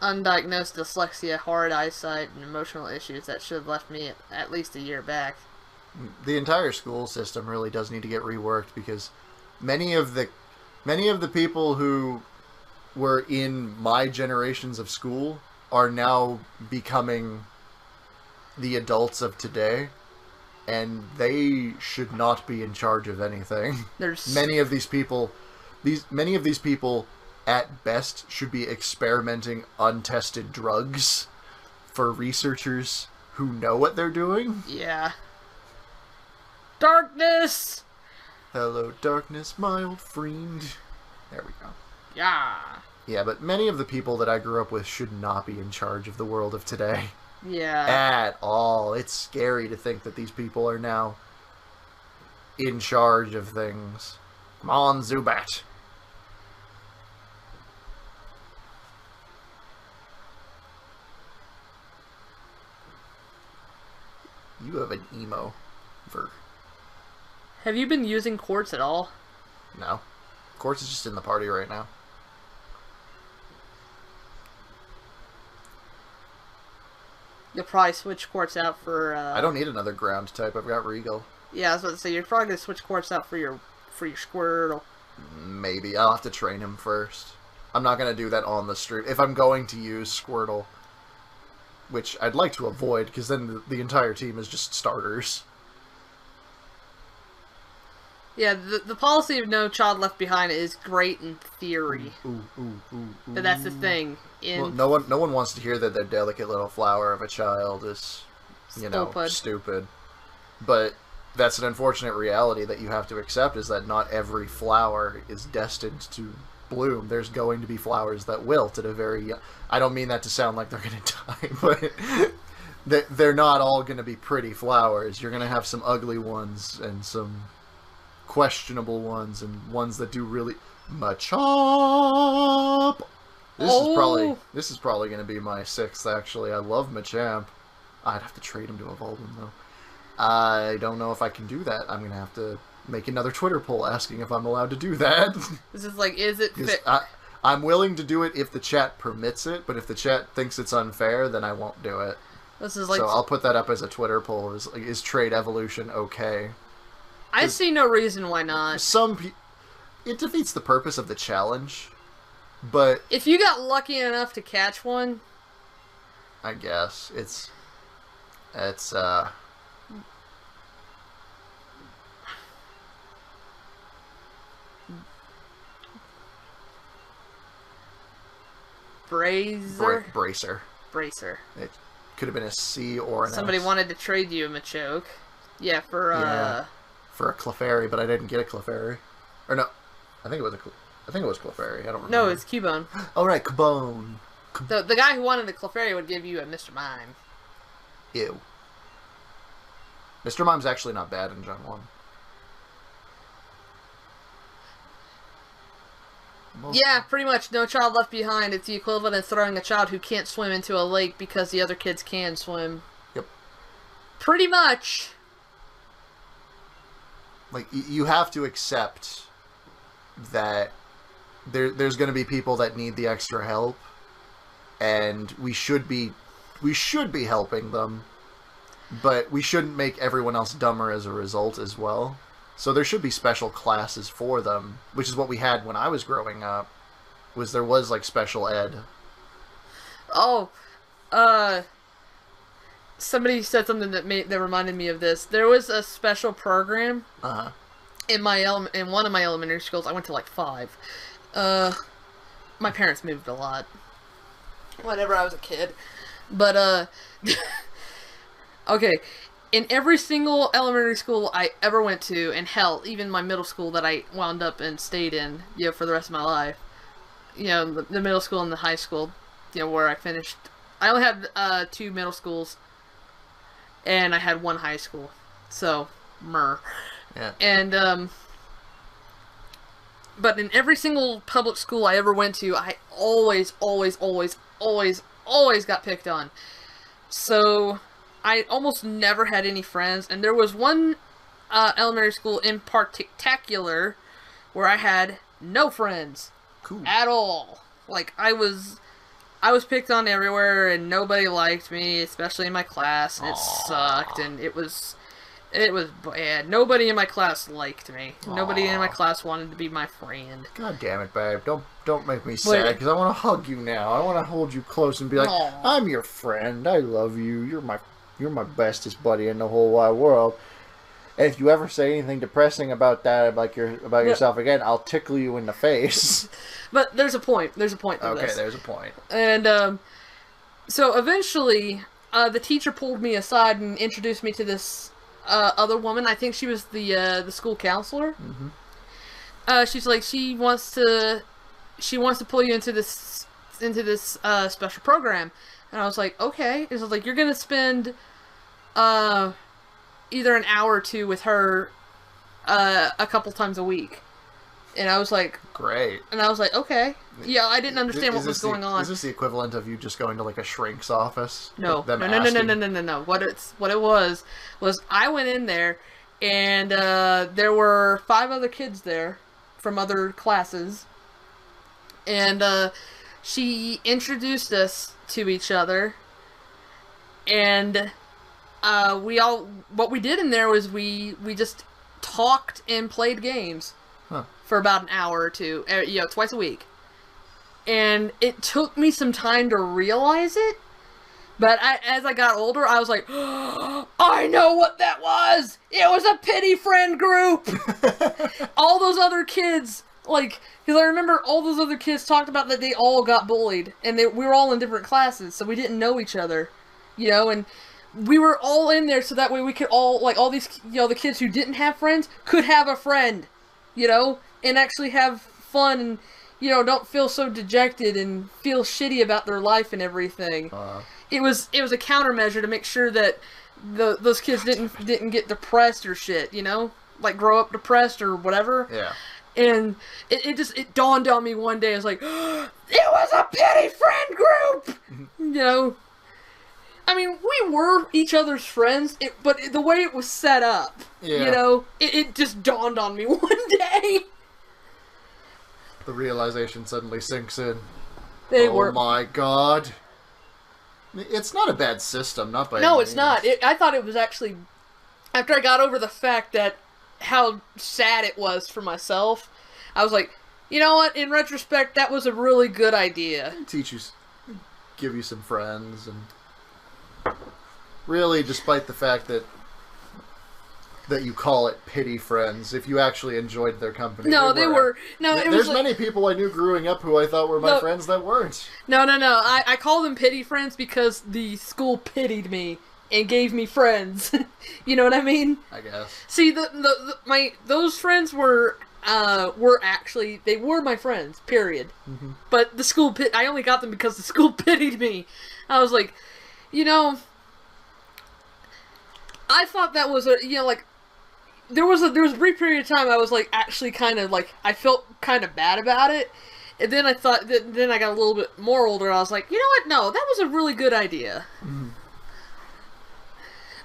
undiagnosed dyslexia, hard eyesight, and emotional issues that should have left me at least a year back. The entire school system really does need to get reworked because many of the people who were in my generations of school are now becoming the adults of today, and they should not be in charge of anything. Many of these people at best should be experimenting untested drugs for researchers who know what they're doing. Yeah. Darkness! Hello, darkness, my old friend. There we go. Yeah. Yeah, but many of the people that I grew up with should not be in charge of the world of today. Yeah. At all. It's scary to think that these people are now in charge of things. Come on, Zubat. You have an emo ver. Have you been using quartz at all? No. Quartz is just in the party right now. You'll probably switch quartz out for. I don't need another ground type. I've got Regal. Yeah, I was about to say you're probably gonna switch quartz out for your Squirtle. Maybe I'll have to train him first. I'm not gonna do that on the stream. If I'm going to use Squirtle, which I'd like to avoid, because then the entire team is just starters. Yeah, the policy of No Child Left Behind is great in theory. But that's the thing. Well, no one wants to hear that their delicate little flower of a child is, stupid. But that's an unfortunate reality that you have to accept, is that not every flower is destined to bloom. There's going to be flowers that wilt at a very young... I don't mean that to sound like they're going to die, but they're not all going to be pretty flowers. You're going to have some ugly ones and some questionable ones and ones that do really Machamp. This is probably going to be my 6th, actually. I love Machamp. I'd have to trade him to evolve him, though. I don't know if I can do that. I'm going to have to make another Twitter poll asking if I'm allowed to do that. This is is it fit? I'm willing to do it if the chat permits it, but if the chat thinks it's unfair, then I won't do it. This is so I'll put that up as a Twitter poll. Is trade evolution okay? I see no reason why not. It defeats the purpose of the challenge, but if you got lucky enough to catch one, I guess it's Bracer. Bracer. Bracer. could have been a C or an Somebody S. wanted to trade you a Machoke. Yeah, for for a Clefairy, but I didn't get a Clefairy. Or no, I think it was Clefairy. I don't remember. No, it's Cubone. Oh right, Cubone. The guy who wanted the Clefairy would give you a Mr. Mime. Ew. Mr. Mime's actually not bad in Gen 1. Yeah, pretty much. No Child Left Behind. It's the equivalent of throwing a child who can't swim into a lake because the other kids can swim. Yep. Pretty much. Like, you have to accept that there's going to be people that need the extra help, and we should be helping them, but we shouldn't make everyone else dumber as a result as well. So there should be special classes for them, which is what we had when I was growing up. There was like special ed. Oh, somebody said something that reminded me of this. There was a special program in one of my elementary schools. I went to like 5. My parents moved a lot whenever I was a kid, but okay. In every single elementary school I ever went to, and hell, even my middle school that I wound up and stayed in, for the rest of my life, the middle school and the high school, where I finished. I only had 2 middle schools, and I had 1 high school, so, Yeah. And, but in every single public school I ever went to, I always got picked on. So I almost never had any friends, and there was one elementary school in particular where I had no friends. Cool. At all. Like, I was picked on everywhere, and nobody liked me, especially in my class, and it sucked, and it was bad. Nobody in my class liked me. Aww. Nobody in my class wanted to be my friend. God damn it, babe. Don't make me sad, because I want to hug you now. I want to hold you close and be like, aww, I'm your friend. I love you. You're my bestest buddy in the whole wide world. And if you ever say anything depressing about yourself again, I'll tickle you in the face. But there's a point. There's a point to this. Okay, there's a point. And so eventually, the teacher pulled me aside and introduced me to this other woman. I think she was the school counselor. Mm-hmm. She's like, she wants to pull you into this special program. And I was like, okay. It was like, you're gonna spend either an hour or 2 with her a couple times a week. And I was like, great. And I was like, okay. Yeah, I didn't understand what was going on. Is this the equivalent of you just going to like a shrink's office? No. No. What it was I went in there, and there were 5 other kids there from other classes. And she introduced us to each other, and what we did in there was we just talked and played games for about an hour or 2, twice a week. And it took me some time to realize it, but as I got older, I was like, oh, I know what that was! It was a pity friend group! All those other kids, because I remember all those other kids talked about that they all got bullied, and we were all in different classes, so we didn't know each other, and we were all in there so that way we could all, all these, the kids who didn't have friends could have a friend, and actually have fun, and, don't feel so dejected and feel shitty about their life and everything. It was a countermeasure to make sure that those kids didn't get depressed or shit, grow up depressed or whatever. Yeah. And it dawned on me one day. I was like, it was a pity friend group! I mean, we were each other's friends, but the way it was set up, it just dawned on me one day. The realization suddenly sinks in. Oh my god. It's not a bad system, not by No, any it's means. not. I thought it was actually, after I got over the fact that how sad it was for myself, I was like, you know what, in retrospect, that was a really good idea. Teach you, give you some friends, and really, despite the fact that that you call it pity friends if you actually enjoyed their company. No, they were. No, it There's was like, many people I knew growing up who I thought were my friends that weren't. No. I call them pity friends because the school pitied me and gave me friends. You know what I mean? I guess. See, those friends were actually, they were my friends, period. Mm-hmm. But the school I only got them because the school pitied me. I was like, I thought that was there was a brief period of time I was like actually kind of like I felt kind of bad about it, and then I thought then I got a little bit more older and I was like, you know what, no, that was a really good idea. Mm.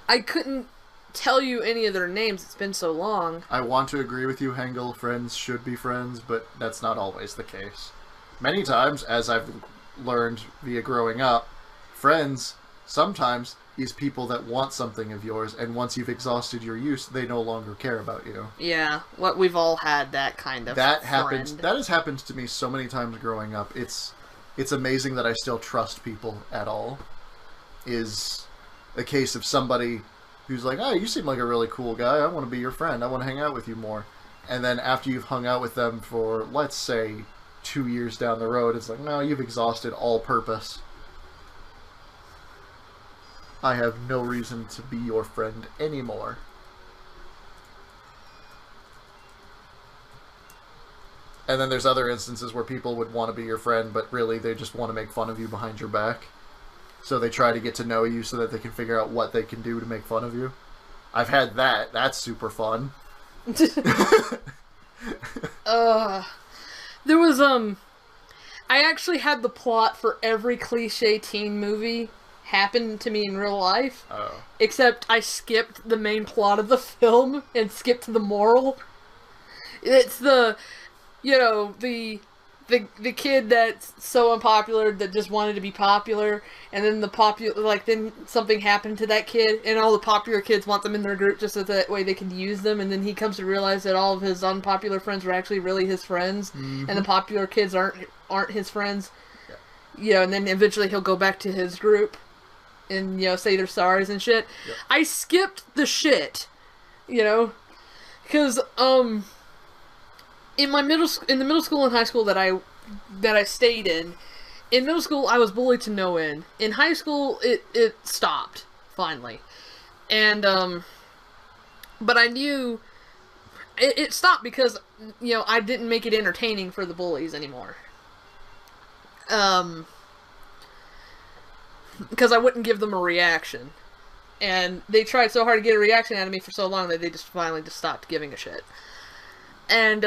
I couldn't tell you any of their names, it's been so long. I want to agree with you, Hengel, friends should be friends, but that's not always the case. Many times, as I've learned via growing up, friends sometimes is people that want something of yours, and once you've exhausted your use, they no longer care about you. Yeah, we've all had that kind of that friend. happens. That has happened to me so many times growing up. It's amazing that I still trust people at all. Is a case of somebody who's like, "Oh, you seem like a really cool guy. I want to be your friend. I want to hang out with you more." And then after you've hung out with them for, let's say, 2 years down the road, it's like, no, you've exhausted all purpose. I have no reason to be your friend anymore. And then there's other instances where people would want to be your friend, but really they just want to make fun of you behind your back. So they try to get to know you so that they can figure out what they can do to make fun of you. I've had that. That's super fun. There was, I actually had the plot for every cliche teen movie happen to me in real life. Oh. Except I skipped the main plot of the film and skipped the moral. It's the kid that's so unpopular that just wanted to be popular, and then then something happened to that kid, and all the popular kids want them in their group just so that way they can use them, and then he comes to realize that all of his unpopular friends were actually really his friends, and the popular kids aren't his friends. Yeah. And then eventually he'll go back to his group and, say their sorries and shit. Yep. I skipped the shit, because, in the middle school and high school that I stayed in middle school I was bullied to no end. In high school it stopped finally, and but I knew it stopped because I didn't make it entertaining for the bullies anymore. Because I wouldn't give them a reaction, and they tried so hard to get a reaction out of me for so long that they just finally stopped giving a shit. And,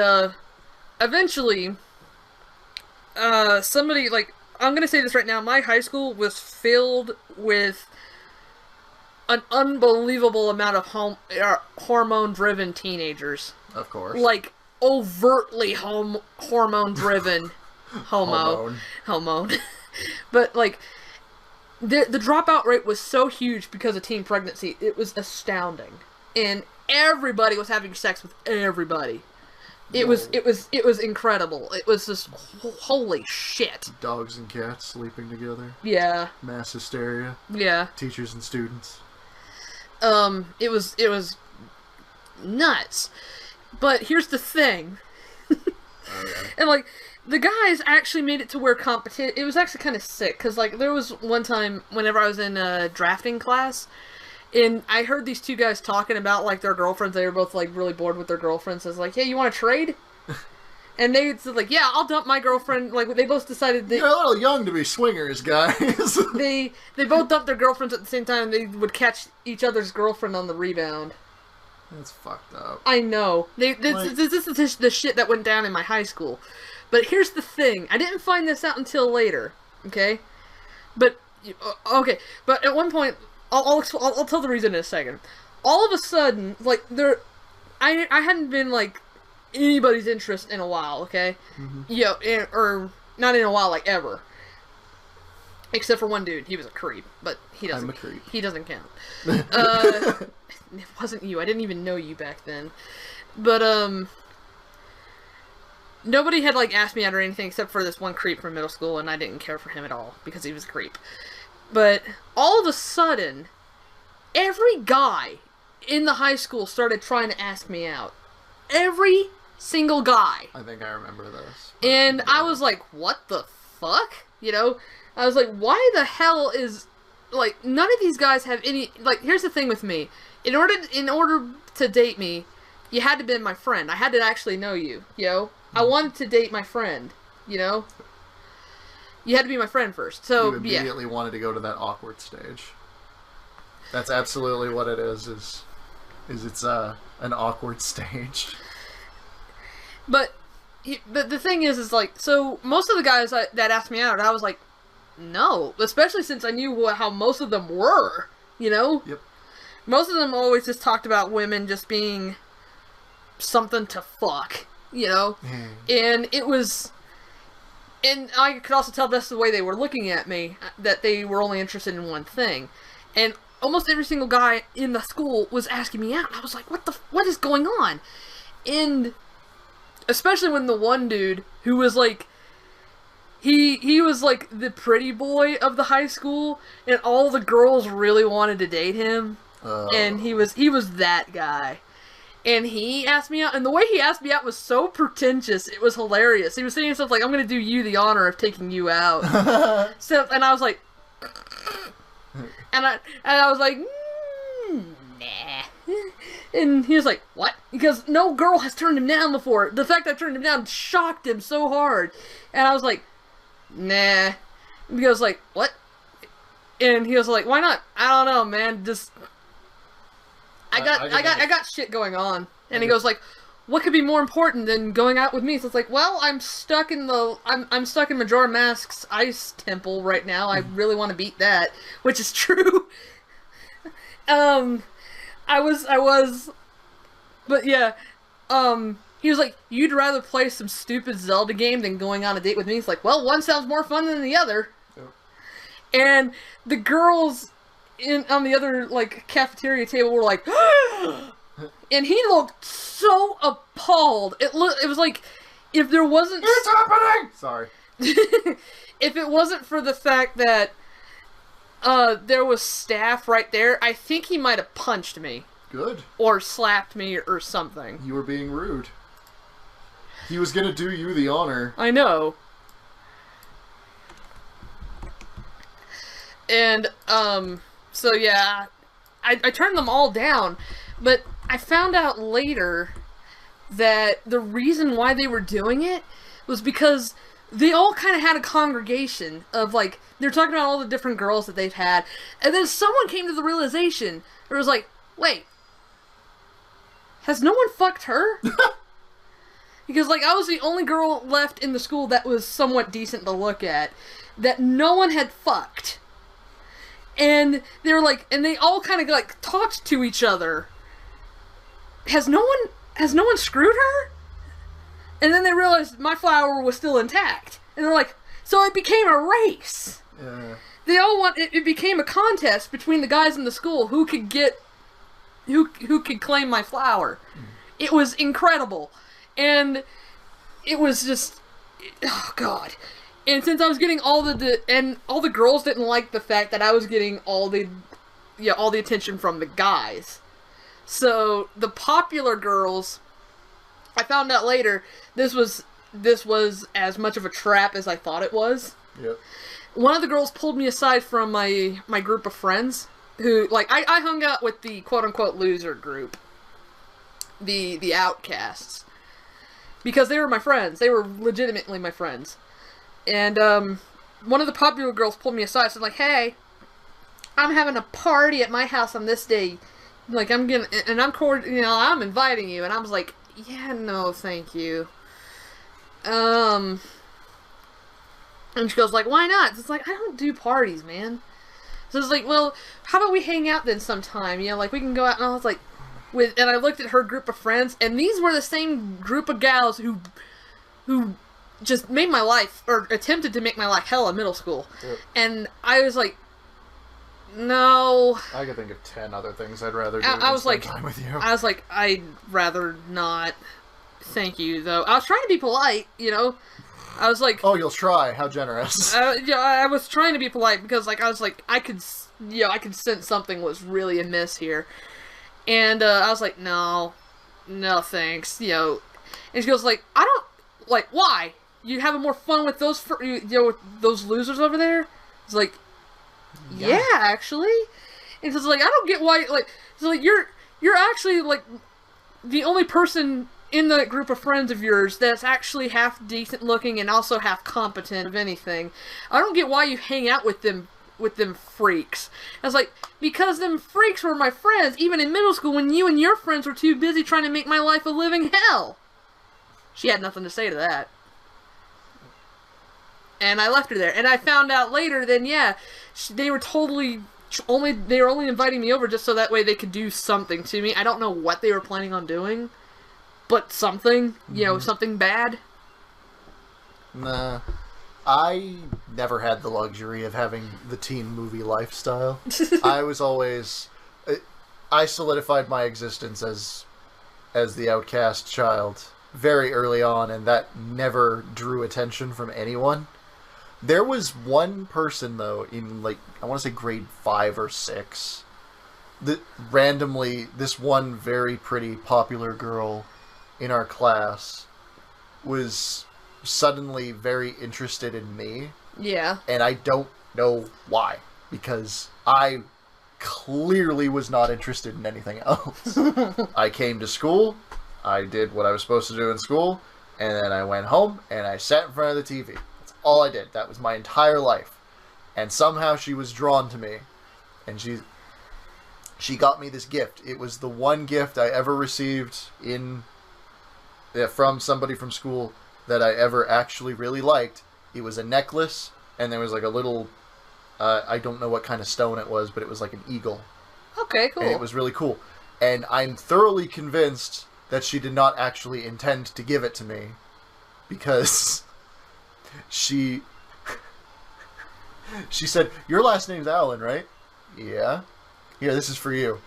eventually, somebody, I'm gonna say this right now, my high school was filled with an unbelievable amount of hormone-driven teenagers. Of course. Overtly hormone-driven hormone. But, the dropout rate was so huge because of teen pregnancy, it was astounding. And everybody was having sex with everybody. It was incredible. It was just holy shit. Dogs and cats sleeping together. Yeah. Mass hysteria. Yeah. Teachers and students. It was nuts. But here's the thing. Okay. And the guys actually made it to where competition. It was actually kind of sick because there was one time whenever I was in a drafting class. And I heard these two guys talking about, their girlfriends. They were both, really bored with their girlfriends. I was like, hey, you want to trade? And they said, yeah, I'll dump my girlfriend. They both decided You're a little young to be swingers, guys. They both dumped their girlfriends at the same time. They would catch each other's girlfriend on the rebound. That's fucked up. I know. This is the shit that went down in my high school. But here's the thing. I didn't find this out until later. Okay? But at one point... I'll tell the reason in a second. All of a sudden, I hadn't been, anybody's interest in a while, okay? Mm-hmm. Or not in a while, ever. Except for one dude. He was a creep, but he doesn't. I'm a creep. He doesn't count. It wasn't you. I didn't even know you back then. But, nobody had, asked me out or anything except for this one creep from middle school, and I didn't care for him at all, because he was a creep. But all of a sudden, every guy in the high school started trying to ask me out. Every single guy. I think I remember this. And I was like, what the fuck? You know? I was like, why the hell is... Like, none of these guys have any... Like, here's the thing with me. In order to date me, you had to be my friend. I had to actually know you, you know? I wanted to date my friend, you know? You had to be my friend first. So, you immediately wanted to go to that awkward stage. That's absolutely what it is it's an awkward stage. But the thing is like, so most of the guys that asked me out, I was like, no. Especially since I knew how most of them were, you know? Yep. Most of them always just talked about women just being something to fuck, you know? And it was... And I could also tell that's the way they were looking at me, that they were only interested in one thing. And almost every single guy in the school was asking me out. And I was like, what is going on? And especially when the one dude who was like, he was like the pretty boy of the high school, and all the girls really wanted to date him. And he was that guy. And he asked me out, and the way he asked me out was so pretentious, it was hilarious. He was saying stuff like, I'm going to do you the honor of taking you out. And I was like... And I was like, nah. And he was like, what? Because no girl has turned him down before. The fact I turned him down shocked him so hard. And I was like, nah. And he was like, what? And he was like, why not? I don't know, man. Just... I got shit going on. And he goes like, what could be more important than going out with me? So it's like, well, I'm stuck in Majora Mask's ice temple right now. I really want to beat that, which is true. I was, but yeah, he was like, you'd rather play some stupid Zelda game than going on a date with me? It's like, well, one sounds more fun than the other. Yep. And the girls on the other, like, cafeteria table were like, and he looked so appalled. It was like, if there wasn't... It's happening! Sorry. If it wasn't for the fact that there was staff right there, I think he might have punched me. Good. Or slapped me or something. You were being rude. He was gonna do you the honor. I know. And, so yeah, I turned them all down, but I found out later that the reason why they were doing it was because they all kind of had a congregation of, like, they're talking about all the different girls that they've had, and then someone came to the realization, it was like, wait, has no one fucked her? Because, like, I was the only girl left in the school that was somewhat decent to look at, that no one had fucked. And they were like, and they all kind of like talked to each other. Has no one screwed her? And then they realized my flower was still intact. And they're like, so it became a race. Yeah. They all it became a contest between the guys in the school who could claim my flower. It was incredible. And it was just, oh god. And since I was getting all the girls didn't like the fact that I was getting all the attention from the guys. So the popular girls, I found out later, this was as much of a trap as I thought it was. Yep. One of the girls pulled me aside from my group of friends who, like, I hung out with the quote-unquote loser group. The outcasts. Because they were my friends. They were legitimately my friends. And, one of the popular girls pulled me aside and said, like, hey, I'm having a party at my house on this day. Like, I'm inviting you. And I was like, yeah, no, thank you. And she goes, like, why not? It's like, I don't do parties, man. So it's like, well, how about we hang out then sometime? You know, like, we can go out. And I was like, and I looked at her group of friends, and these were the same group of gals who just made my life, or attempted to make my life hell in middle school. Yep. And I was like, no. I could think of 10 other things I'd rather do I was like, time with you. I was like, I'd rather not. Thank you, though. I was trying to be polite, you know? I was like... Oh, you'll try. How generous. Yeah, I was trying to be polite because, like, I was like, I could sense something was really amiss here. And I was like, no, no thanks, you know. And she goes like, I don't, like, why? You having more fun with those, you know, with those losers over there? It's like, yeah, actually. And it's like, I don't get why, like, it's like, you're actually, like, the only person in the group of friends of yours that's actually half decent looking and also half competent of anything. I don't get why you hang out with them freaks. I was like, because them freaks were my friends, even in middle school when you and your friends were too busy trying to make my life a living hell. She had nothing to say to that. And I left her there. And I found out later, then yeah, they were totally they were only inviting me over just so that way they could do something to me. I don't know what they were planning on doing, but something, you know, something bad. Nah. I never had the luxury of having the teen movie lifestyle. I was always... I solidified my existence as the outcast child very early on, and that never drew attention from anyone. There was one person, though, in, like, I want to say grade 5 or 6, that randomly, this one very pretty, popular girl in our class was suddenly very interested in me. Yeah. And I don't know why. Because I clearly was not interested in anything else. I came to school, I did what I was supposed to do in school, and then I went home and I sat in front of the TV. That's all I did. That was my entire life. And somehow she was drawn to me. And she got me this gift. It was the one gift I ever received from somebody from school that I ever actually really liked. It was a necklace, and there was like a little, I don't know what kind of stone it was, but it was like an eagle. Okay, cool. And it was really cool. And I'm thoroughly convinced that she did not actually intend to give it to me, because she said, "Your last name's Alan, right?" "Yeah." "Here, this is for you."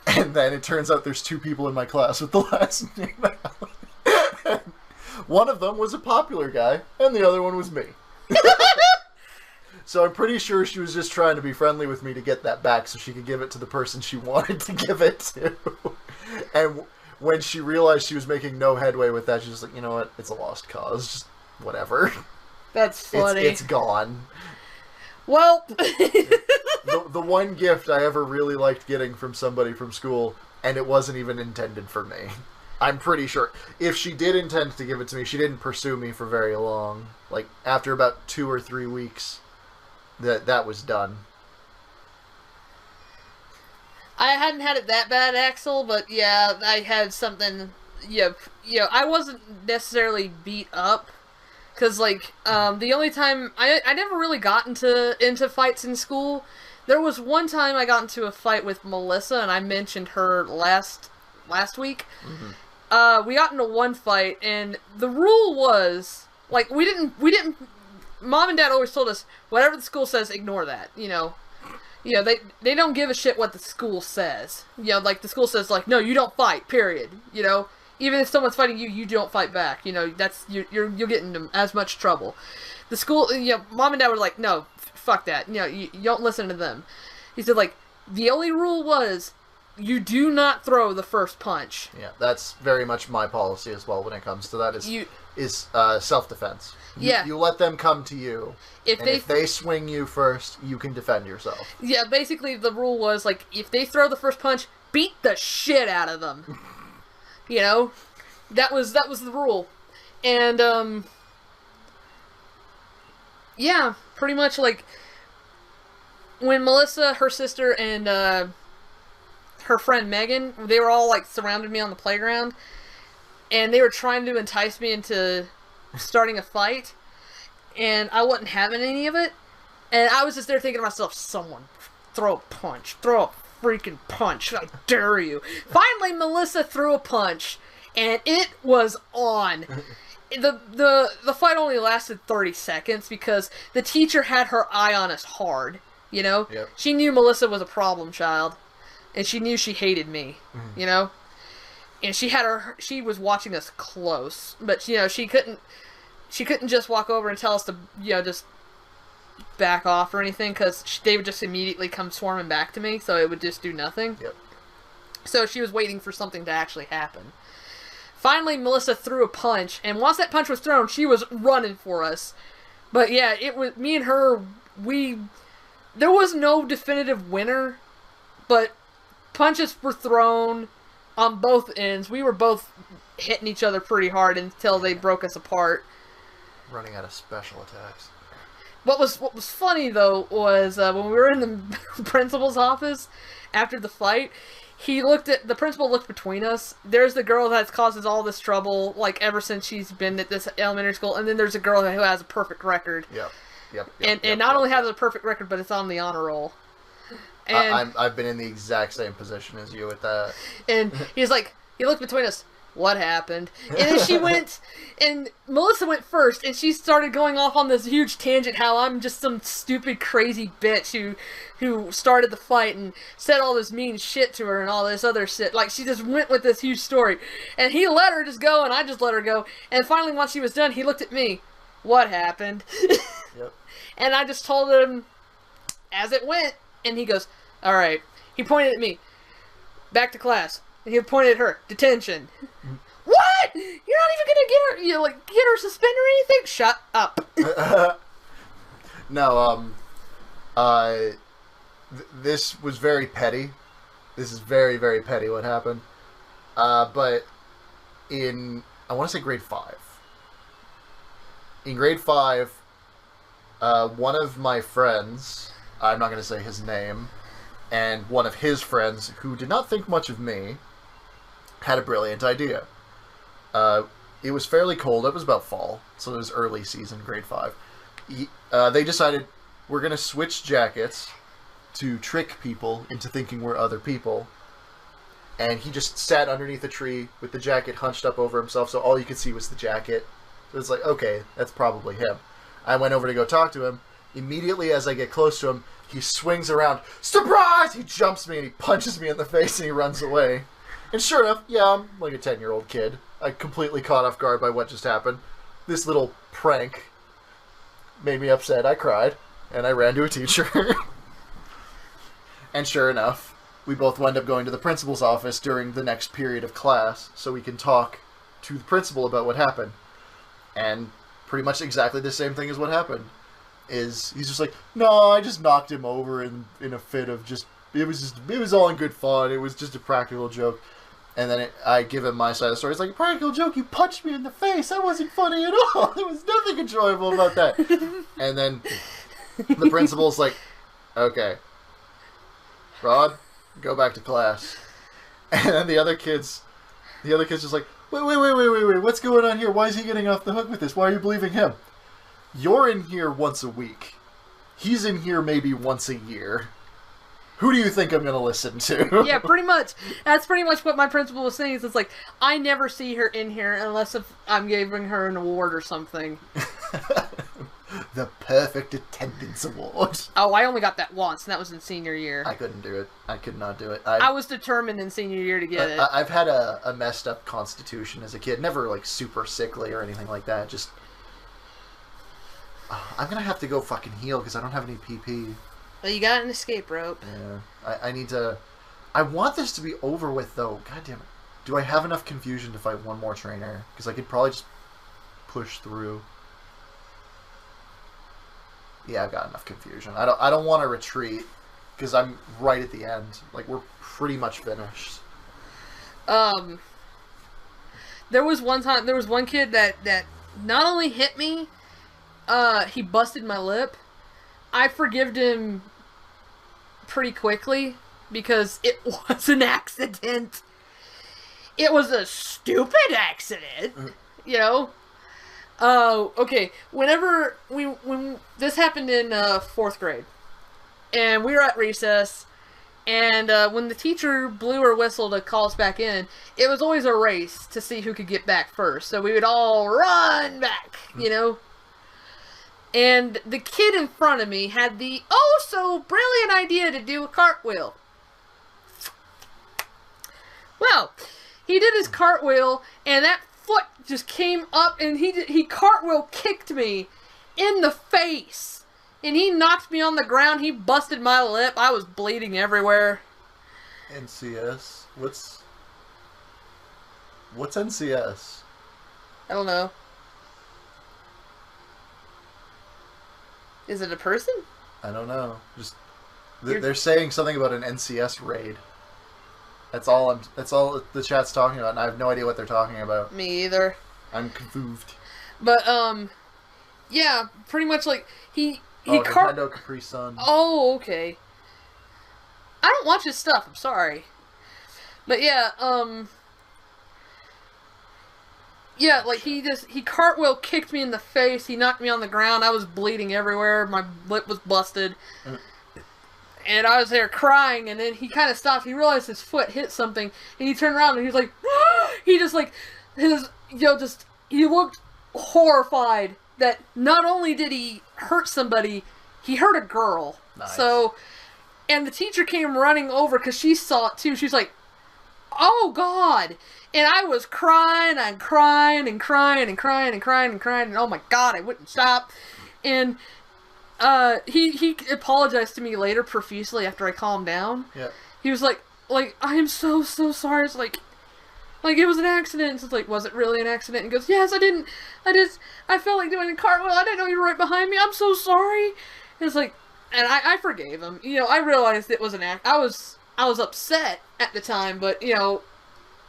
And then it turns out there's 2 people in my class with the last name Alan. One of them was a popular guy, and the other one was me. So I'm pretty sure she was just trying to be friendly with me to get that back so she could give it to the person she wanted to give it to. And when she realized she was making no headway with that, she was like, you know what, it's a lost cause, just whatever. That's funny. It's gone. Well... the one gift I ever really liked getting from somebody from school, and it wasn't even intended for me. I'm pretty sure. If she did intend to give it to me, she didn't pursue me for very long. Like, after about 2 or 3 weeks, that was done. I hadn't had it that bad, Axel, but yeah, I had something, I wasn't necessarily beat up, because, like, the only time, I never really got into fights in school. There was one time I got into a fight with Melissa, and I mentioned her last week. Mm-hmm. We got into one fight, and the rule was, like, we didn't, Mom and Dad always told us, whatever the school says, ignore that, you know, they don't give a shit what the school says, like, the school says, like, no, you don't fight, period, even if someone's fighting you, you don't fight back, that's, you'll get into as much trouble. The school, Mom and Dad were like, no, fuck that, you don't listen to them. He said, like, the only rule was, you do not throw the first punch. Yeah, that's very much my policy as well when it comes to that, is self-defense. You let them come to you, if they swing you first, you can defend yourself. Yeah, basically the rule was, like, if they throw the first punch, beat the shit out of them. That was the rule. And, yeah, pretty much, like, when Melissa, her sister, and, her friend Megan, they were all, like, surrounded me on the playground, and they were trying to entice me into starting a fight, and I wasn't having any of it, and I was just there thinking to myself, someone throw a punch, throw a freaking punch, I dare you. Finally, Melissa threw a punch, and it was on. The fight only lasted 30 seconds because the teacher had her eye on us hard, Yep. She knew Melissa was a problem child, and she knew she hated me, and she was watching us close, but she couldn't just walk over and tell us to just back off or anything, because they would just immediately come swarming back to me, so it would just do nothing. Yep. So she was waiting for something to actually happen. Finally, Melissa threw a punch, and once that punch was thrown, she was running for us. But yeah, it was me and her. There was no definitive winner, but punches were thrown on both ends. We were both hitting each other pretty hard until they broke us apart. Running out of special attacks. What was funny though was when we were in the principal's office after the fight. The principal looked between us. There's the girl that causes all this trouble, like, ever since she's been at this elementary school, and then there's a girl who has a perfect record. Yep. And not only has a perfect record, but it's on the honor roll. And I've been in the exact same position as you with that. And he looked between us. What happened? And then she went, and Melissa went first, and she started going off on this huge tangent how I'm just some stupid, crazy bitch who started the fight and said all this mean shit to her and all this other shit. Like, she just went with this huge story. And he let her just go, and I just let her go. And finally, once she was done, he looked at me. What happened? Yep. And I just told him as it went, and he goes, all right. He pointed at me. Back to class. And he pointed at her. Detention. What? You're not even gonna get her suspended or anything? Shut up. No, this was very petty. This is very, very petty what happened. But I want to say grade 5. In grade 5, one of my friends, I'm not going to say his name, and one of his friends, who did not think much of me, had a brilliant idea. It was fairly cold. It was about fall, so it was early season, grade 5. They decided, we're going to switch jackets to trick people into thinking we're other people. And he just sat underneath a tree with the jacket hunched up over himself, so all you could see was the jacket. So it's like, okay, that's probably him. I went over to go talk to him. Immediately as I get close to him, he swings around. Surprise! He jumps me and he punches me in the face and he runs away. And sure enough, yeah, I'm like a 10-year-old kid. I completely caught off guard by what just happened. This little prank made me upset. I cried. And I ran to a teacher. And sure enough, we both wound up going to the principal's office during the next period of class so we can talk to the principal about what happened. And pretty much exactly the same thing as what happened. He's just like, no, I just knocked him over in a fit of it was all in good fun. It was just a practical joke. And then I give him my side of the story. It's like, practical joke, you punched me in the face. That wasn't funny at all. There was nothing enjoyable about that. And then the principal's like, okay, Rod, go back to class. And then the other kid's just like, wait, what's going on here? Why is he getting off the hook with this? Why are you believing him? You're in here once a week. He's in here maybe once a year. Who do you think I'm going to listen to? Yeah, pretty much. That's pretty much what my principal was saying. It's like, I never see her in here unless if I'm giving her an award or something. The perfect attendance award. Oh, I only got that once, and that was in senior year. I couldn't do it. I could not do it. I was determined in senior year to get it. I've had a messed up constitution as a kid. Never, like, super sickly or anything like that. Just... I'm going to have to go fucking heal because I don't have any PP. Well, you got an escape rope. Yeah. I need to... I want this to be over with, though. God damn it. Do I have enough confusion to fight one more trainer? Because I could probably just push through. Yeah, I've got enough confusion. I don't want to retreat because I'm right at the end. Like, we're pretty much finished. There was one kid that not only hit me, he busted my lip. I forgived him pretty quickly because it was an accident. It was a stupid accident, you know? Okay, when this happened in 4th grade, and we were at recess, and when the teacher blew her whistle to call us back in, it was always a race to see who could get back first, so we would all run back, you know? And the kid in front of me had the oh-so-brilliant idea to do a cartwheel. Well, he did his cartwheel, and that foot just came up, and he cartwheel kicked me in the face. And he knocked me on the ground. He busted my lip. I was bleeding everywhere. NCS? What's NCS? I don't know. Is it a person? I don't know. Just they're saying something about an NCS raid. That's all the chat's talking about, and I have no idea what they're talking about. Me either. I'm confused. But yeah, pretty much like he Nintendo Capri Sun. Oh, okay. I don't watch his stuff. I'm sorry. But yeah, yeah, like he cartwheel kicked me in the face. He knocked me on the ground. I was bleeding everywhere. My lip was busted. And I was there crying, and then he kind of stopped. He realized his foot hit something, and he turned around, and he was like, he just like, he looked horrified that not only did he hurt somebody, he hurt a girl. Nice. So, and the teacher came running over because she saw it too. She's like, oh God. And I was crying and crying and crying and crying and crying and crying, and oh my God, I wouldn't stop. And he apologized to me later profusely after I calmed down. Yeah. He was like, I am so sorry. It's like it was an accident. It's like, was it really an accident? And he goes, yes, I felt like doing a cartwheel. I didn't know you were right behind me. I'm so sorry. And it's like, and I forgave him. You know, I realized it was an act. I was upset at the time, but you know,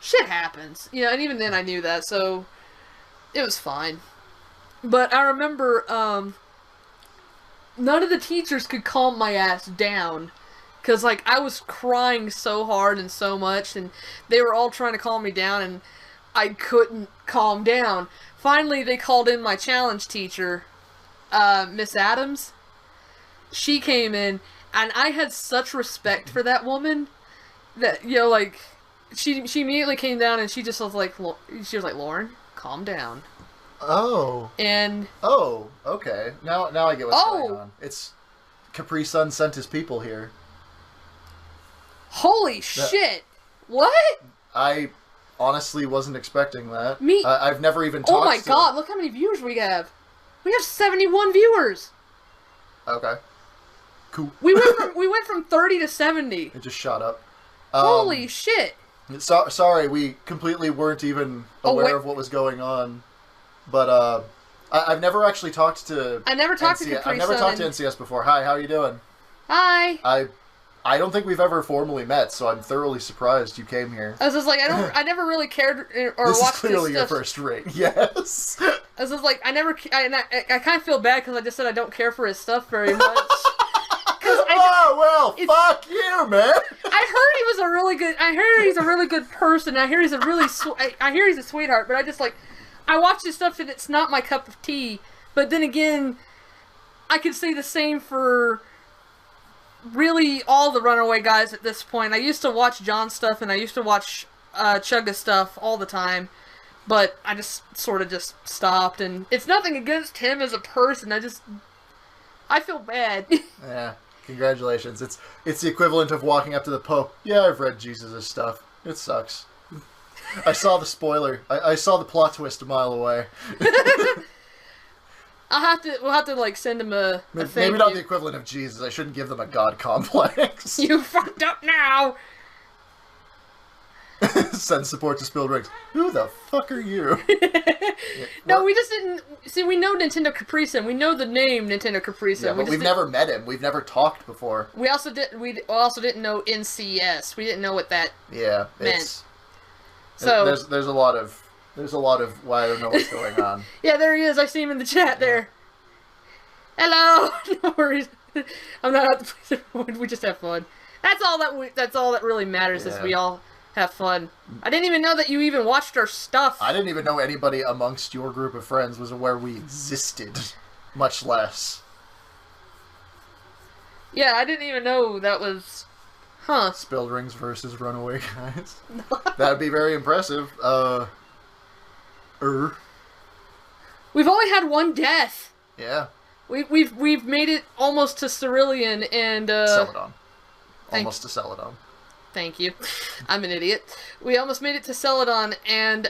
shit happens. You know, and even then I knew that, so it was fine. But I remember, none of the teachers could calm my ass down. Because, like, I was crying so hard and so much, and they were all trying to calm me down, and I couldn't calm down. Finally, they called in my challenge teacher, Miss Adams. She came in, and I had such respect for that woman that, you know, like, she immediately came down, and she just was like, Lauren, calm down. Oh. And... Oh, okay. Now I get what's going on. It's Capri Sun sent his people here. Holy shit! What? I honestly wasn't expecting that. I've never even talked to... Oh my God, look how many viewers we have. We have 71 viewers. Okay. Cool. We went from 30 to 70. It just shot up. Holy shit. Sorry, we completely weren't even aware of what was going on. But, I've never actually talked to... I never talked to Capri Sun. I've never talked to NCS before. Hi, how are you doing? Hi. I don't think we've ever formally met, so I'm thoroughly surprised you came here. I was just like, I never really cared or watched this is clearly your first ring, yes. I was just like, I kind of feel bad because I just said I don't care for his stuff very much. Fuck you, man. I heard he's a really good person. I hear he's a sweetheart, but I watch his stuff and it's not my cup of tea. But then again, I could say the same for really all the Runaway guys at this point. I used to watch John's stuff and I used to watch Chugga's stuff all the time, but I just sort of just stopped. And it's nothing against him as a person. I feel bad. Yeah, congratulations. It's the equivalent of walking up to the Pope. Yeah, I've read Jesus' stuff. It sucks. I saw the spoiler. I saw the plot twist a mile away. We'll have to like send him a maybe not the equivalent of Jesus. I shouldn't give them a god complex. You fucked up now. Send support to Spilled Rings. Who the fuck are you? No, we just didn't see. We know Nintendo Capri Sun. We know the name Nintendo Capri Sun. Yeah, but we've never met him. We've never talked before. We also didn't know NCS. We didn't know what that meant. So there's a lot of why I don't know what's going on. Yeah, there he is. I see him in the chat there. Hello. No worries. I'm not out to please everyone. We just have fun. That's all that really matters is we all have fun. I didn't even know that you even watched our stuff. I didn't even know anybody amongst your group of friends was aware we existed, much less. Yeah, I didn't even know that was... Huh. Spilled Rings versus Runaway guys. That would be very impressive. We've only had one death. Yeah. We've made it almost to Cerulean and Celadon. Almost to Celadon. Thank you. I'm an idiot. We almost made it to Celadon, and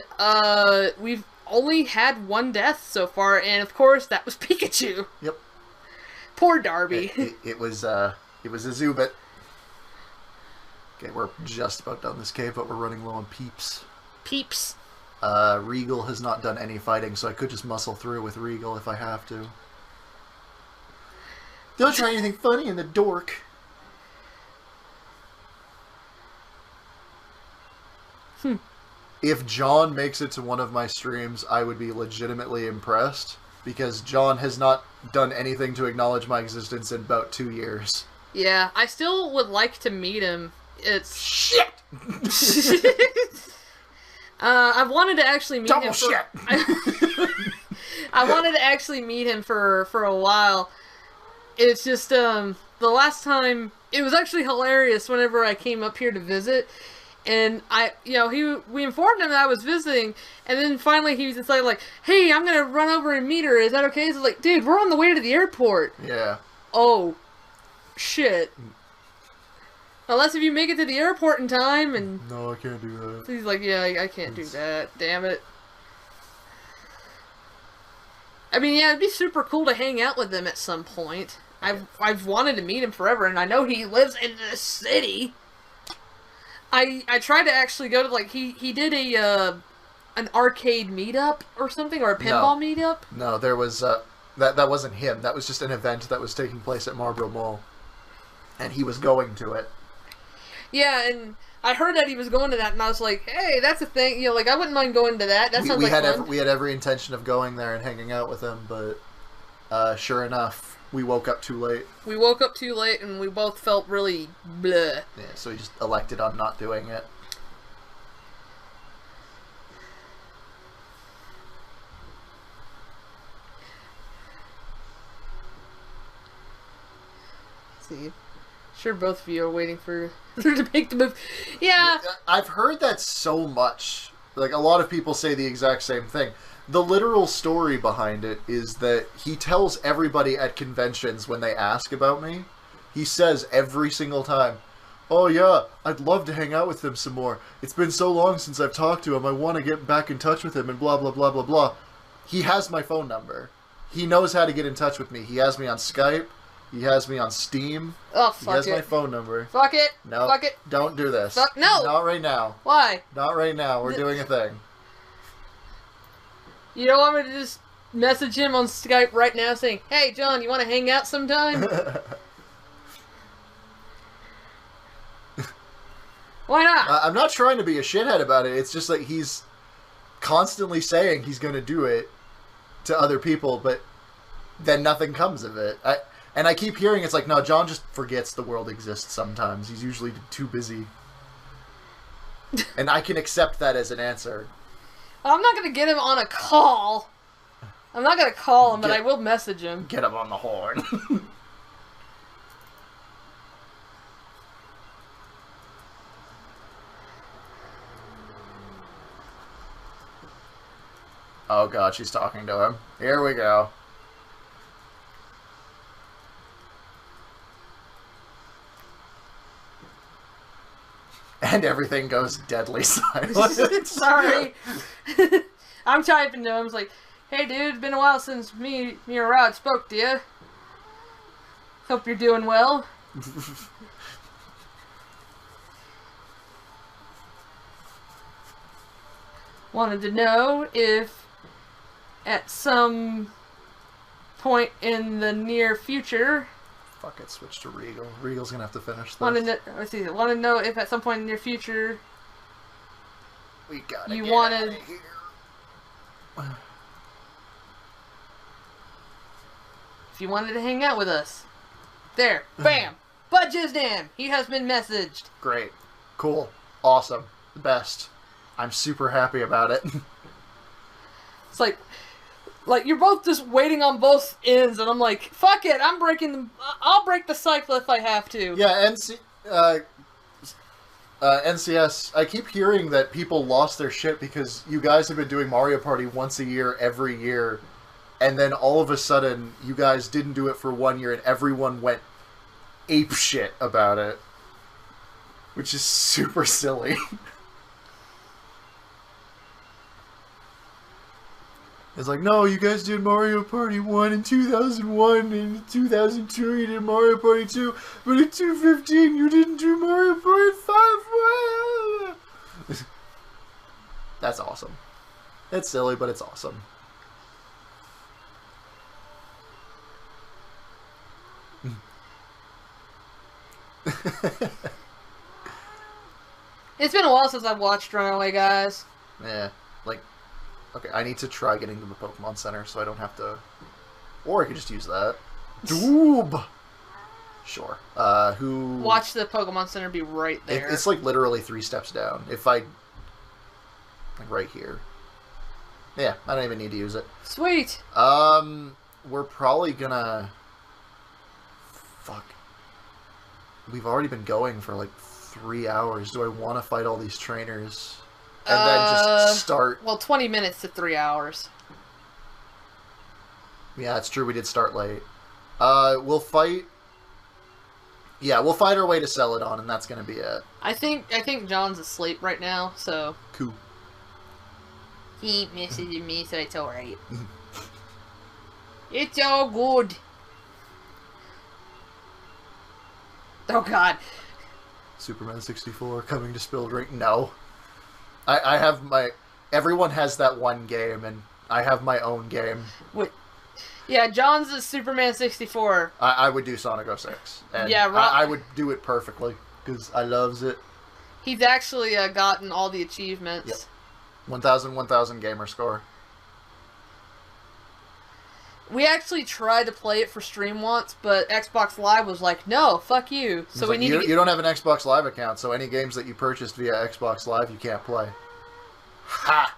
we've only had one death so far, and of course that was Pikachu. Yep. Poor Darby. It was a Zubit. Okay, we're just about done this cave, but we're running low on peeps. Peeps. Regal has not done any fighting, so I could just muscle through with Regal if I have to. Don't try anything funny in the dork. If John makes it to one of my streams, I would be legitimately impressed, because John has not done anything to acknowledge my existence in about 2 years. Yeah, I still would like to meet him. It's... Shit! I wanted to actually meet him Double for... shit! I wanted to actually meet him for a while. It's just, the last time... It was actually hilarious whenever I came up here to visit. And we informed him that I was visiting, and then finally he was just like, hey, I'm gonna run over and meet her, is that okay? So I was like, dude, we're on the way to the airport. Yeah. Oh, shit. Unless if you make it to the airport in time, and... No, I can't do that. He's like, yeah, I can't do that, damn it. I mean, yeah, it'd be super cool to hang out with him at some point. I've wanted to meet him forever, and I know he lives in the city. I tried to actually go to, he did an arcade meetup or something, or a pinball meetup. No, there was, that wasn't him. That was just an event that was taking place at Marlborough Mall. And he was going to it. Yeah, and I heard that he was going to that, and I was like, hey, that's a thing. I wouldn't mind going to that. That sounds like fun. We had every intention of going there and hanging out with him, but sure enough, we woke up too late. We woke up too late, and we both felt really bleh. Yeah, so we just elected on not doing it. See, sure both of you are waiting for her to make the move. Yeah. I've heard that so much. Like, a lot of people say the exact same thing. The literal story behind it is that he tells everybody at conventions when they ask about me, he says every single time, oh yeah, I'd love to hang out with him some more. It's been so long since I've talked to him, I want to get back in touch with him, and blah blah blah blah blah. He has my phone number. He knows how to get in touch with me. He has me on Skype. He has me on Steam. Oh, fuck it. He has my phone number. Fuck it. No. Fuck it. Don't do this. Fuck, no. Not right now. Why? Not right now. We're doing a thing. You don't want me to just message him on Skype right now saying, hey, John, you want to hang out sometime? Why not? I'm not trying to be a shithead about it. It's just like he's constantly saying he's going to do it to other people, but then nothing comes of it. And I keep hearing it's like, no, John just forgets the world exists sometimes. He's usually too busy. And I can accept that as an answer. I'm not going to get him on a call. I'm not going to call him, but I will message him. Get him on the horn. Oh god, she's talking to him. Here we go. And everything goes deadly silent. Sorry. I'm typing to him. I was like, hey dude, it's been a while since me or Rod spoke to you. Hope you're doing well. Wanted to know if at some point in the near future... Fuck it, switch to Regal. Regal's gonna have to finish this. Want to know if at some point in the near future we gotta you get wanted... out of here. If you wanted to hang out with us. There. Bam! Budge's in! He has been messaged. Great. Cool. Awesome. The best. I'm super happy about it. It's like you're both just waiting on both ends, and I'm like, fuck it, I'll break the cycle if I have to. Yeah, NCS, I keep hearing that people lost their shit because you guys have been doing Mario Party once a year, every year, and then all of a sudden, you guys didn't do it for 1 year, and everyone went ape shit about it. Which is super silly. It's like, no, you guys did Mario Party 1 in 2001, and in 2002 you did Mario Party 2, but in 2015 you didn't do Mario Party 5. That's awesome. It's silly, but it's awesome. It's been a while since I've watched Runaway Guys. Yeah, like, okay, I need to try getting to the Pokemon Center so I don't have to... Or I could just use that. Doob! Sure. Who... Watch the Pokemon Center be right there. It's like literally 3 steps down. If I... Like right here. Yeah, I don't even need to use it. Sweet! We're probably gonna... Fuck. We've already been going for like 3 hours. Do I want to fight all these trainers? And then just start... Well, 20 minutes to 3 hours. Yeah, it's true. We did start late. We'll fight... Yeah, we'll fight our way to Celadon, and that's gonna be it. I think John's asleep right now, so... Cool. He messaged me, so it's alright. It's all good. Oh god. Superman 64 coming to Spilled Ring. No. I have my... Everyone has that one game, and I have my own game. Wait. Yeah, John's is Superman 64. I would do Sonic 06. And yeah, I would do it perfectly, because I loves it. He's actually gotten all the achievements. Yep. 1,000 gamer score. We actually tried to play it for stream once, but Xbox Live was like, no, fuck you. So we like, need to get... You don't have an Xbox Live account, so any games that you purchased via Xbox Live, you can't play. Ha!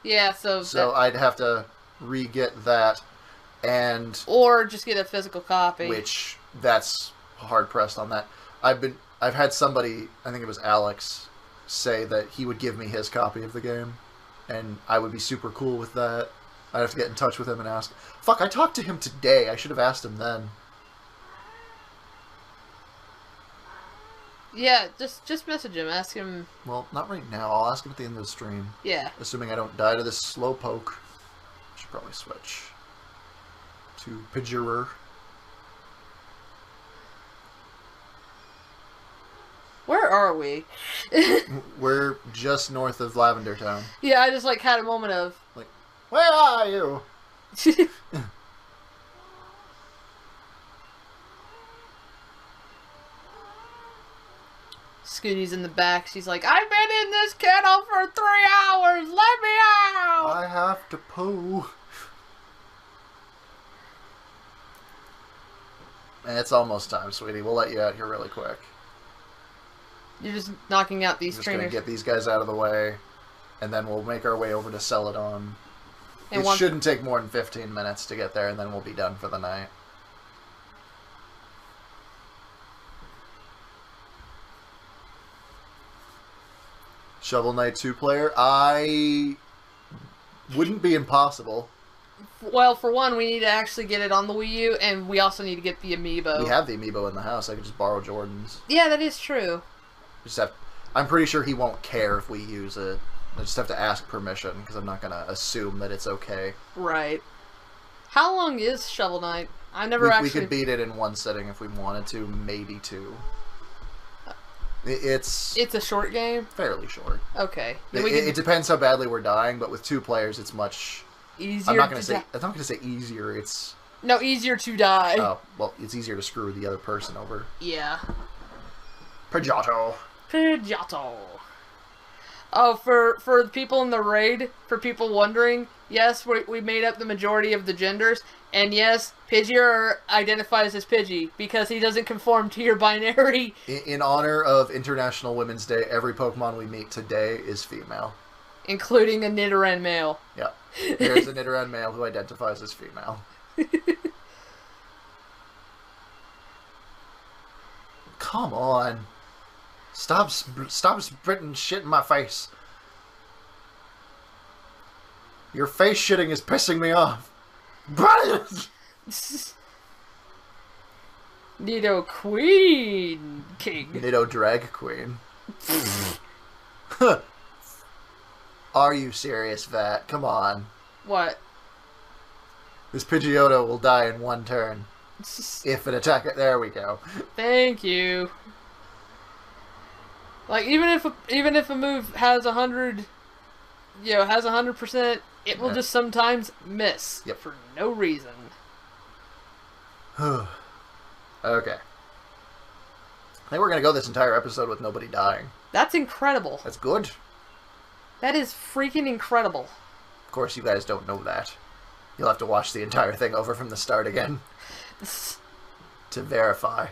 Yeah, so... I'd have to re-get that, and... Or just get a physical copy. Which, that's hard-pressed on that. I've had somebody, I think it was Alex, say that he would give me his copy of the game, and I would be super cool with that. I'd have to get in touch with him and ask. Fuck, I talked to him today. I should have asked him then. Yeah, just message him. Ask him. Well, not right now. I'll ask him at the end of the stream. Yeah. Assuming I don't die to this slowpoke. Should probably switch to Pidgeotto. Where are we? We're just north of Lavender Town. Yeah, I just like had a moment of like, where are you? Scooty's in the back. She's like, I've been in this kennel for 3 hours. Let me out. I have to poo. And it's almost time, sweetie. We'll let you out here really quick. You're just knocking out these trainers. Just gonna get these guys out of the way, and then we'll make our way over to Celadon. And it shouldn't take more than 15 minutes to get there, and then we'll be done for the night. Shovel Knight 2-player? I... Wouldn't be impossible. Well, for one, we need to actually get it on the Wii U, and we also need to get the amiibo. We have the amiibo in the house. I could just borrow Jordan's. Yeah, that is true. I'm pretty sure he won't care if we use it. I just have to ask permission, because I'm not going to assume that it's okay. Right. How long is Shovel Knight? I never actually... We could beat it in one sitting if we wanted to, maybe 2. It's a short game? Fairly short. Okay. It depends how badly we're dying, but with 2 players, it's much... Easier I'm not going to say easier, it's... No, easier to die. Oh, well, it's easier to screw the other person over. Yeah. Pidgeotto. Oh, for the people in the raid, for people wondering, yes, we made up the majority of the genders, and yes, Pidgeot identifies as Pidgey, because he doesn't conform to your binary. In honor of International Women's Day, every Pokemon we meet today is female. Including a Nidoran male. Yeah. There's a Nidoran male who identifies as female. Come on. Stop spitting shit in my face. Your face shitting is pissing me off. Nido Queen King. Nido Drag Queen. Are you serious, Vat? Come on. What? This Pidgeotto will die in one turn. If an attack... There we go. Thank you. Like, even if a move has 100... has 100%, it will just sometimes miss. Yep. For no reason. Okay. I think we're going to go this entire episode with nobody dying. That's incredible. That's good. That is freaking incredible. Of course, you guys don't know that. You'll have to watch the entire thing over from the start again. To verify.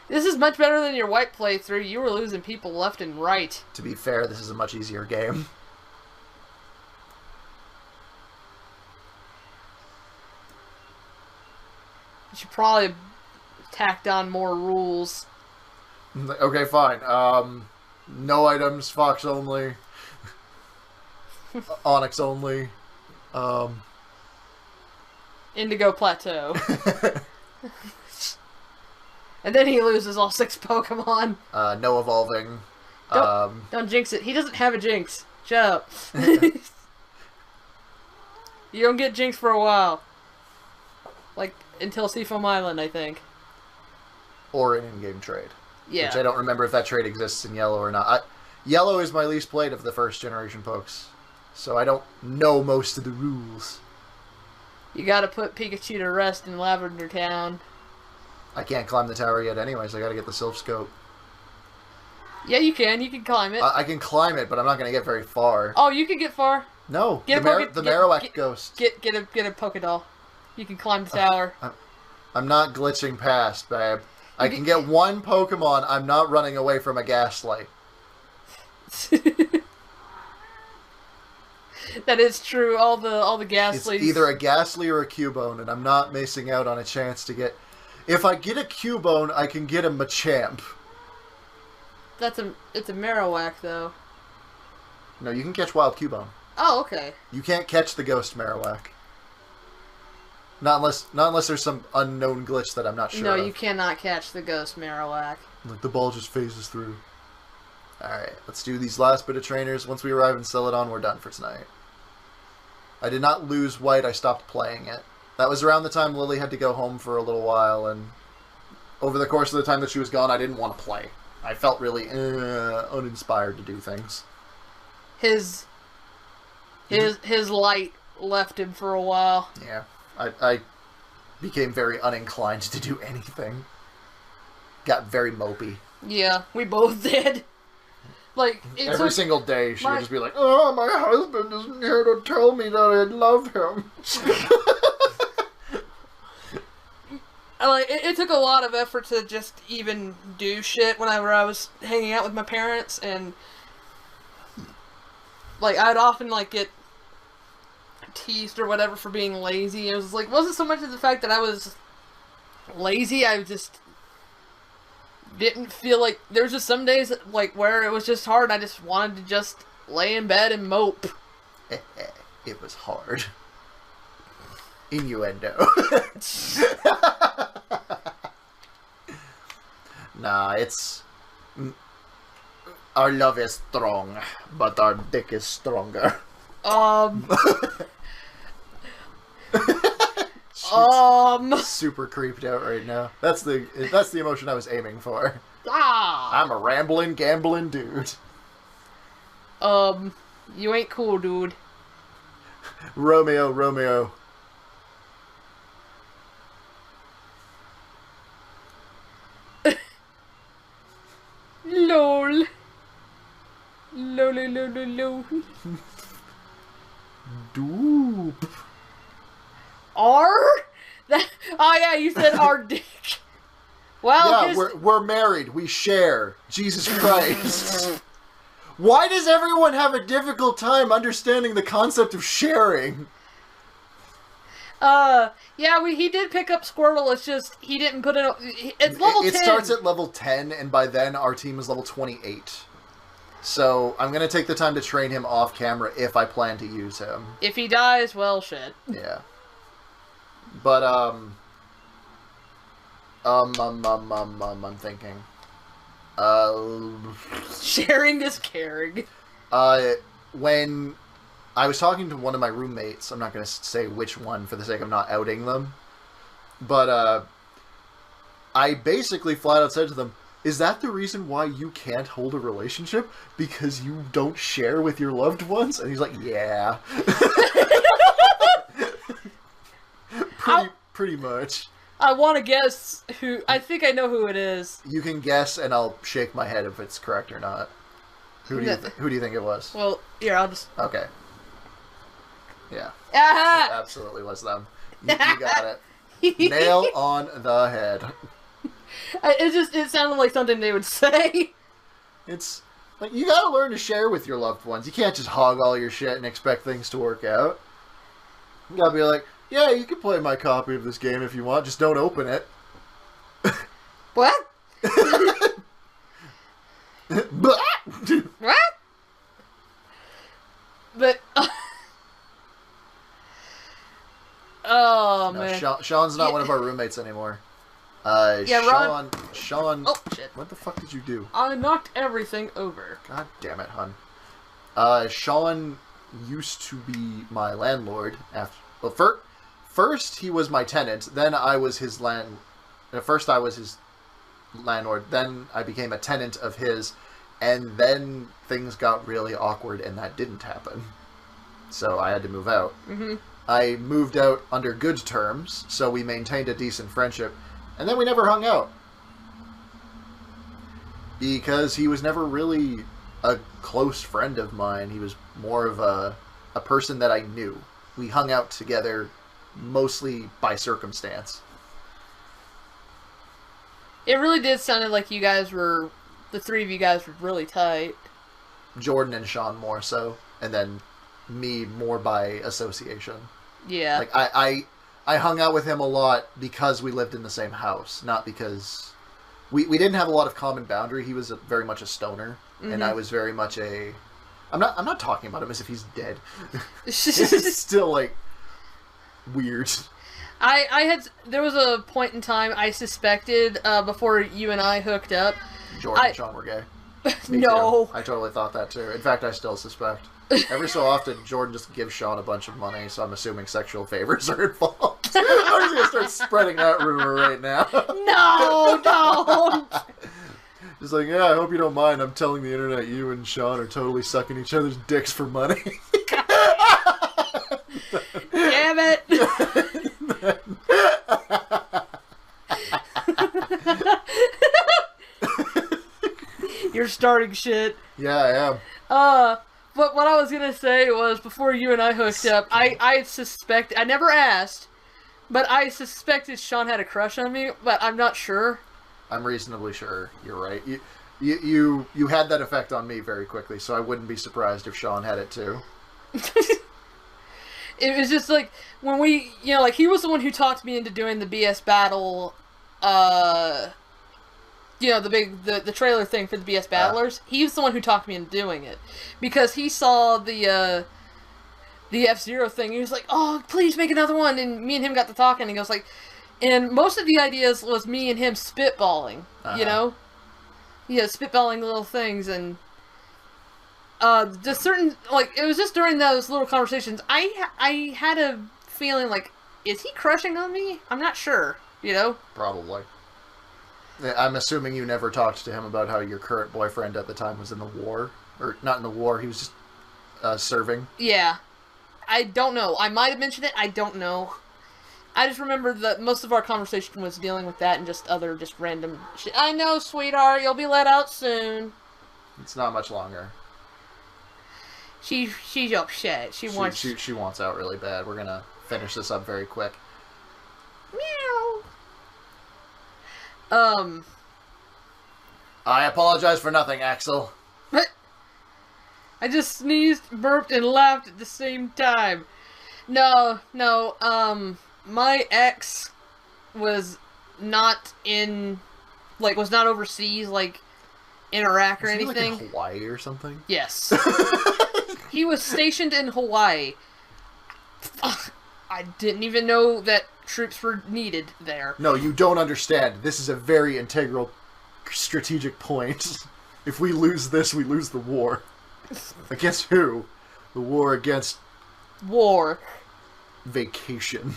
This is much better than your white playthrough. You were losing people left and right. To be fair, this is a much easier game. You should probably tacked on more rules. Okay, fine. No items, Fox only. Onyx only. Indigo Plateau. And then he loses all 6 Pokemon. No evolving. Don't jinx it. He doesn't have a jinx. Shut up. You don't get jinx for a while. Like, until Seafoam Island, I think. Or an in-game trade. Yeah. Which I don't remember if that trade exists in Yellow or not. Yellow is my least played of the first generation pokes. So I don't know most of the rules. You gotta put Pikachu to rest in Lavender Town. I can't climb the tower yet anyways. I gotta get the Silph Scope. Yeah, you can. You can climb it. I can climb it, but I'm not gonna get very far. Oh, you can get far. No. Get the Marowak ghost. Get a Pokédoll. You can climb the tower. I'm not glitching past, babe. I can get one Pokemon. I'm not running away from a Ghastly. That is true. All the Ghastlies. It's either a Ghastly or a Cubone, and I'm not missing out on a chance to get... If I get a Cubone, I can get a Machamp. It's a Marowak, though. No, you can catch Wild Cubone. Oh, okay. You can't catch the Ghost Marowak. Not unless there's some unknown glitch that I'm not sure No, of. you cannot catch the Ghost Marowak. Like, the ball just phases through. Alright, let's do these last bit of trainers. Once we arrive in Celadon, we're done for tonight. I did not lose White, I stopped playing it. That was around the time Lily had to go home for a little while, and over the course of the time that she was gone, I didn't want to play. I felt really uninspired to do things. His light left him for a while. Yeah. I became very uninclined to do anything. Got very mopey. Yeah, we both did. Like, every single day she would just be like, "Oh, my husband isn't here to tell me that I love him." It took a lot of effort to just even do shit whenever I was hanging out with my parents, and like I'd often like get teased or whatever for being lazy. It was like, wasn't so much of the fact that I was lazy, I just didn't feel like, there was just some days like where it was just hard. I just wanted to just lay in bed and mope. It was hard. Innuendo. Nah, it's... Our love is strong, but our dick is stronger. Super creeped out right now. That's the emotion I was aiming for. I'm a rambling, gambling dude. You ain't cool, dude. Romeo, Romeo. LOL. LOL. Doop. R? Oh yeah, you said our dick. Well, yeah, we're married. We share. Jesus Christ. Why does everyone have a difficult time understanding the concept of sharing? Yeah, he did pick up Squirtle, it's just, he didn't put it, it's level 10. It starts at level 10, and by then our team is level 28. So, I'm gonna take the time to train him off camera if I plan to use him. If he dies, well, shit. Yeah. But, I'm thinking. Sharing is caring. When I was talking to one of my roommates. I'm not going to say which one for the sake of not outing them. But I basically flat out said to them, is that the reason why you can't hold a relationship? Because you don't share with your loved ones? And he's like, yeah. Pretty much. I want to guess who... I think I know who it is. You can guess, and I'll shake my head if it's correct or not. Who do you think it was? Well, here, I'll just... Okay. Yeah. Aha! It absolutely was them. You got it. Nail on the head. It sounded like something they would say. It's... like, you gotta learn to share with your loved ones. You can't just hog all your shit and expect things to work out. You gotta be like, yeah, you can play my copy of this game if you want, just don't open it. What? What? But... oh, no, man. Sean's not one of our roommates anymore. Yeah, Sean... Oh, shit. What the fuck did you do? I knocked everything over. God damn it, hun. Sean used to be my landlord. First he was my tenant, then I was his First I was his landlord, then I became a tenant of his, and then things got really awkward and that didn't happen. So I had to move out. Mm-hmm. I moved out under good terms, so we maintained a decent friendship, and then we never hung out. Because he was never really a close friend of mine. He was more of a person that I knew. We hung out together mostly by circumstance. It really did sound like you guys were... The three of you guys were really tight. Jordan and Sean more so, and then me more by association. Yeah. Like, I hung out with him a lot because we lived in the same house, not because... We didn't have a lot of common boundary. He was very much a stoner, and I was very much a... I'm not talking about him as if he's dead. It's still, like, weird. There was a point in time I suspected, before you and I hooked up. Jordan and Sean were gay. No. Too. I totally thought that too. In fact, I still suspect. Every so often, Jordan just gives Sean a bunch of money, so I'm assuming sexual favors are involved. I'm just going to start spreading that rumor right now. No, don't! Just like, yeah, I hope you don't mind. I'm telling the internet you and Sean are totally sucking each other's dicks for money. Damn it! You're starting shit. Yeah, I am. But what I was gonna say was, before you and I hooked up, I never asked, but I suspected Sean had a crush on me, but I'm not sure. I'm reasonably sure you're right. You had that effect on me very quickly, so I wouldn't be surprised if Sean had it too. It was just like, when we, like, he was the one who talked me into doing the BS Battle, the trailer thing for the BS Battlers. He was the one who talked me into doing it. Because he saw the F-Zero thing. He was like, oh, please make another one. And me and him got to talking, and he goes like, and most of the ideas was me and him spitballing, you know? Yeah, spitballing little things, and just certain, like, it was just during those little conversations, I had a feeling like, is he crushing on me? I'm not sure, you know? Probably. I'm assuming you never talked to him about how your current boyfriend at the time was in the war. Or, not in the war, he was just serving. Yeah. I don't know. I might have mentioned it, I don't know. I just remember that most of our conversation was dealing with that and just random shit. I know, sweetheart, you'll be let out soon. It's not much longer. She's upset. She wants out really bad. We're gonna finish this up very quick. Meow. I apologize for nothing, Axel. I just sneezed, burped, and laughed at the same time. No, my ex was not was not overseas, like, in Iraq or anything. Like in Hawaii or something? Yes. He was stationed in Hawaii. I didn't even know that troops were needed there. No, you don't understand. This is a very integral strategic point. If we lose this, we lose the war. Against who? The war against War. Vacation.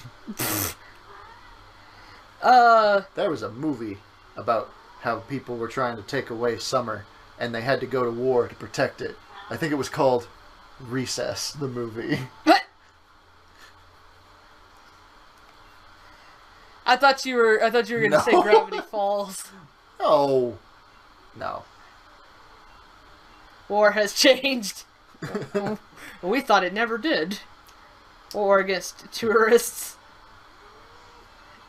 There was a movie about how people were trying to take away summer, and they had to go to war to protect it. I think it was called Recess, the movie. What? I thought you were going to say Gravity Falls. Oh. No. War has changed. We thought it never did. War against tourists.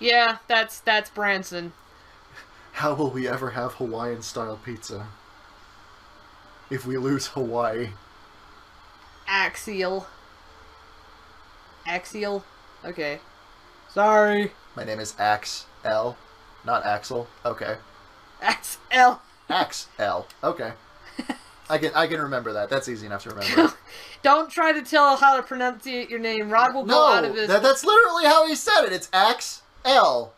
Yeah, that's Branson. How will we ever have Hawaiian-style pizza if we lose Hawaii? Axial. Axial? Okay. Sorry. My name is Axel, not Axel. Okay. Axel. Axel. Okay. I can remember that. That's easy enough to remember. Don't try to tell how to pronunciate your name. Rod will go out of his... that's literally how he said it. It's Axel.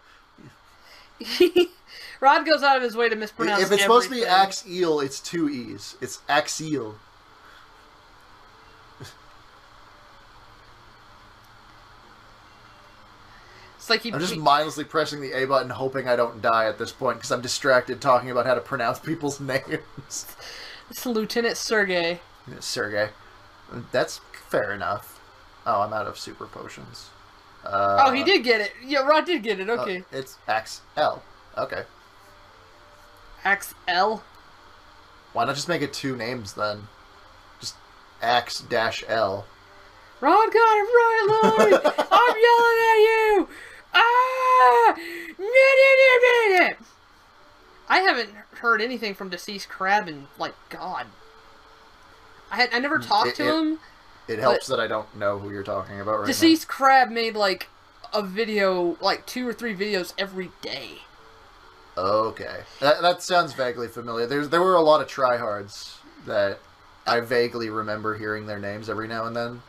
Rod goes out of his way to mispronounce If it's everything. supposed to be Axiel, it's 2 E's. It's Axiel. It's like I'm just mindlessly pressing the A button, hoping I don't die at this point, because I'm distracted talking about how to pronounce people's names. It's Lieutenant Sergey. Sergey. That's fair enough. Oh, I'm out of super potions. Oh, he did get it. Yeah, Rod did get it. Okay. It's XL. Okay. XL? Why not just make it 2 names then? Just X-L. Rod got it right, Lloyd! I'm yelling at you! Ah! I haven't heard anything from Deceased Crab in, like, God. I never talked to him. It helps that I don't know who you're talking about right now. Deceased Crab made, like, a video, like 2 or 3 videos every day. Okay. That sounds vaguely familiar. There were a lot of tryhards that I vaguely remember hearing their names every now and then.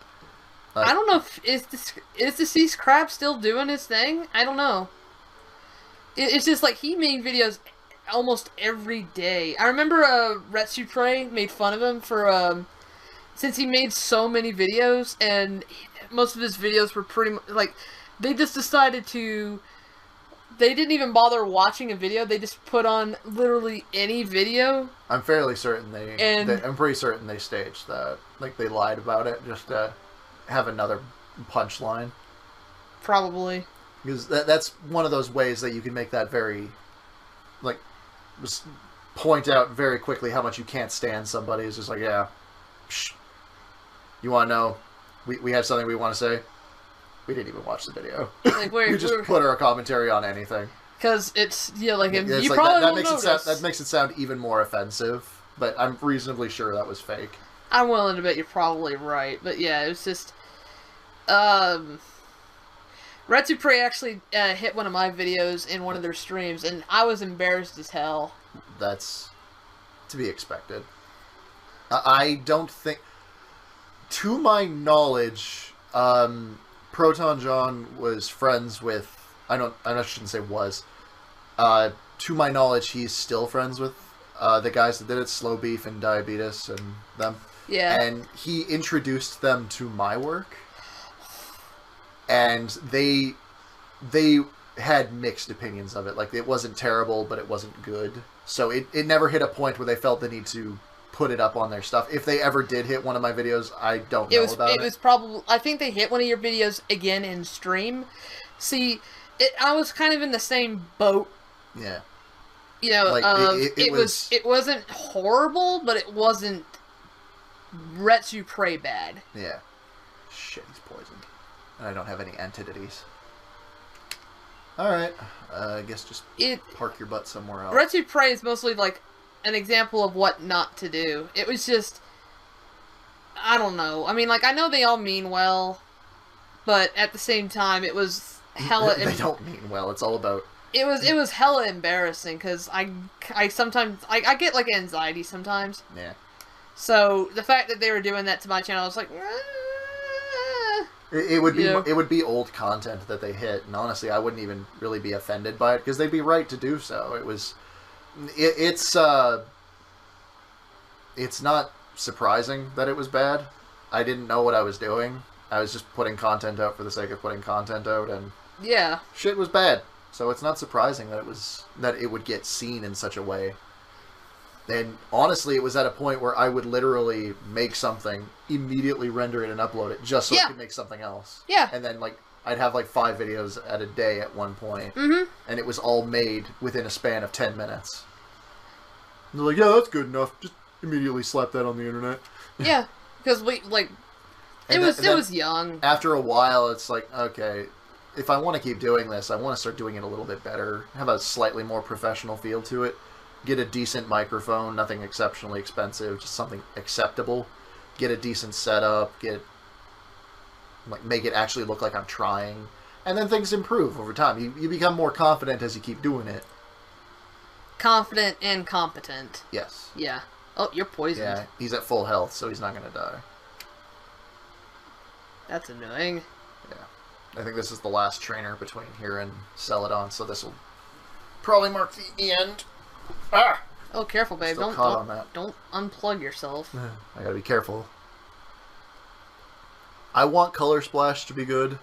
I don't know if... Is Deceased Crab still doing his thing? I don't know. It's just like he made videos almost every day. I remember Retsupre made fun of him for... since he made so many videos, and most of his videos were pretty much... Like, they just decided to... They didn't even bother watching a video. They just put on literally any video. I'm fairly certain I'm pretty certain they staged that. Like, they lied about it just to have another punchline. Probably. Because that's one of those ways that you can make that very... Like, just point out very quickly how much you can't stand somebody. It's just like, yeah, psh, you want to know? We have something we want to say? We didn't even watch the video. Like we just put our commentary on anything. Because it's, yeah, like, if you like probably that won't makes notice. that makes it sound even more offensive, but I'm reasonably sure that was fake. I'm willing to bet you're probably right, but yeah, it was just, Retsupre actually hit one of my videos in one of their streams, and I was embarrassed as hell. That's to be expected. I don't think, to my knowledge, Proton John was friends with, I shouldn't say was, to my knowledge, he's still friends with the guys that did it, Slow Beef and Diabetes and them. Yeah. And he introduced them to my work, and they had mixed opinions of it. Like, it wasn't terrible, but it wasn't good. So it never hit a point where they felt the need to put it up on their stuff. If they ever did hit one of my videos, I don't know about it. It was probably... I think they hit one of your videos again in stream. See, I was kind of in the same boat. Yeah. You know, like, it wasn't horrible, but it wasn't Retsupre bad. Yeah. Shit, he's poisoned. And I don't have any antidotes. Alright. I guess just park your butt somewhere else. Retsupre is mostly like an example of what not to do. It was just... I don't know. I mean, like, I know they all mean well, but at the same time, it was hella... They don't mean well. It's all about... It was hella embarrassing, because I sometimes... I get, like, anxiety sometimes. Yeah. So, the fact that they were doing that to my channel, I was like... It would be old content that they hit, and honestly, I wouldn't even really be offended by it, because they'd be right to do so. It was... It's not surprising that it was bad. I didn't know what I was doing. I was just putting content out for the sake of putting content out, and Yeah. shit was bad. So it's not surprising that it would get seen in such a way. And honestly, it was at a point where I would literally make something, immediately render it and upload it, just so I could make something else. Yeah. And then, like, I'd have, like, 5 videos at a day at one point. Mm-hmm. And it was all made within a span of 10 minutes. And they're like, yeah, that's good enough. Just immediately slap that on the internet. Yeah. Because it was young. After a while, it's like, okay, if I want to keep doing this, I want to start doing it a little bit better. Have a slightly more professional feel to it. Get a decent microphone, nothing exceptionally expensive, just something acceptable. Get a decent setup, make it actually look like I'm trying. And then things improve over time. You become more confident as you keep doing it. Confident and competent. Yes. Yeah. Oh, you're poisoned. Yeah, he's at full health, so he's not going to die. That's annoying. Yeah. I think this is the last trainer between here and Celadon, so this will probably mark the end. Ah! Oh, careful, babe. Still caught on that. Don't unplug yourself. I gotta be careful. I want Color Splash to be good.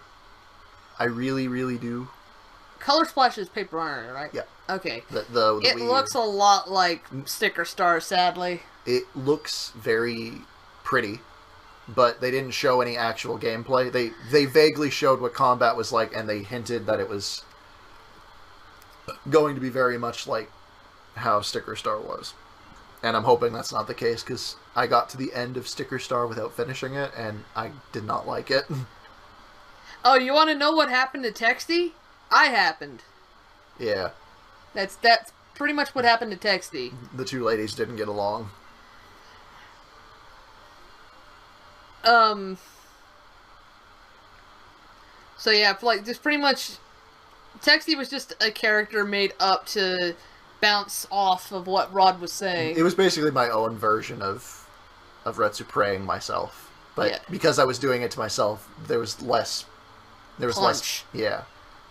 I really, really do. Color Splash is paper iron, right? Yeah. Okay. The it looks a lot like Sticker Star, sadly. It looks very pretty, but they didn't show any actual gameplay. They vaguely showed what combat was like, and they hinted that it was going to be very much like how Sticker Star was. And I'm hoping that's not the case, because I got to the end of Sticker Star without finishing it, and I did not like it. Oh, you want to know what happened to Texty? I happened. Yeah. That's pretty much what happened to Texty. The two ladies didn't get along. So yeah, like, just pretty much, Texty was just a character made up to bounce off of what Rod was saying. It was basically my own version of Retsu praying myself. But because I was doing it to myself, there was less... There was punch. less... Yeah.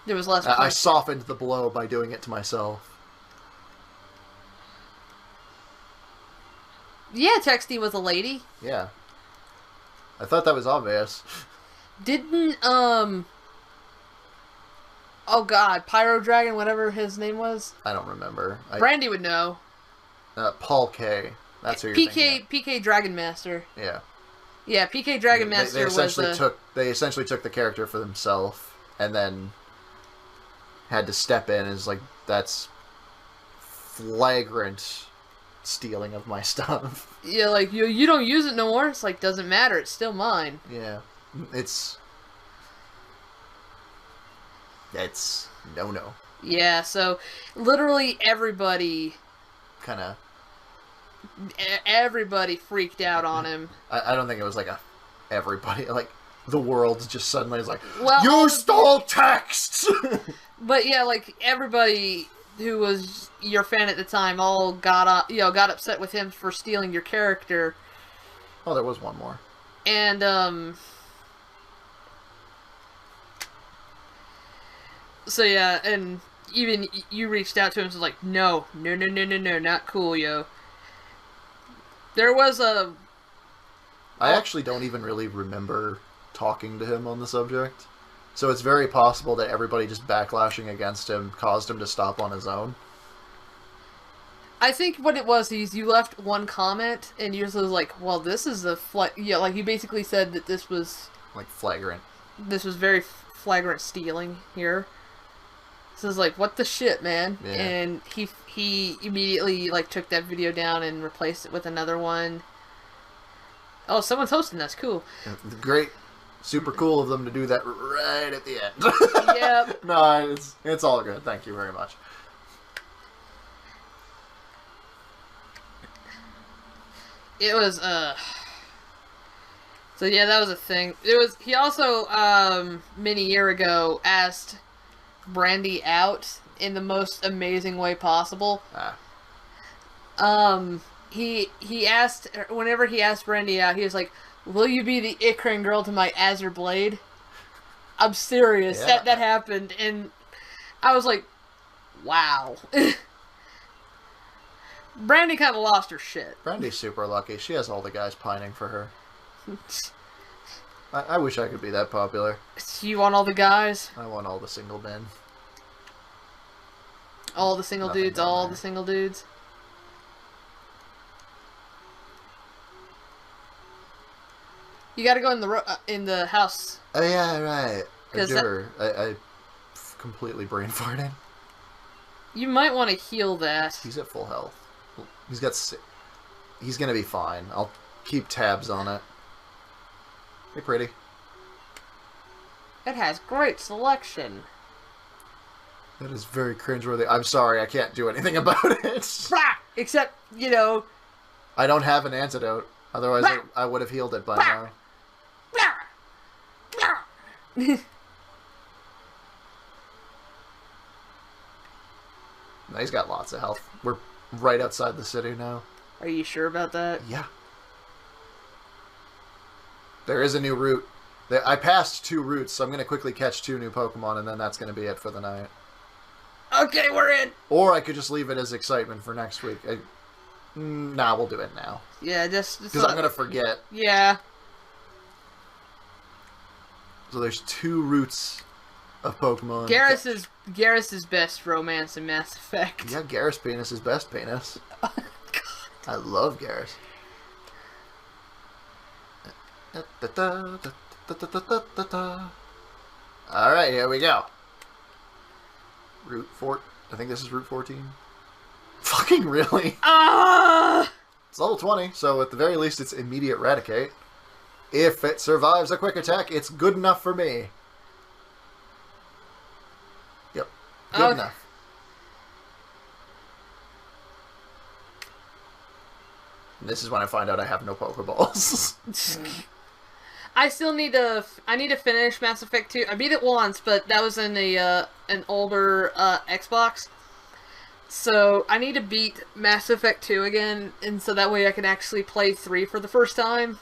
There was less I softened the blow by doing it to myself. Yeah, Texty was a lady. Yeah. I thought that was obvious. Didn't, oh god, Pyro Dragon, whatever his name was? I don't remember. Brandy would know. Paul K. That's who you're thinking of. PK Dragon Master. Yeah. Yeah, PK Dragon Master they essentially was They essentially took the character for themselves, and then had to step in as, like, that's flagrant stealing of my stuff. Yeah, like, you don't use it no more. It's like, doesn't matter, it's still mine. Yeah. It's no. Yeah, so literally everybody everybody freaked out on him. I don't think it was like everybody, like, the world just suddenly is like, well, you stole texts! But yeah, like, everybody who was your fan at the time all got upset with him for stealing your character. Oh, there was one more. And so yeah, and even you reached out to him and was like, no, not cool, yo. There was a... I actually don't even really remember talking to him on the subject. So it's very possible that everybody just backlashing against him caused him to stop on his own. I think what it was is you left one comment, and yours was like, well, this is like, you basically said that this was... Like, flagrant. This was very flagrant stealing here. So it's like, what the shit, man? Yeah. And he immediately, like, took that video down and replaced it with another one. Oh, someone's hosting us. Cool. Great. Super cool of them to do that right at the end. Yep. No, it's all good. Thank you very much. It was, So yeah, that was a thing. He also, many year ago, asked Brandy out in the most amazing way possible. He asked, whenever he asked Brandy out, he was like, will you be the Ikran girl to my Azure Blade? I'm serious. Yeah. That happened, and I was like, wow. Brandy kind of lost her shit. Brandy's super lucky. She has all the guys pining for her. I wish I could be that popular. You want all the guys? I want all the single men. All the single Nothing dudes, down all there. the single dudes. You gotta go in the house. Oh yeah, right. 'Cause I completely brain farted. You might want to heal that. He's at full health. He's gonna be fine. I'll keep tabs on it. Hey, pretty. It has great selection. That is very cringeworthy. I'm sorry, I can't do anything about it. Except, you know... I don't have an antidote. Otherwise, I would have healed it by now. No, he's got lots of health. We're right outside the city now. Are you sure about that? Yeah. There is a new route. I passed 2 routes, so I'm going to quickly catch 2 new Pokemon, and then that's going to be it for the night. Okay, we're in! Or I could just leave it as excitement for next week. Nah, we'll do it now. Yeah, just... Because I'm going to forget. Yeah. So there's 2 routes of Pokemon. Garrus's best romance in Mass Effect. Yeah, Garrus penis is best penis. God. I love Garrus. Alright, here we go. Route 4. I think this is Route 14. Fucking really? Ah! It's level 20, so at the very least it's immediate Raticate. If it survives a quick attack, it's good enough for me. Yep. Good enough. And this is when I find out I have no Pokeballs. I still need to. I need to finish Mass Effect 2. I beat it once, but that was in an older Xbox. So I need to beat Mass Effect 2 again, and so that way I can actually play 3 for the first time.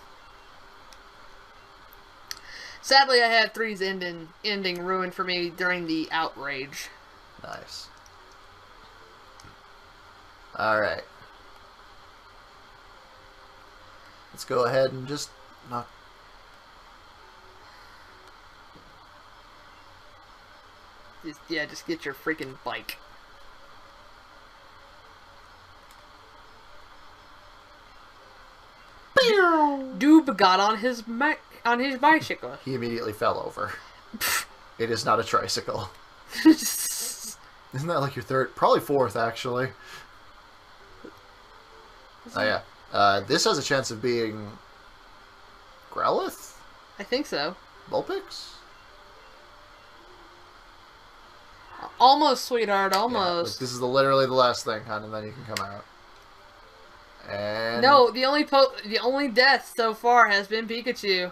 Sadly, I had 3's ending ruined for me during the outrage. Nice. Alright. Let's go ahead and just knock. Just get your freaking bike. Doob got on his bicycle. He immediately fell over. It is not a tricycle. Isn't that like your third? Probably fourth, actually. Oh, yeah. This has a chance of being... Growlithe? I think so. Vulpix? Almost, sweetheart, almost. Yeah, this is literally the last thing, hon, and then you can come out. And... No, the only death so far has been Pikachu.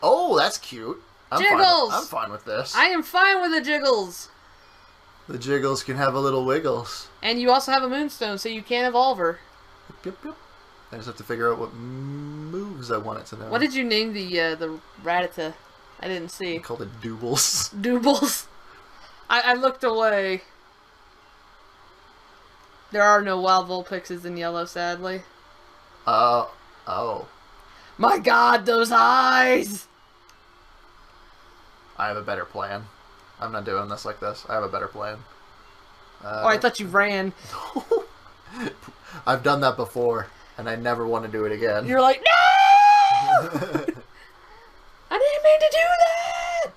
Oh, that's cute. Jiggles! I'm fine with this. I am fine with the Jiggles. The Jiggles can have a little wiggles. And you also have a Moonstone, so you can evolve her. Yep, yep. I just have to figure out what moves I want it to know. What did you name the Rattata? I didn't see. I called it Doobles. Doobles. I looked away. There are no wild Vulpixes in yellow, sadly. Oh. My God, those eyes! I have a better plan. I'm not doing this like this. I have a better plan. Oh, I thought you ran. I've done that before, and I never want to do it again. You're like, no! I didn't mean to do that!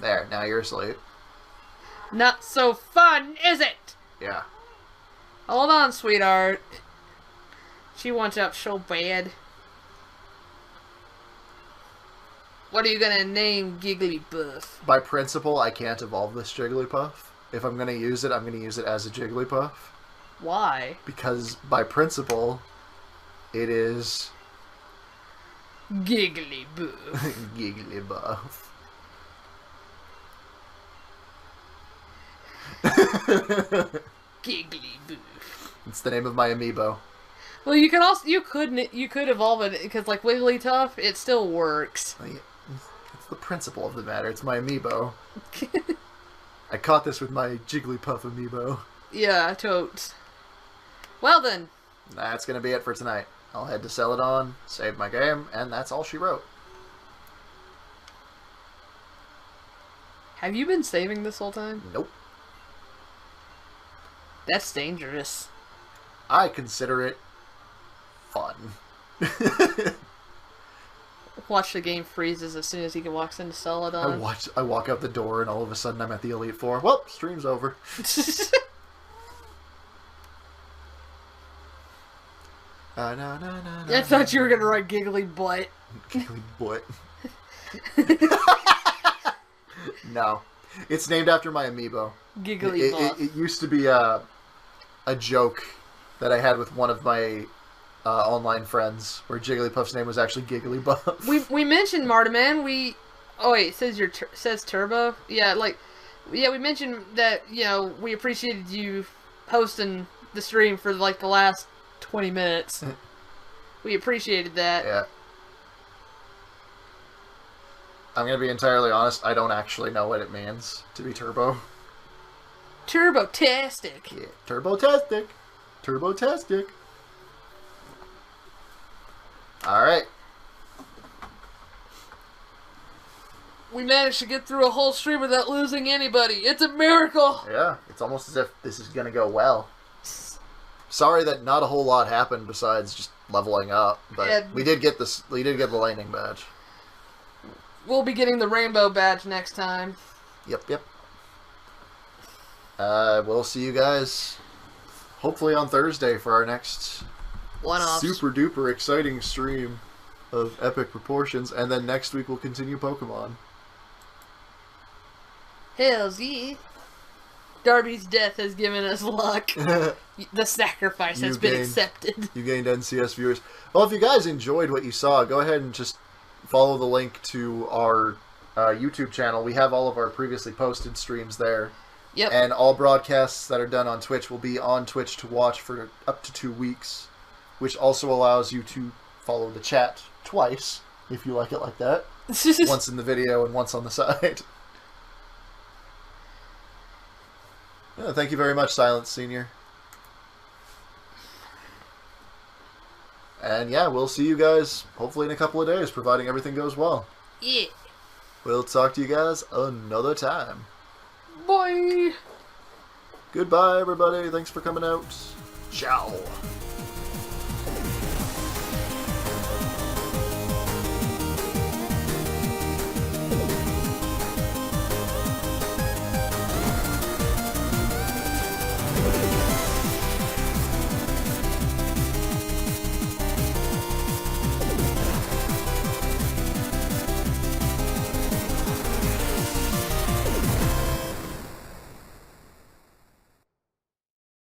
There, now you're asleep. Not so fun, is it? Yeah. Hold on, sweetheart. She wants up so bad. What are you gonna name Gigglypuff? By principle, I can't evolve this Jigglypuff. If I'm gonna use it, I'm gonna use it as a Jigglypuff. Why? Because by principle, it is... Gigglypuff. Gigglypuff. Gigglypuff. It's the name of my amiibo. Well, you could evolve it because like Wigglytuff, it still works. It's the principle of the matter. It's my amiibo. I caught this with my Jigglypuff amiibo. Yeah, totes. Well then. That's gonna be it for tonight. I'll head to Celadon, save my game, and that's all she wrote. Have you been saving this whole time? Nope. That's dangerous. I consider it fun. Watch the game freezes as soon as he walks into Celadon. I walk out the door and all of a sudden I'm at the Elite Four. Well, stream's over. I thought you were gonna write giggly butt. Giggly butt. No. It's named after my amiibo. Giggly butt. It used to be a joke that I had with one of my online friends, where Jigglypuff's name was actually Gigglybuff. We mentioned Martaman. Oh wait, it says Turbo. Yeah, we mentioned that we appreciated you hosting the stream for like the last 20 minutes. We appreciated that. Yeah. I'm gonna be entirely honest. I don't actually know what it means to be Turbo. Turbo-tastic. Yeah, Turbo-tastic. Turbo-tastic. Alright. We managed to get through a whole stream without losing anybody. It's a miracle! Yeah, it's almost as if this is gonna go well. Sorry that not a whole lot happened besides just leveling up, but yeah, we did get the lightning badge. We'll be getting the rainbow badge next time. Yep. We'll see you guys hopefully on Thursday for our next super duper exciting stream of epic proportions, and then next week we'll continue Pokemon. Hells yeah. Darby's death has given us luck. The sacrifice has been accepted. You gained NCS viewers. Well, if you guys enjoyed what you saw, go ahead and just follow the link to our YouTube channel. We have all of our previously posted streams there. Yep. And all broadcasts that are done on Twitch will be on Twitch to watch for up to 2 weeks, which also allows you to follow the chat twice, if you like it like that. Once in the video and once on the side. Yeah, thank you very much, Silence Senior. And yeah, we'll see you guys hopefully in a couple of days, providing everything goes well. Yeah. We'll talk to you guys another time. Bye. Goodbye, everybody. Thanks for coming out. Ciao.